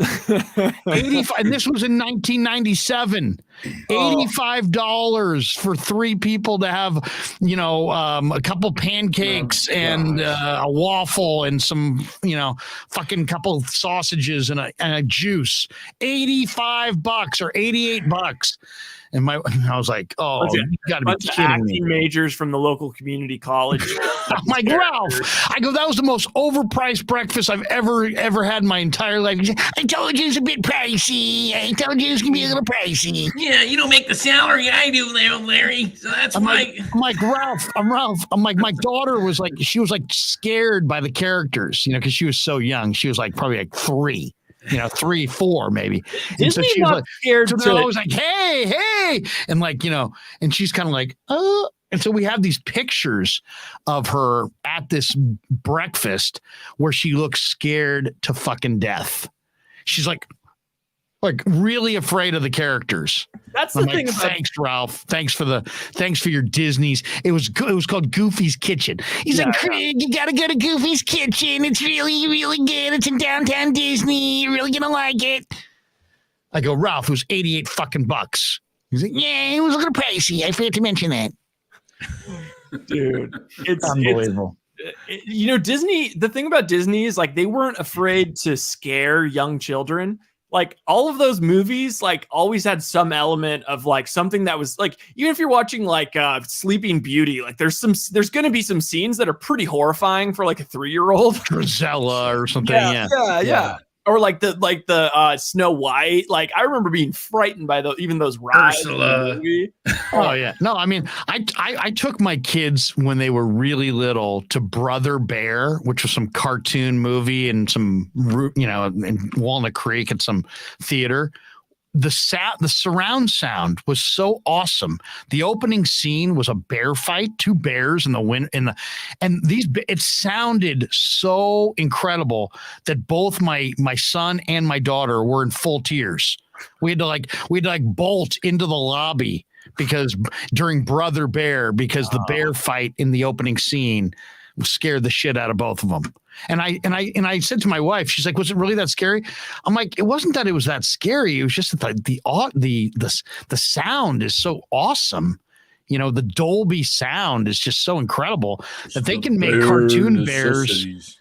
85, and this was in 1997. $85 for 3 people to have, a couple pancakes and a waffle and some, fucking couple sausages and a juice. $85 or $88. And I was like, oh, you got to be kidding me. Majors from the local community college. I'm like, Ralph, I go, that was the most overpriced breakfast I've ever had in my entire life. I told you it's a bit pricey. I told you it's going to be a little pricey. Yeah, you don't make the salary I do, Larry. So that's why. I'm like, Ralph. I'm like, my daughter was like, she was like scared by the characters, because she was so young. She was like probably like 3. 3, 4, maybe. And so she was like, scared. So I was like, hey, and like, and she's kind of like, oh. And so we have these pictures of her at this breakfast where she looks scared to fucking death. She's like really afraid of the characters. That's the thing. Thanks, Ralph. Thanks for your Disney's. It was called Goofy's Kitchen. He's like, Craig, you gotta go to Goofy's Kitchen. It's really, really good. It's in downtown Disney. You're really gonna like it. I go, Ralph, it was $88 fucking bucks. He's like, yeah, it was a little pricey. I forgot to mention that. Dude, it's unbelievable. Disney, the thing about Disney is like they weren't afraid to scare young children. Like all of those movies, like always had some element of like something that was like, even if you're watching like Sleeping Beauty, like there's going to be some scenes that are pretty horrifying for like a 3-year-old. Drizella or something. Yeah. Or like the Snow White. Like I remember being frightened by even those rides. Oh yeah. No, I mean, I took my kids when they were really little to Brother Bear, which was some cartoon movie and some, in Walnut Creek at some theater. The surround sound was so awesome. The opening scene was a bear fight, 2 bears in the wind, it sounded so incredible that both my son and my daughter were in full tears. We had to bolt into the lobby because during Brother Bear, because the bear fight in the opening scene scared the shit out of both of them. And I said to my wife, she's like, was it really that scary? I'm like, it wasn't that it was that scary. It was just that the sound is so awesome. You know, the Dolby sound is just so incredible that they can make cartoon bears.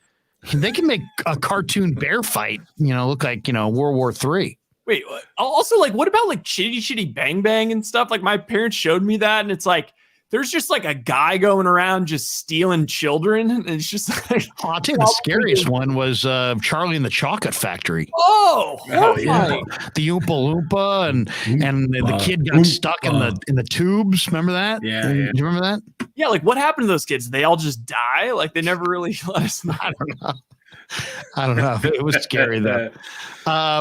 They can make a cartoon bear fight, look like, World War III. Wait, also, like, what about like Chitty Chitty Bang Bang and stuff? Like, my parents showed me that, and it's like, there's just like a guy going around just stealing children. And it's just like, I'll tell you, the scariest one was Charlie and the Chocolate Factory. Oh, yeah. The Oompa Loompa and the kid got stuck in the tubes. Remember that? Yeah. Do you remember that? Yeah. Like, what happened to those kids? They all just die? Like, they never really let us know. I don't know. It was scary though.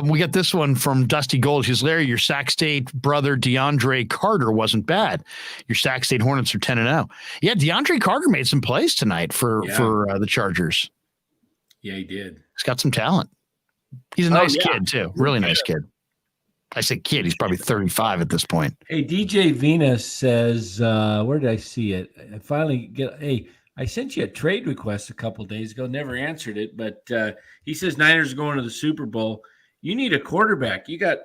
We got this one from Dusty Gold. She says, Larry, your Sac State brother DeAndre Carter wasn't bad. Your Sac State Hornets are 10-0. Yeah, DeAndre Carter made some plays tonight for the Chargers. Yeah, he did. He's got some talent. He's a nice kid too. Really nice kid. I say kid. He's probably 35 at this point. Hey, DJ Venus says, where did I see it? I finally I sent you a trade request a couple of days ago, never answered it, but he says Niners are going to the Super Bowl. You need a quarterback. You got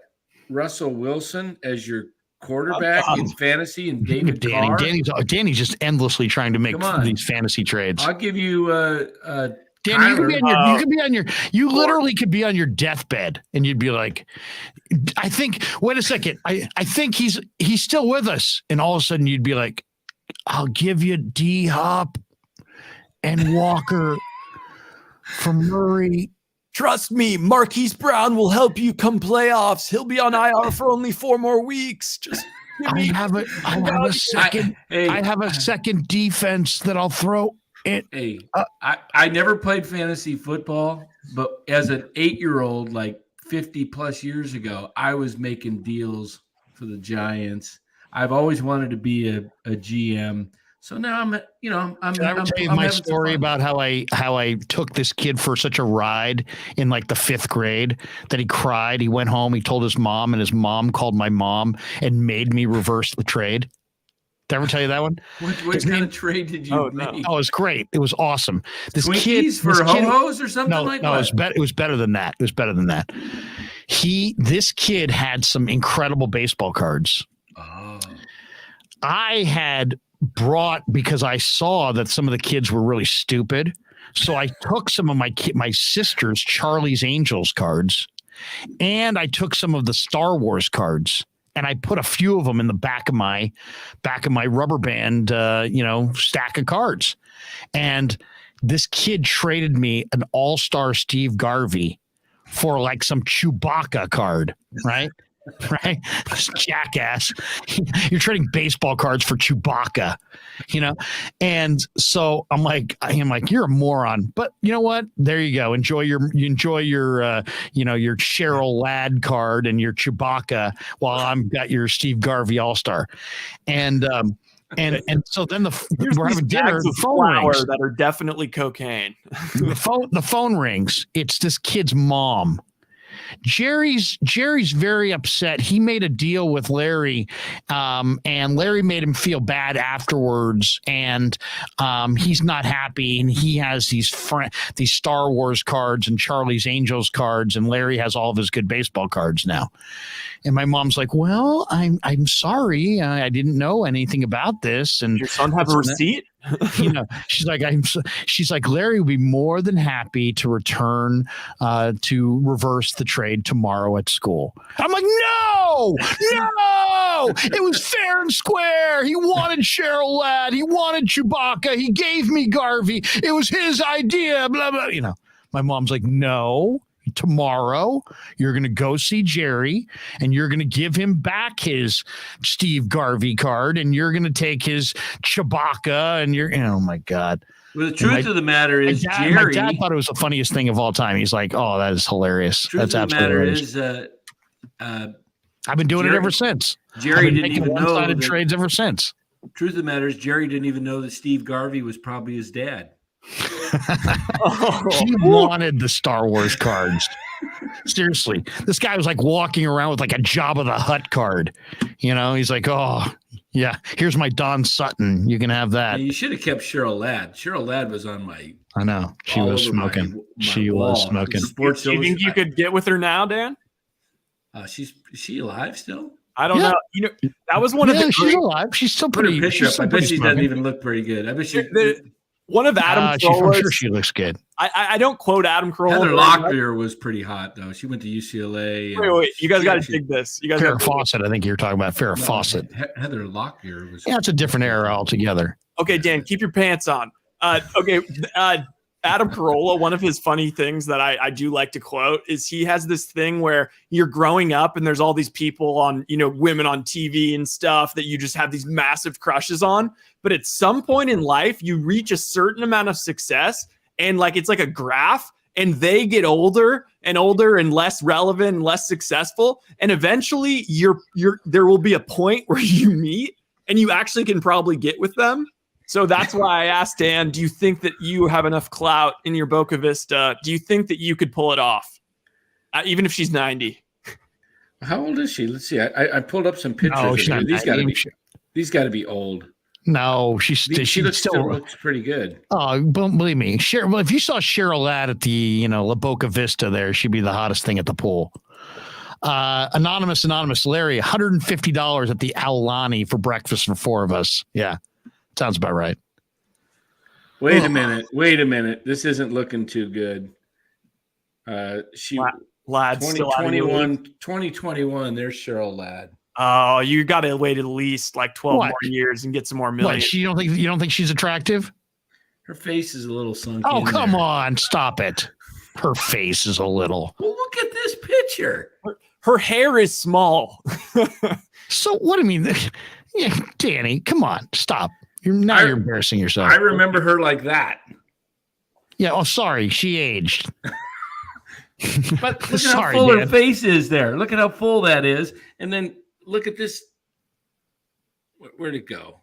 Russell Wilson as your quarterback in fantasy and David Carr. Danny's just endlessly trying to make these fantasy trades. I'll give you Danny, you literally could be on your deathbed and you'd be like, I think, wait a second. I think he's still with us. And all of a sudden you'd be like, I'll give you D-Hop and Walker from Murray. Trust me, Marquise Brown will help you come playoffs. He'll be on IR for only 4 more weeks. Just I have a second defense that I'll throw in. Hey, I never played fantasy football, but as an 8-year-old, like 50 plus years ago, I was making deals for the Giants. I've always wanted to be a GM. So now I'm tell you my story about how I took this kid for such a ride in like the 5th grade that he cried. He went home. He told his mom, and his mom called my mom and made me reverse the trade. Did I ever tell you that one? What kind of trade did you make? Oh, it was great. It was awesome. This Twinkies kid for ho-hos or something like that? No, it was better than that. It was better than that. This kid had some incredible baseball cards. Oh. I had brought, because I saw that some of the kids were really stupid. So I took some of my sister's Charlie's Angels cards, and I took some of the Star Wars cards, and I put a few of them in the back of my rubber band, stack of cards. And this kid traded me an all-star Steve Garvey for like some Chewbacca card, right? Right? Jackass. You're trading baseball cards for Chewbacca, And so I'm like, you're a moron. But you know what? There you go. Enjoy your your Cheryl Ladd card and your Chewbacca while I'm got your Steve Garvey All-Star. And so then we're having dinner. The phone rings that are definitely cocaine. The phone rings. It's this kid's mom. Jerry's very upset. He made a deal with Larry, and Larry made him feel bad afterwards, and he's not happy. And he has these Star Wars cards and Charlie's Angels cards, and Larry has all of his good baseball cards now. And my mom's like, "Well, I'm sorry, I didn't know anything about this." And your son have a receipt? She's like, Larry would be more than happy to return to reverse the trade tomorrow at school. I'm like, no, it was fair and square. He wanted Cheryl Ladd. He wanted Chewbacca. He gave me Garvey. It was his idea. Blah, blah. My mom's like, no. Tomorrow, you're going to go see Jerry, and you're going to give him back his Steve Garvey card, and you're going to take his Chewbacca, and oh my God. Well, the truth of the matter is, Jerry. My dad thought it was the funniest thing of all time. He's like, "Oh, that is hilarious." That's absolutely hilarious. I've been doing it ever since. Jerry didn't even know one-sided trades ever since. Truth of the matter is, Jerry didn't even know that Steve Garvey was probably his dad. He wanted the Star Wars cards. Seriously, this guy was like walking around with like a Jabba the Hutt card. He's like, "Oh, Yeah. Here's my Don Sutton. You can have that. And you should have kept Cheryl Ladd. Cheryl Ladd was on my. I know. She all was over my smoking. She wall. was smoking. Sports Do you think you could get with her now, Dan? Is she alive still? I don't know. You know, that was one of the. She's alive. She's still Put her pretty. picture She's up. still I bet pretty she smoking. doesn't even look pretty good. I bet she. One of Adam I'm Carolla's, sure she looks good. I don't quote Adam Carolla. Heather Locklear was pretty hot though. She went to UCLA. Wait, you guys got to dig this. You guys Farrah Fawcett, I think you're talking about Farrah Fawcett. Heather Locklear was. Yeah, it's a different era altogether. Okay, Dan, keep your pants on. Adam Carolla, one of his funny things that I do like to quote is he has this thing where you're growing up and there's all these people on, women on TV and stuff that you just have these massive crushes on. But at some point in life, you reach a certain amount of success and it's like a graph and they get older and less relevant and less successful. And eventually there will be a point where you meet and you actually can probably get with them. So that's why I asked Dan, do you think that you have enough clout in your Boca Vista? Do you think that you could pull it off? Even if she's 90? How old is she? Let's see. I pulled up some pictures. No, she's not these got to be old. No, she still looks pretty good. Oh, believe me. If you saw Cheryl Ladd at the, La Boca Vista there, she'd be the hottest thing at the pool. Anonymous Larry, $150 at the Aulani for breakfast for 4 of us. Yeah. Sounds about right. Wait a minute. This isn't looking too good. Ladd's 2021. There's Cheryl Ladd. Oh, you got to wait at least 12 more years and get some more millions. You don't think she's attractive? Her face is a little sunken. Oh, come on. Stop it. Her face is a little. Well, look at this picture. Her hair is small. So what do you mean? Yeah, Danny, come on. Stop. You're embarrassing yourself. I remember her like that. Yeah. Oh, sorry. She aged. But look at how full her face is there. Look at how full that is. And then look at this. Where'd it go?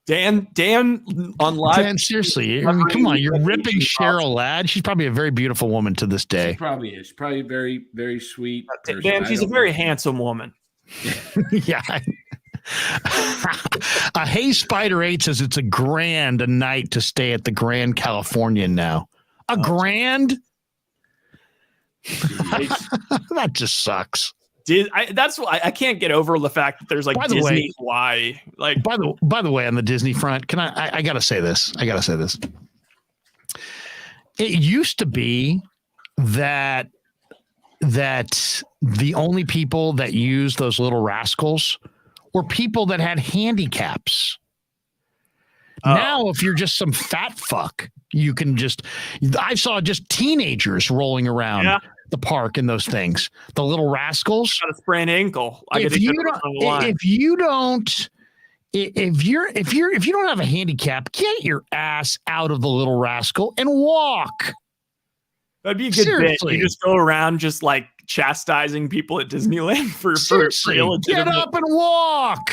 Dan on live. Dan, seriously. I mean, come on. You're ripping Cheryl Ladd. She's probably a very beautiful woman to this day. She probably is. Probably very, very sweet person. Dan, she's a very handsome woman. Yeah. Hey Spider 8 says it's a night to stay at the Grand Californian now. Grand? That just sucks. That's why I can't get over the fact that there's Disney Hawaii. By the way, on the Disney front, I gotta say this. It used to be that the only people that use those little rascals were people that had handicaps. Now, if you're just some fat fuck, you can I saw just teenagers rolling around the park in those things. The little rascals. Got a sprained ankle. If you don't have a handicap, get your ass out of the little rascal and walk. That'd be a good bit. You just go around just chastising people at Disneyland for get up and walk.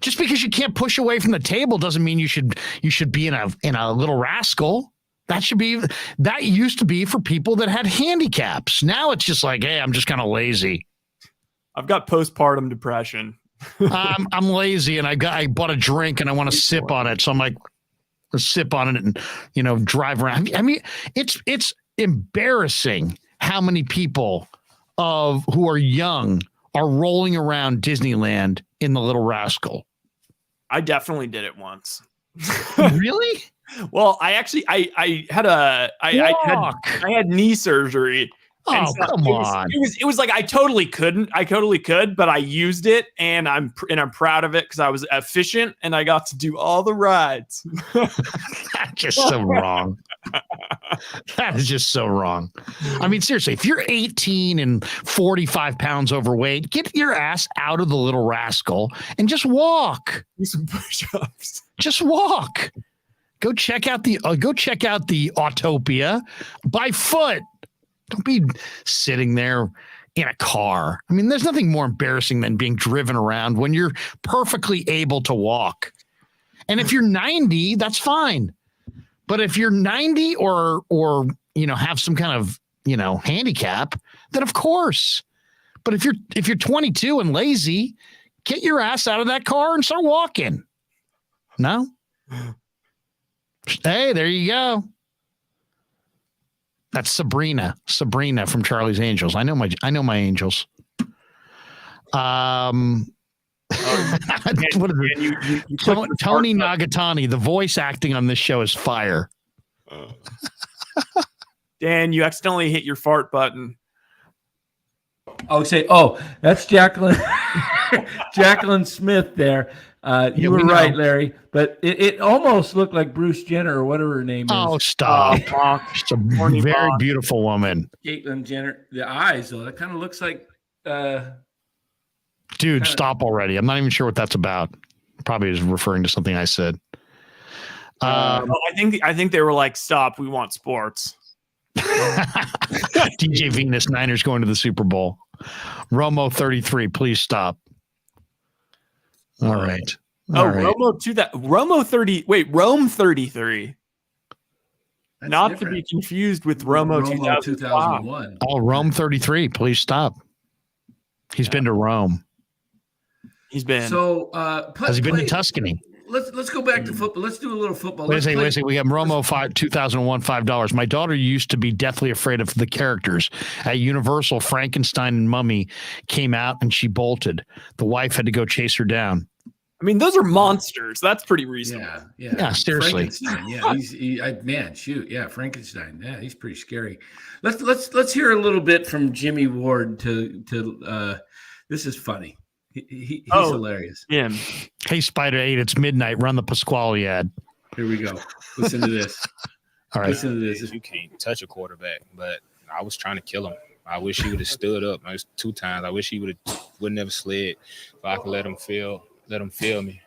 Just because you can't push away from the table doesn't mean you should be in a little rascal. That used to be for people that had handicaps. Now it's just hey, I'm just kind of lazy. I've got postpartum depression. I'm lazy and I bought a drink and I want to sip on it. So I'm sip on it and drive around. I mean, it's embarrassing how many people who are young are rolling around Disneyland in the Little Rascal. I definitely did it once. Really? Well, I actually I had knee surgery. Oh, come on. It was I totally could, but I used it and I'm proud of it because I was efficient and I got to do all the rides. That's just so wrong. That is just so wrong. I mean, seriously, if you're 18 and 45 pounds overweight, get your ass out of the Little Rascal and just walk. Do some push-ups. Just walk. Go check out the Autopia by foot. Don't be sitting there in a car. I mean, there's nothing more embarrassing than being driven around when you're perfectly able to walk. And if you're 90, that's fine. But if you're 90 or have some kind of, handicap, then of course. But if you're 22 and lazy, Get your ass out of that car and start walking. No? Hey, there you go. That's Sabrina from Charlie's Angels. I know my angels. What is it? Tony Nagatani, the voice acting on this show is fire. Dan, you accidentally hit your fart button. That's Jacqueline Jacqueline Smith there. You were right, Larry, but it almost looked like Bruce Jenner or whatever her name is. Oh, stop. She's a very beautiful woman. Caitlyn Jenner. The eyes, though, that kind of looks like dude, stop already. I'm not even sure what that's about. Probably is referring to something I said. I think they were like, stop, we want sports. DJ Venus, Niners going to the Super Bowl. Romo 33, please stop. All right. Romo 30. Wait, Rome 33. That's not different. To be confused with Romo 2001. Oh, Rome 33, please stop. He's been to Rome. He's been. So has he been to Tuscany? Let's go back to football. Let's do a little football. Wait a second. We have Romo 2001 $5. My daughter used to be deathly afraid of the characters. At Universal, Frankenstein and Mummy came out and she bolted. The wife had to go chase her down. I mean, those are monsters. That's pretty reasonable. Yeah, seriously. Yeah, Frankenstein. Yeah, he's pretty scary. Let's hear a little bit from Jimmy Ward to this is funny. He's hilarious. Yeah. Hey, Spider 8, it's midnight. Run the Pasquale ad. Here we go. Listen to this. All right. Listen to this. You can't touch a quarterback, but I was trying to kill him. I wish he would have stood up. I was 2 times. I wish he wouldn't have slid. If I could let him feel me.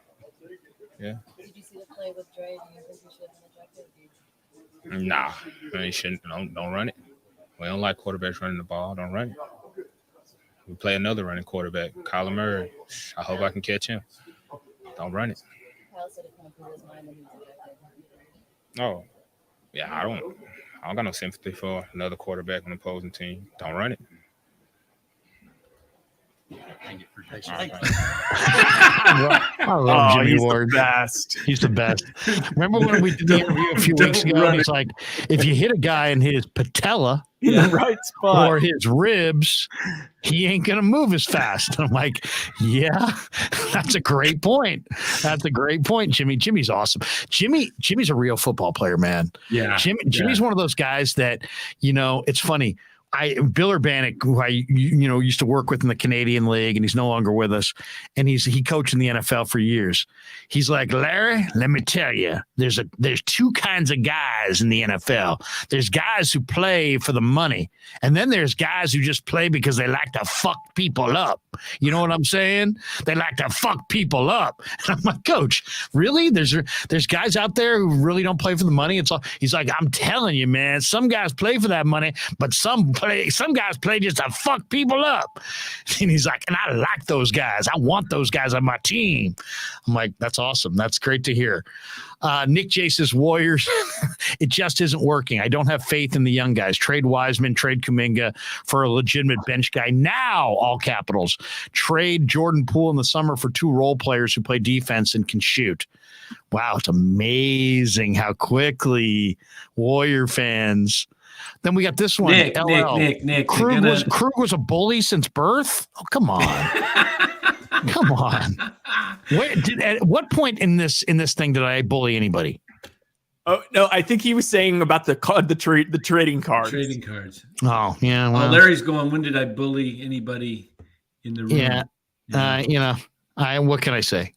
Yeah. Did you see the play with Dre? Do you think he should have been ejected? Nah, he shouldn't. Don't run it. We don't like quarterbacks running the ball. Don't run it. We play another running quarterback, Kyler Murray. I hope I can catch him. Don't run it. Kyle said it kind of blew his mind when he was ejected. Oh, yeah, I don't got no sympathy for another quarterback on the opposing team. Don't run it. I love Jimmy Ward. The best. He's the best. Remember when we did the interview a few weeks ago? And he's like, if you hit a guy in his patella in the right spot or his ribs, he ain't gonna move as fast. And I'm like, yeah, that's a great point. That's a great point, Jimmy. Jimmy's awesome. Jimmy's a real football player, man. Yeah. Jimmy's one of those guys that, it's funny. Bill Urbanic, who I used to work with in the Canadian League, and he's no longer with us, and he coached in the NFL for years. He's like, Larry, let me tell you, there's 2 kinds of guys in the NFL. There's guys who play for the money, and then there's guys who just play because they like to fuck people up. You know what I'm saying? They like to fuck people up. And I'm like, Coach, really? There's guys out there who really don't play for the money. He's like, I'm telling you, man, some guys play for that money, but some guys play just to fuck people up. And he's like, and I like those guys. I want those guys on my team. I'm like, that's awesome. That's great to hear. Nick Jace's Warriors, it just isn't working. I don't have faith in the young guys. Trade Wiseman, trade Kuminga for a legitimate bench guy. Now, all capitals. Trade Jordan Poole in the summer for 2 role players who play defense and can shoot. Wow, it's amazing how quickly Warrior fans. Then we got this one. Nick. Krug was a bully since birth? Oh, come on. Come on. At what point in this thing did I bully anybody? Oh no, I think he was saying about the trading cards. Trading cards. Oh yeah. Well, Larry's going. When did I bully anybody in the room? Yeah. What can I say?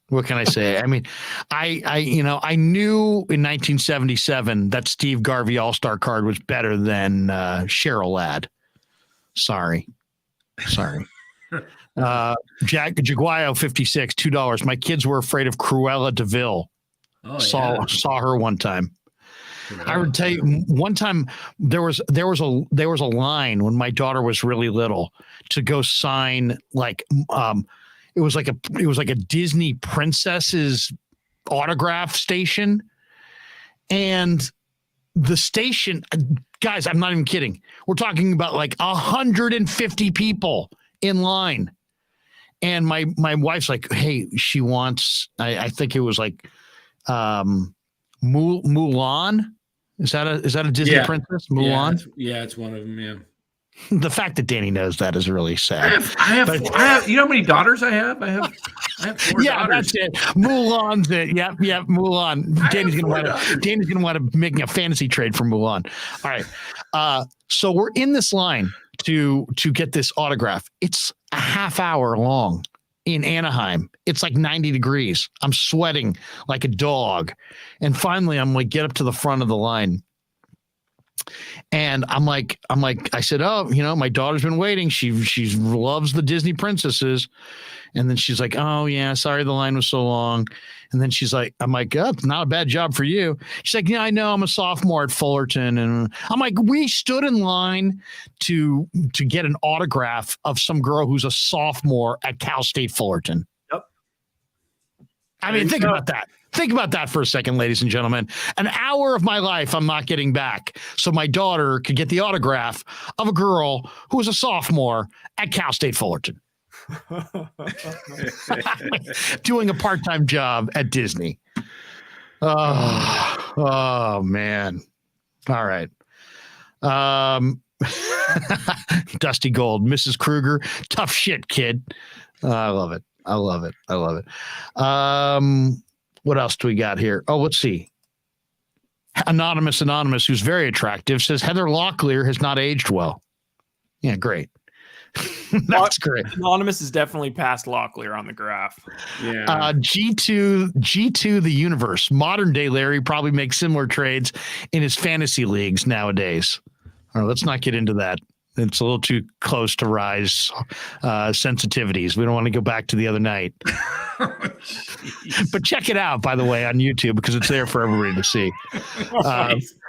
I mean, I knew in 1977 that Steve Garvey All-Star card was better than Cheryl Ladd. Sorry. Jaguayo 56, $2. My kids were afraid of Cruella DeVille. Saw her one time. I would tell you one time there was a line when my daughter was really little to go sign it was like a Disney princess's autograph station, and the station, guys, I'm not even kidding. We're talking about like 150 people in line. And my wife's like, hey, she wants, I think it was like Mulan. Is that a Disney princess? Mulan? Yeah, it's one of them. Yeah. The fact that Danny knows that is really sad. I have. You know how many daughters I have? I have 4 yeah, daughters. That's it. Mulan's it. Yep, Mulan. Danny's gonna want to make a fantasy trade for Mulan. All right. So we're in this line to get this autograph. It's a half hour long in Anaheim. It's like 90 degrees. I'm sweating like a dog. And finally I'm like, get up to the front of the line. And I'm like, I said, oh, my daughter's been waiting. She loves the Disney princesses. And then she's like, oh yeah, sorry the line was so long. And then she's like, I'm like, oh, not a bad job for you. She's like, yeah, I know, I'm a sophomore at Fullerton. And I'm like, we stood in line to get an autograph of some girl who's a sophomore at Cal State Fullerton. Yep. I mean, think about that. Think about that for a second, ladies and gentlemen. An hour of my life I'm not getting back so my daughter could get the autograph of a girl who was a sophomore at Cal State Fullerton. Doing a part-time job at Disney. Oh man. All right. Dusty Gold, Mrs. Kruger, tough shit, kid. I love it. What else do we got here? Oh, let's see. Anonymous, who's very attractive, says Heather Locklear has not aged well. Yeah, great. That's great. Anonymous is definitely past Locklear on the graph. Yeah. G2, the universe. Modern day Larry probably makes similar trades in his fantasy leagues nowadays. All right, let's not get into that. It's a little too close to Rise sensitivities. We don't want to go back to the other night. But check it out, by the way, on YouTube because it's there for everybody to see.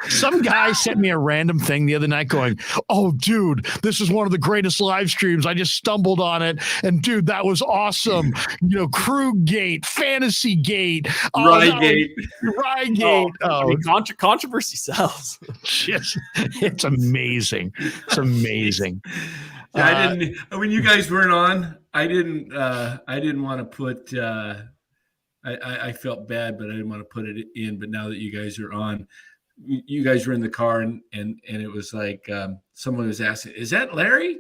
Some guy sent me a random thing the other night going, oh, dude, this is one of the greatest live streams. I just stumbled on it. And, dude, that was awesome. Krug-gate, Fantasy-gate. Rygate. Controversy sells. It's amazing. It's amazing. I didn't. When you guys weren't on, I didn't want to put. I felt bad, but I didn't want to put it in. But now that you guys are on, you guys were in the car, and it was like someone was asking, "Is that Larry?"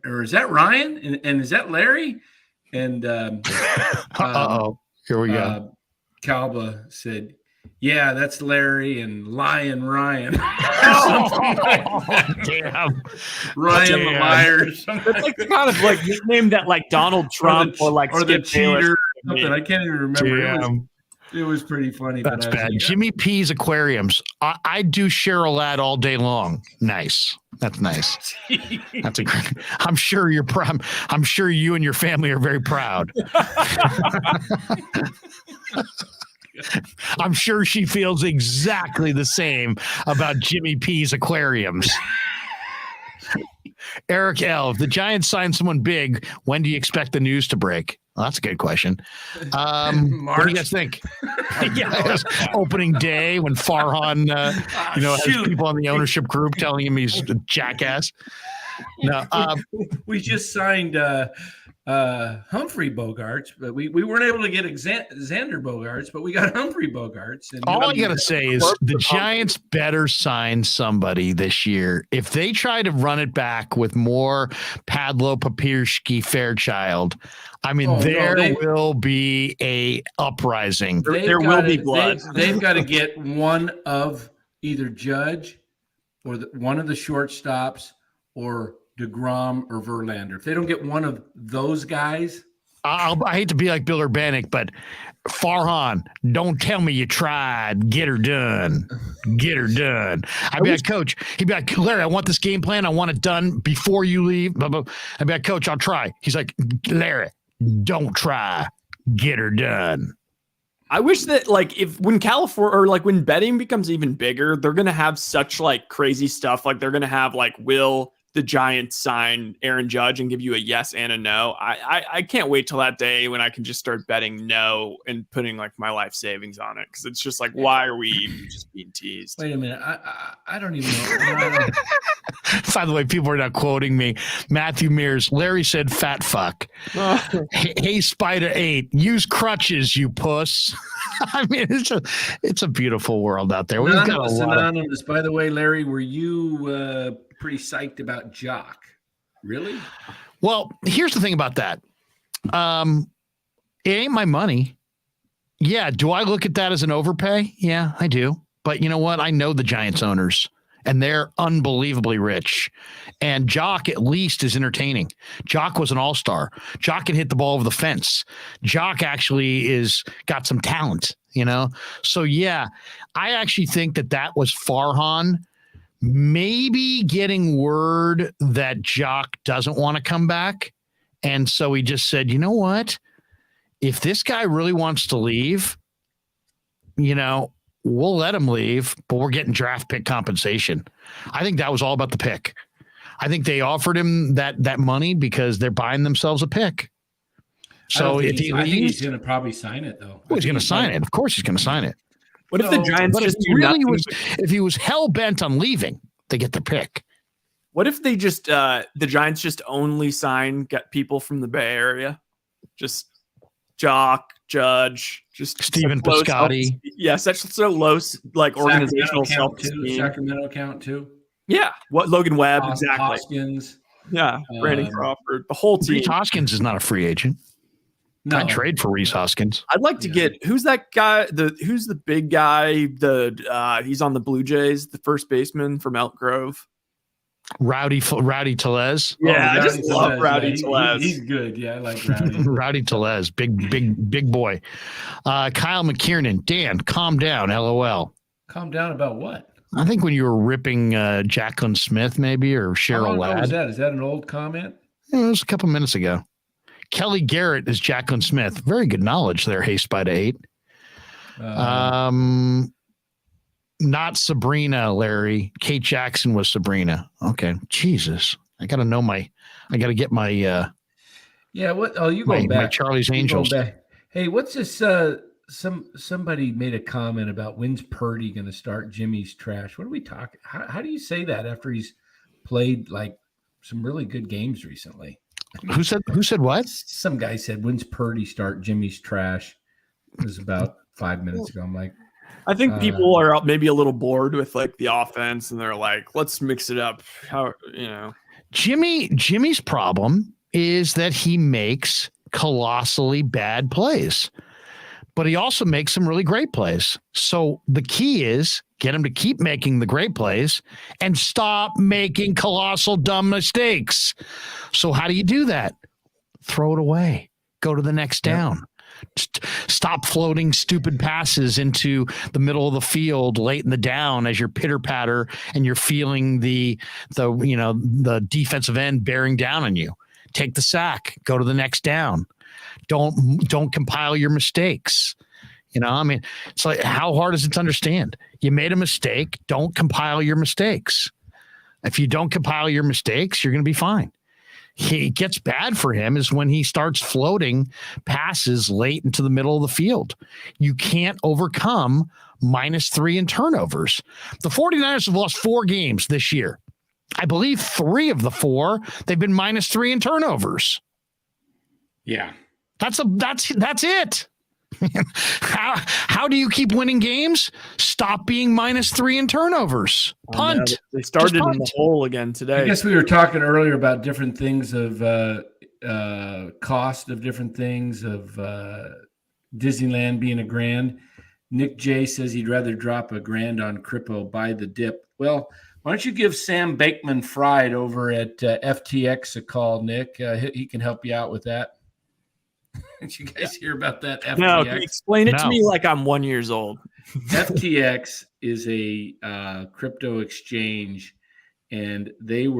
or is that Ryan? And is that Larry? And here we go. Calba said, yeah, that's Larry and Lion Ryan. Damn. Ryan the Liar. It's like the kind of like nickname that like Donald Trump or the Skip Taylor. cheater. Something. I can't even remember. It was pretty funny. That's bad. Jimmy P's Aquariums. I do Cheryl Ladd all day long. Nice. That's nice. That's a great. I'm sure you're proud. I'm sure you and your family are very proud. I'm sure she feels exactly the same about Jimmy P's Aquariums. Eric L. If the Giants sign someone big, when do you expect the news to break? Well, that's a good question. What do you guys think? Opening day when Farhan, has people on the ownership group telling him he's a jackass. No, we just signed Humphrey Bogarts, but we weren't able to get Xander Bogarts, but we got Humphrey Bogarts. And all I gotta say is the Giants better sign somebody this year. If they try to run it back with more Padlo, Papirski, Fairchild, I mean, will be a uprising. There will be blood. They've got to get one of either Judge or one of the shortstops or DeGrom or Verlander. If they don't get one of those guys, I hate to be like Bill Urbanek, but Farhan, don't tell me you tried. Get her done. Get her done. I'd be like, Coach. He'd be like, Larry, I want this game plan. I want it done before you leave. I'd be like, Coach, I'll try. He's like, Larry, don't try. Get her done. I wish that when California or when betting becomes even bigger, they're going to have such crazy stuff. They're going to have will the Giants sign Aaron Judge and give you a yes and a no. I can't wait till that day when I can just start betting no and putting my life savings on it. Cause it's just why are we just being teased? Wait a minute. I don't even know. By the way, people are not quoting me. Matthew Mears, Larry said fat fuck. Hey, Spider 8, use crutches, you puss. I mean, it's a beautiful world out there. We've got a lot anonymous. By the way, Larry, were you pretty psyched about Jock? Really? Well, here's the thing about that. It ain't my money. Yeah. Do I look at that as an overpay? Yeah, I do. But you know what? I know the Giants owners, and they're unbelievably rich. And Jock at least is entertaining. Jock was an all-star. Jock can hit the ball over the fence. Jock actually is got some talent, you know? So yeah, I actually think that was Farhan maybe getting word that Jock doesn't want to come back. And so he just said, you know what? If this guy really wants to leave, we'll let him leave, but we're getting draft pick compensation. I think that was all about the pick. I think they offered him that money because they're buying themselves a pick. So if he leaves, I think he's going to probably sign it, though. Well, he's going to sign it. Of course, he's going to sign it. What if the Giants just if he was hell bent on leaving, they get the pick. What if they just the Giants just only get people from the Bay Area, just Jock, Judge, just Steven Piscotty. Yeah, such so low organizational self-esteem. Sacramento count too. Yeah, what Logan Webb exactly? Hoskins. Yeah, Brandon Crawford, the whole team. Reese Hoskins is not a free agent. No. I'd trade for Reese Hoskins. I'd like to get who's that guy? Who's the big guy? He's on the Blue Jays, the first baseman from Elk Grove. Rowdy Tellez. Yeah, I just love Rowdy Tellez. He's good. Yeah, I like Rowdy. Rowdy Tellez, big boy. Kyle McKiernan. Dan, calm down. LOL. Calm down about what? I think when you were ripping Jacqueline Smith, maybe, or Cheryl Ladd. Is that an old comment? It was a couple minutes ago. Kelly Garrett is Jacqueline Smith. Very good knowledge there. Hey, Spider 8. Not Sabrina, Larry. Kate Jackson was Sabrina. Okay. Jesus. I got to get my. Yeah. What? Oh, you going back. My Charlie's Angels. Hey, what's this? Somebody made a comment about when's Purdy going to start Jimmy's trash. What are we talking? How do you say that after he's played like some really good games recently? Who said what? Some guy said, when's Purdy start Jimmy's trash? It was about 5 minutes ago. I'm like, I think people are maybe a little bored with like the offense, and they're like, let's mix it up. Jimmy's problem is that he makes colossally bad plays, but he also makes some really great plays. So the key is get him to keep making the great plays and stop making colossal dumb mistakes. So how do you do that? Throw it away. Go to the next down. Stop floating stupid passes into the middle of the field late in the down as you're pitter patter and you're feeling the defensive end bearing down on you. Take the sack. Go to the next down. Don't compile your mistakes. It's like, how hard is it to understand? You made a mistake. Don't compile your mistakes. If you don't compile your mistakes, you're going to be fine. It gets bad for him is when he starts floating passes late into the middle of the field. You can't overcome -3 in turnovers. The 49ers have lost 4 games this year. I believe 3 of the 4, they've been -3 in turnovers. Yeah. That's it. How do you keep winning games? Stop being -3 in turnovers. Punt. They started in the hole again today. I guess we were talking earlier about different things of cost of different things of Disneyland being $1,000. Nick J says he'd rather drop $1,000 on Crippo, buy the dip. Well, why don't you give Sam Bakeman-Fried over at FTX a call, Nick? He can help you out with that. Did you guys hear about that? FTX? No, explain it to me like I'm 1 year old. FTX is a crypto exchange, and they've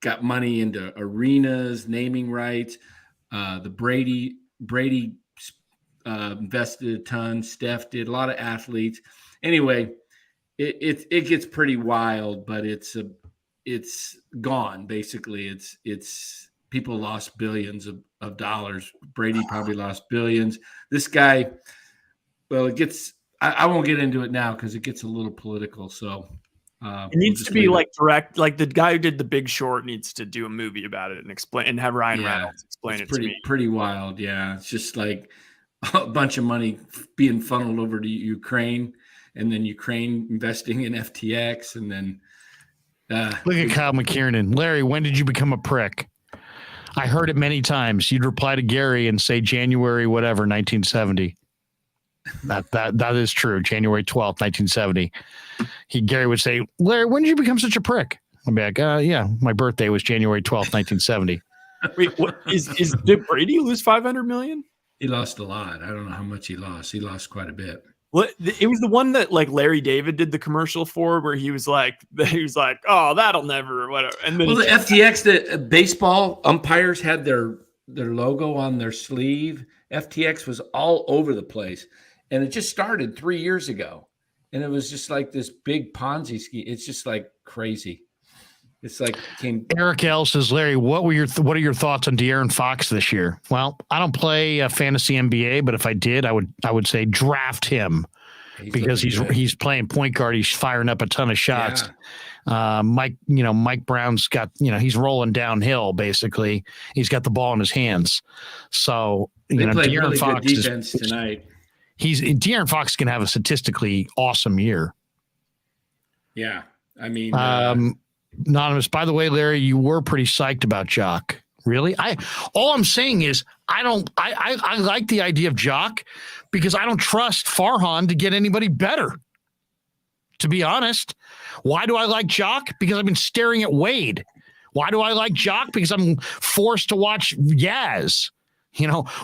got money into arenas, naming rights. The Brady invested a ton. Steph did, a lot of athletes. Anyway, it gets pretty wild, but it's gone basically. It's people lost billions of dollars. Brady probably lost billions. This guy, well, it gets, I won't get into it now because it gets a little political. So It needs to be like direct, like the guy who did The Big Short needs to do a movie about it and explain, and have Ryan Reynolds explain it to me. Pretty wild. Yeah. It's just like a bunch of money being funneled over to Ukraine, and then Ukraine investing in FTX. And then look at Kyle McKiernan. Larry, when did you become a prick? I heard it many times. You'd reply to Gary and say January, whatever, 1970. That is true. January 12th, 1970. Gary would say, Larry, when did you become such a prick? I'd be like, yeah, my birthday was January 12th, 1970. Wait, what did Brady lose $500 million? He lost a lot. I don't know how much he lost. He lost quite a bit. What, it was the one that like Larry David did the commercial for, where he was like, oh, that'll never, whatever. And then the FTX, the baseball umpires had their logo on their sleeve. FTX was all over the place, and it just started 3 years ago, and it was just like this big Ponzi scheme. It's just like crazy. It's like Eric L says, Larry, what are your thoughts on De'Aaron Fox this year? Well, I don't play fantasy NBA, but if I did, I would say draft him because he's playing point guard. He's firing up a ton of shots. Yeah. Mike Brown's got, he's rolling downhill basically. He's got the ball in his hands. So played De'Aaron really Fox good defense tonight. De'Aaron Fox can have a statistically awesome year. Yeah, I mean. Anonymous, by the way, Larry, you were pretty psyched about Jock. Really? All I'm saying is I like the idea of Jock because I don't trust Farhan to get anybody better. To be honest. Why do I like Jock? Because I've been staring at Wade. Why do I like Jock? Because I'm forced to watch Yaz.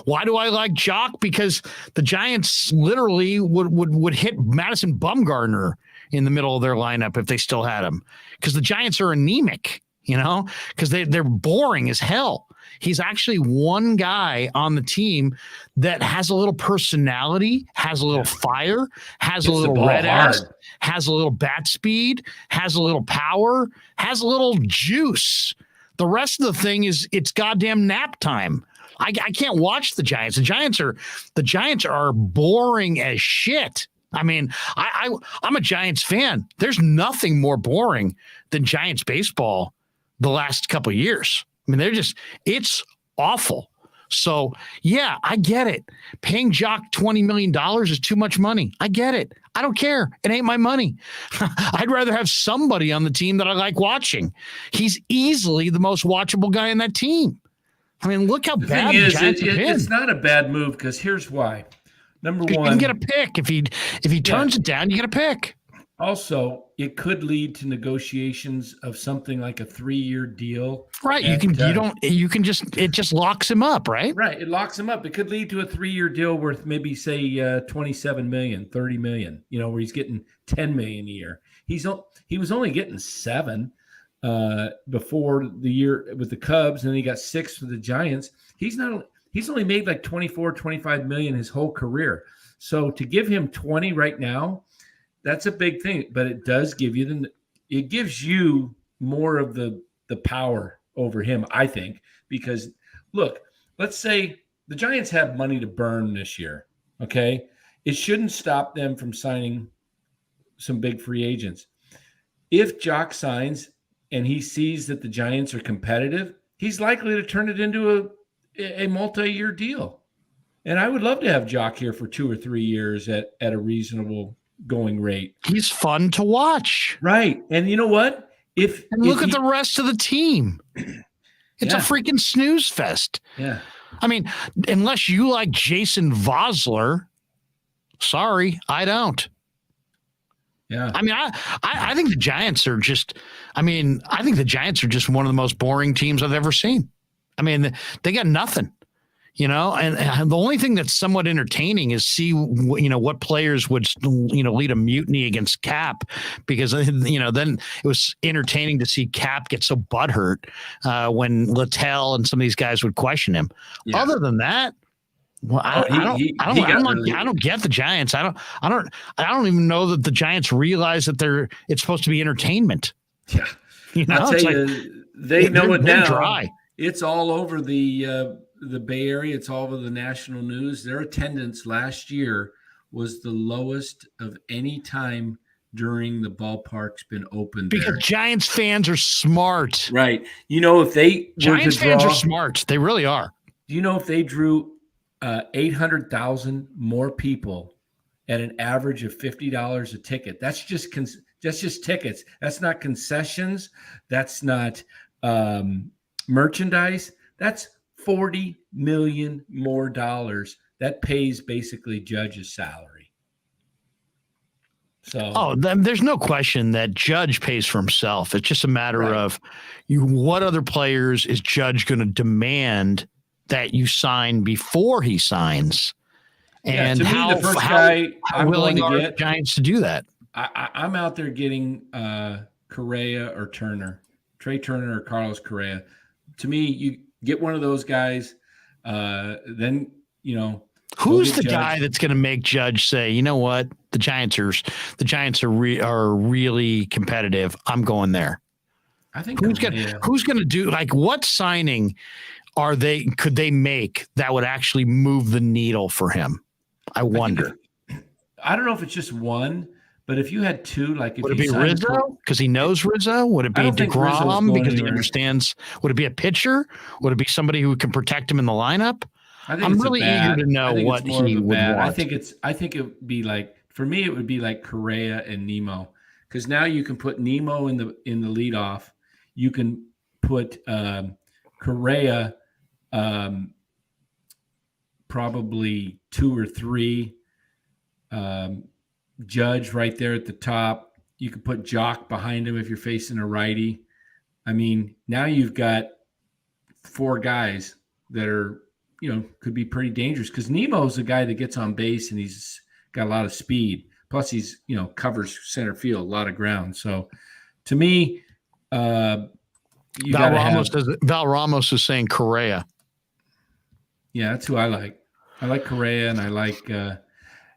Why do I like Jock? Because the Giants literally would hit Madison Bumgarner in the middle of their lineup if they still had him, because the Giants are anemic, because they're boring as hell. He's actually one guy on the team that has a little personality, has a little fire, has a little red ass, has a little bat speed, has a little power, has a little juice. The rest of the thing is it's goddamn nap time. I can't watch the Giants. The Giants are boring as shit. I mean, I'm a Giants fan. There's nothing more boring than Giants baseball the last couple of years. I mean, it's awful. So, yeah, I get it. Paying Jock $20 million is too much money. I get it. I don't care. It ain't my money. I'd rather have somebody on the team that I like watching. He's easily the most watchable guy in that team. I mean, look how bad the Giants have been. It's not a bad move because here's why. Number one, you can get a pick. If he turns it down, you get a pick. Also, it could lead to negotiations of something like a 3-year deal. Right. It just locks him up, right? Right. It locks him up. It could lead to a 3-year deal worth maybe say 27 million, 30 million, where he's getting 10 million a year. He was only getting 7 before the year with the Cubs, and then he got 6 with the Giants. He's only made like 24, 25 million his whole career. So to give him 20 right now, that's a big thing, but it does give you it gives you more of the power over him, I think, because look, let's say the Giants have money to burn this year. Okay. It shouldn't stop them from signing some big free agents. If Jock signs and he sees that the Giants are competitive, he's likely to turn it into a multi-year deal. And I would love to have Jock here for 2 or 3 years at a reasonable going rate. He's fun to watch. Right. And you know what? Look at the rest of the team. It's a freaking snooze fest. Yeah. I mean, unless you like Jason Vosler, sorry, I don't. Yeah. I mean, I think the Giants are just one of the most boring teams I've ever seen. I mean, they got nothing. And the only thing that's somewhat entertaining is see, what players would, lead a mutiny against Cap, because, then it was entertaining to see Cap get so butthurt when Littell and some of these guys would question him. Yeah. Other than that, well, I don't get the Giants. I don't even know that the Giants realize that it's supposed to be entertainment. Yeah. I'll tell you, they know it now. Dry. It's all over the Bay Area. It's all over the national news. Their attendance last year was the lowest of any time during the ballpark's been open Because there. Giants fans are smart. Right. You know, if they Giants fans are smart. They really are. Do you know if they drew 800,000 more people at an average of $50 a ticket? That's just tickets. That's not concessions. That's not merchandise. That's $40 million more dollars. That pays basically Judge's salary. So, there's no question that Judge pays for himself. It's just a matter of what other players is Judge going to demand that you sign before he signs, and to me, how the first guy I'm willing going to are get the Giants to do that. I'm out there getting Correa or Turner, Trey Turner or Carlos Correa. To me, you get one of those guys, then who's the guy that's going to make Judge say, you know what, the Giants are really competitive. I'm going there. I think who's going to do, like, what signing could they make that would actually move the needle for him? I wonder. I don't know if it's just one, but if you had two, like if would it be Rizzo because he knows Rizzo? Would it be DeGrom because he understands? Would it be a pitcher? Would it be somebody who can protect him in the lineup? I'm really eager to know what he would want. I think it would be like, for me, it would be like Correa and Nemo, because now you can put Nemo in the leadoff. You can put Correa probably 2 or 3. Judge right there at the top. You could put Jock behind him if you're facing a righty. I mean, now you've got 4 guys that are, could be pretty dangerous, because Nemo's a guy that gets on base and he's got a lot of speed. Plus he's, covers center field, a lot of ground. So to me, Val Ramos is saying Correa. Yeah, that's who I like. I like Correa, and I like,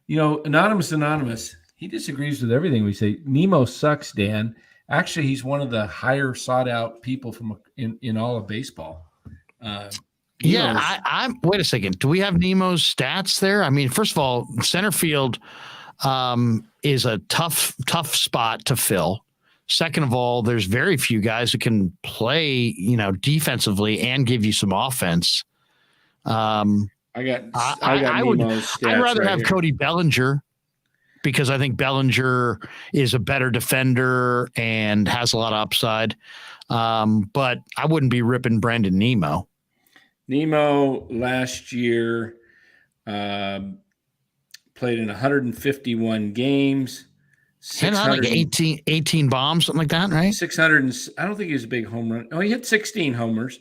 Anonymous. He disagrees with everything we say. Nemo sucks, Dan. Actually, he's one of the higher sought out people in all of baseball. I'm. Wait a second. Do we have Nemo's stats there? I mean, first of all, center field is a tough spot to fill. Second of all, there's very few guys who can play, defensively and give you some offense. I'd rather have Cody Bellinger, because I think Bellinger is a better defender and has a lot of upside. But I wouldn't be ripping Brandon Nemo. Nemo last year played in 151 games. Like 18 bombs, something like that, right? 600. I don't think he was a big home run. Oh, he hit 16 homers.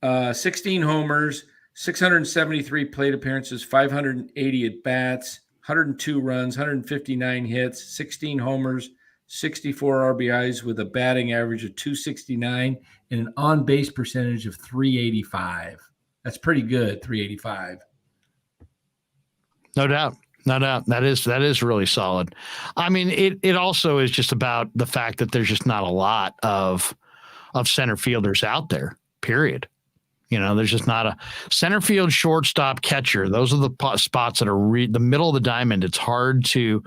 16 homers, 673 plate appearances, 580 at bats, 102 runs, 159 hits, 16 homers, 64 RBIs with a batting average of 269 and an on-base percentage of 385. That's pretty good, 385. No doubt. That is really solid. I mean, it also is just about the fact that there's just not a lot of center fielders out there, period. There's just not a center field, shortstop, catcher. Those are the spots that are the middle of the diamond. It's hard to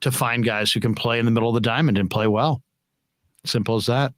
find guys who can play in the middle of the diamond and play well. Simple as that.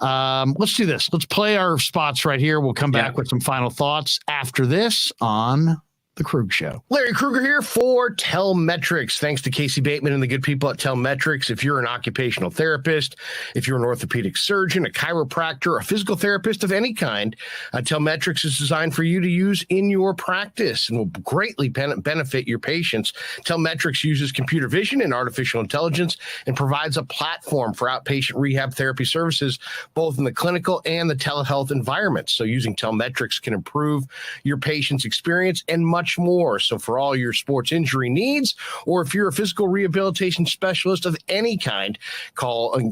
Let's do this. Let's play our spots right here. We'll come back with some final thoughts after this on The Krug Show. Larry Kruger here for Telmetrics. Thanks to Casey Bateman and the good people at Telmetrics. If you're an occupational therapist, if you're an orthopedic surgeon, a chiropractor, a physical therapist of any kind, Telmetrics is designed for you to use in your practice and will greatly benefit your patients. Telmetrics uses computer vision and artificial intelligence and provides a platform for outpatient rehab therapy services, both in the clinical and the telehealth environments. So using Telmetrics can improve your patient's experience and much more. So for all your sports injury needs, or if you're a physical rehabilitation specialist of any kind,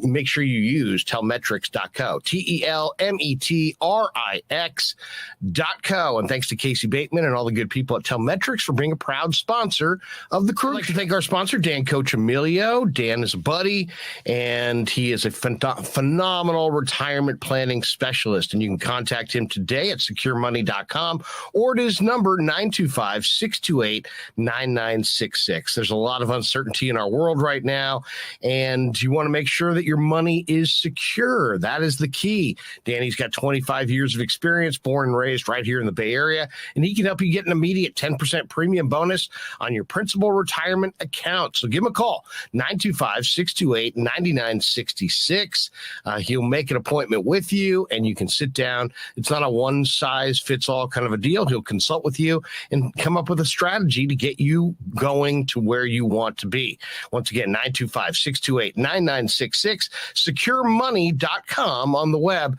make sure you use telmetrics.co, TELMETRIX.co. And thanks to Casey Bateman and all the good people at Telmetrics for being a proud sponsor of the crew. I'd like to thank our sponsor, Dan Coach Emilio. Dan is a buddy, and he is a phenomenal retirement planning specialist. And you can contact him today at securemoney.com, or at his number 925 925-628-9966. There's a lot of uncertainty in our world right now, and you want to make sure that your money is secure. That is the key. Danny's got 25 years of experience, born and raised right here in the Bay Area, and he can help you get an immediate 10% premium bonus on your principal retirement account. So give him a call, 925-628-9966. He'll make an appointment with you, and you can sit down. It's not a one-size-fits-all kind of a deal. He'll consult with you and come up with a strategy to get you going to where you want to be. Once again, 925-628-9966, securemoney.com on the web.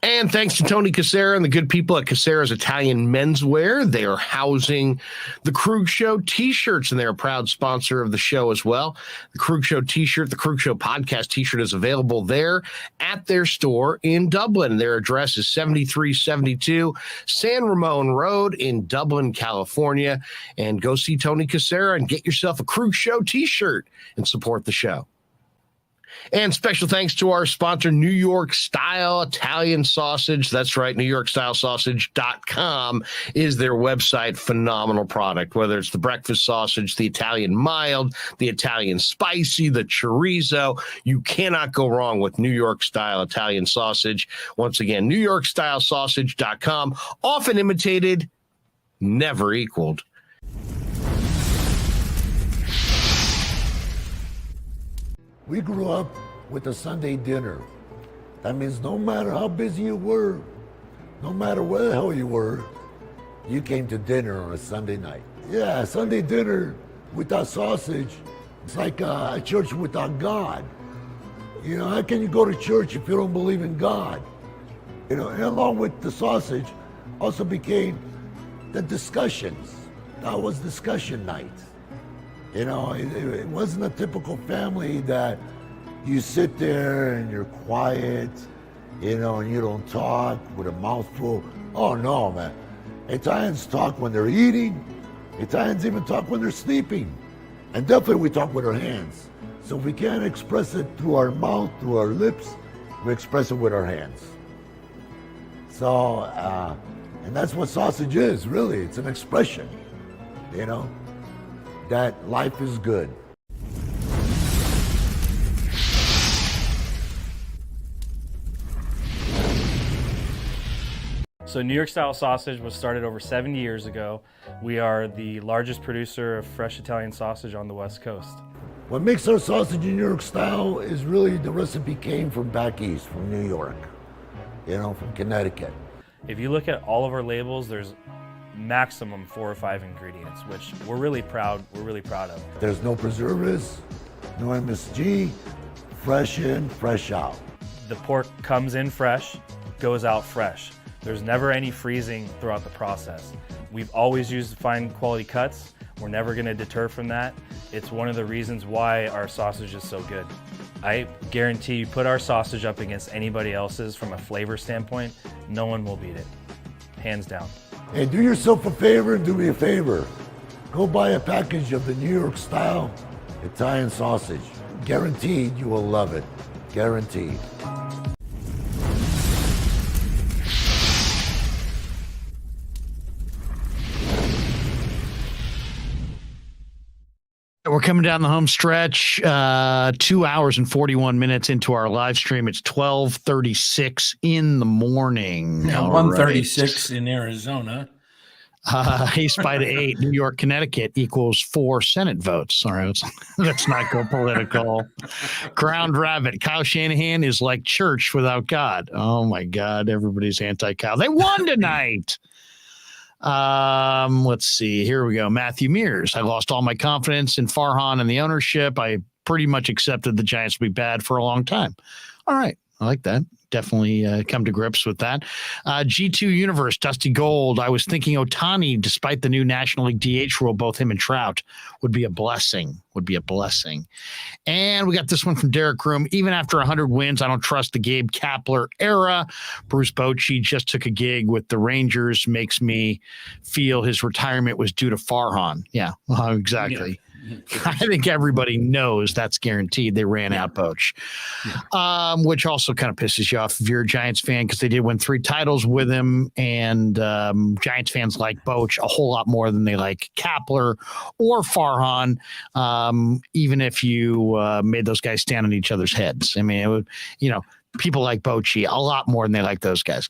And thanks to Tony Casera and the good people at Casera's Italian Menswear. They are housing the Krug Show t-shirts, and they're a proud sponsor of the show as well. The Krug Show t-shirt, the Krug Show podcast t-shirt is available there at their store in Dublin. Their address is 7372 San Ramon Road in Dublin, California. And go see Tony Casera and get yourself a Krug Show t-shirt and support the show. And special thanks to our sponsor, New York Style Italian Sausage. That's right, NewYorkStyleSausage.com is their website. Phenomenal product, whether it's the breakfast sausage, the Italian mild, the Italian spicy, the chorizo. You cannot go wrong with New York Style Italian Sausage. Once again, NewYorkStyleSausage.com. Often imitated, never equaled. We grew up with a Sunday dinner. That means no matter how busy you were, no matter where the hell you were, you came to dinner on a Sunday night. Yeah, Sunday dinner without sausage, it's like a church without God. You know, how can you go to church if you don't believe in God? You know, and along with the sausage also became the discussions. That was discussion night. You know, it wasn't a typical family that you sit there and you're quiet, you know, and you don't talk with a mouthful. Oh no, man. Italians talk when they're eating. Italians even talk when they're sleeping. And definitely we talk with our hands. So if we can't express it through our mouth, through our lips, we express it with our hands. So, and that's what sausage is, really. It's an expression, you know, that life is good. So New York Style Sausage was started over 70 years ago. We are the largest producer of fresh Italian sausage on the West Coast. What makes our sausage in New York style is really the recipe came from back east, from New York, you know, from Connecticut. If you look at all of our labels, there's maximum 4 or 5 ingredients, which we're really proud of. There's no preservatives, no MSG, fresh in, fresh out. The pork comes in fresh, goes out fresh. There's never any freezing throughout the process. We've always used fine quality cuts. We're never going to deter from that. It's one of the reasons why our sausage is so good. I guarantee you put our sausage up against anybody else's from a flavor standpoint, no one will beat it, hands down. Hey, do yourself a favor and do me a favor. Go buy a package of the New York style Italian sausage. Guaranteed you will love it. Guaranteed. We're coming down the home stretch, 2 hours and 41 minutes into our live stream. It's 12:36 in the morning. Now 1:36 in Arizona. Ace by the 8, New York, Connecticut equals 4 Senate votes. All right, let's not go political. Ground Rabbit, Kyle Shanahan is like church without God. Oh my God, everybody's anti-Kyle. They won tonight. Let's see. Here we go. Matthew Mears. I lost all my confidence in Farhan and the ownership. I pretty much accepted the Giants would be bad for a long time. All right. I like that. Definitely come to grips with that. G2 Universe, Dusty Gold. I was thinking Ohtani, despite the new National League DH rule, both him and Trout would be a blessing. And we got this one from Derek Groom. Even after 100 wins, I don't trust the Gabe Kapler era. Bruce Bochy just took a gig with the Rangers. Makes me feel his retirement was due to Farhan. Yeah, exactly. I think everybody knows that's guaranteed. They ran out Boch, which also kind of pisses you off if you're a Giants fan, because they did win 3 titles with him. And Giants fans like Boch a whole lot more than they like Kapler or Farhan, even if you made those guys stand on each other's heads. I mean, it would, people like Bochy a lot more than they like those guys.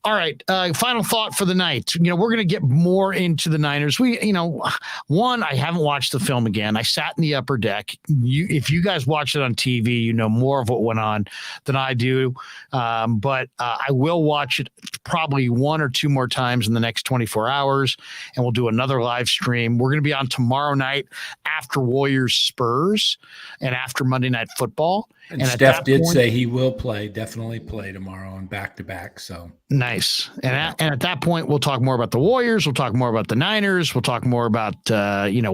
All right. Final thought for the night. We're going to get more into the Niners. One, I haven't watched the film again. I sat in the upper deck. If you guys watch it on TV, you know more of what went on than I do. But I will watch it probably 1 or 2 more times in the next 24 hours, and we'll do another live stream. We're going to be on tomorrow night after Warriors Spurs and after Monday Night Football. And Steph did say he will definitely play tomorrow on back-to-back. So nice. And at that point, we'll talk more about the Warriors. We'll talk more about the Niners. We'll talk more about,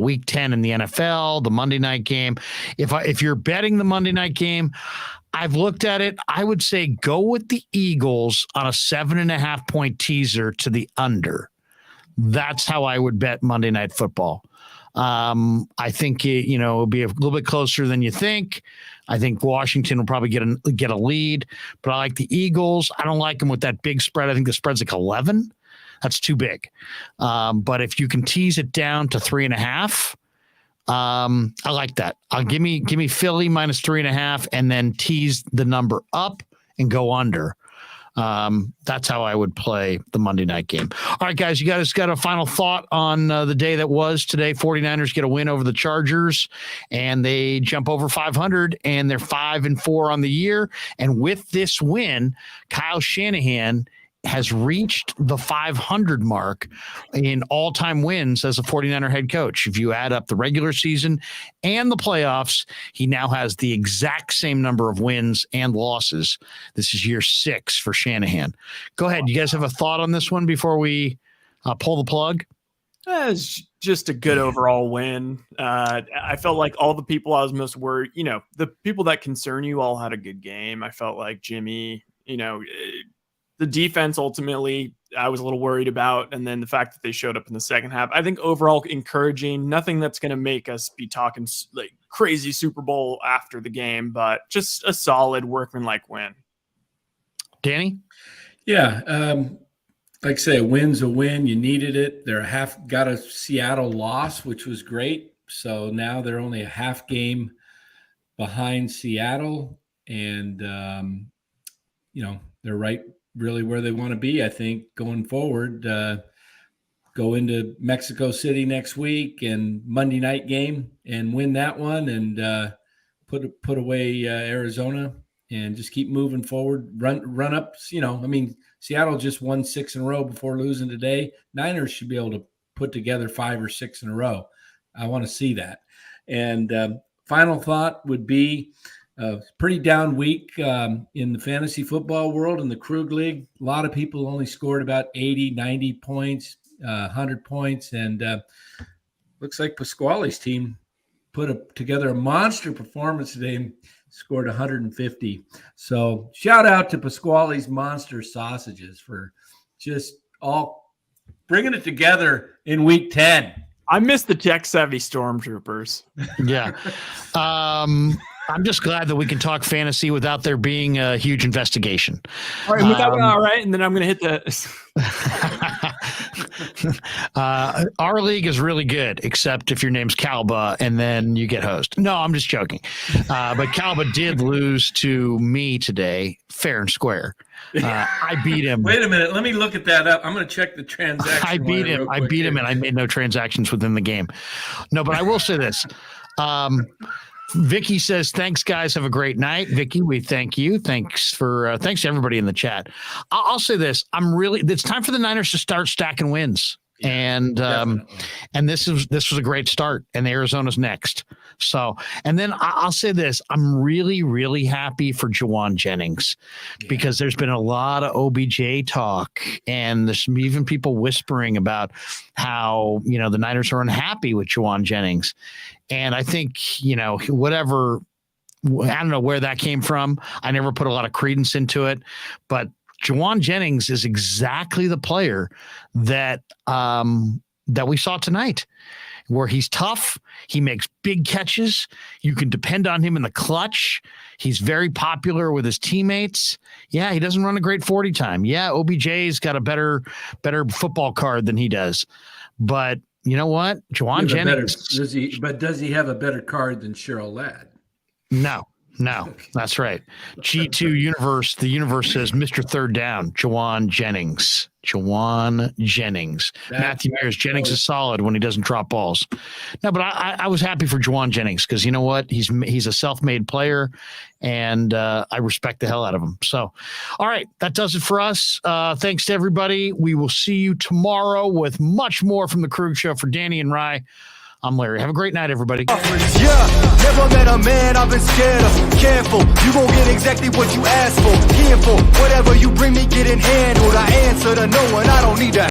week 10 in the NFL, the Monday night game. If you're betting the Monday night game, I've looked at it. I would say go with the Eagles on a 7.5 point teaser to the under. That's how I would bet Monday Night Football. I think it'll be a little bit closer than you think. I think Washington will probably get a lead, but I like the Eagles. I don't like them with that big spread. I think the spread's like 11. That's too big. But if you can tease it down to 3.5, I like that. Give me Philly minus 3.5, and then tease the number up and go under. That's how I would play the Monday night game. All right, guys, you guys got a final thought on the day that was today? 49ers get a win over the Chargers, and they jump over 500, and they're 5-4 on the year. And with this win, Kyle Shanahan has reached the 500 mark in all-time wins as a 49er head coach. If you add up the regular season and the playoffs, he now has the exact same number of wins and losses. This is year 6 for Shanahan. Go ahead. You guys have a thought on this one before we pull the plug? It's just a good overall win. I felt like all the people I was most worried, the people that concern you all had a good game. I felt like Jimmy, the defense, ultimately, I was a little worried about. And then the fact that they showed up in the second half, I think overall encouraging. Nothing that's going to make us be talking like crazy Super Bowl after the game, but just a solid workmanlike win. Danny? Yeah. Like I say, a win's a win. You needed it. They're got a Seattle loss, which was great. So now they're only a half game behind Seattle. And, they're right really where they want to be, I think, going forward. Go into Mexico City next week and Monday night game and win that one, and put away Arizona and just keep moving forward. Run ups. Seattle just won 6 in a row before losing today. Niners should be able to put together 5 or 6 in a row. I want to see that. And final thought would be, pretty down week in the fantasy football world in the Krug League. A lot of people only scored about 80, 90 points, 100 points. And looks like Pasquale's team put together a monster performance today and scored 150. So shout out to Pasquale's Monster Sausages for just all bringing it together in week 10. I miss the tech-savvy stormtroopers. Yeah. I'm just glad that we can talk fantasy without there being a huge investigation. All right, all right, and then I'm going to hit the. Our league is really good, except if your name's Calba, and then you get host. No, I'm just joking. But Calba did lose to me today, fair and square. I beat him. Wait a minute. Let me look at that up. I'm going to check the transaction. I beat him, and I made no transactions within the game. No, but I will say this. Vicky says, thanks, guys. Have a great night. Vicky, we thank you. Thanks to everybody in the chat. I'll say this. It's time for the Niners to start stacking wins. And this was a great start, and Arizona's next. So, and then I'll say this. I'm really, really happy for Juwan Jennings because there's been a lot of OBJ talk, and there's even people whispering about how, the Niners are unhappy with Juwan Jennings. And I think, whatever, I don't know where that came from. I never put a lot of credence into it, but Juwan Jennings is exactly the player that we saw tonight. where he's tough. He makes big catches. You can depend on him in the clutch. He's very popular with his teammates. Yeah, he doesn't run a great 40 time. Yeah, OBJ's got a better football card than he does. But you know what? Juwan Jennings. Does he have a better card than Cheryl Ladd? No, that's right. G2 Universe, the universe says Mr. Third Down, Juwan Jennings. Matthew Mears, Jennings is solid when he doesn't drop balls. No, but I was happy for Juwan Jennings because you know what? He's a self-made player, and I respect the hell out of him. So, all right, that does it for us. Thanks to everybody. We will see you tomorrow with much more from the Krug Show. For Danny and Rye, I'm Larry. Have a great night, everybody. Yeah, never met a man I've been scared of. Careful, you gon' get exactly what you asked for. Careful, whatever you bring me getting handled. I answer to no one, I don't need that.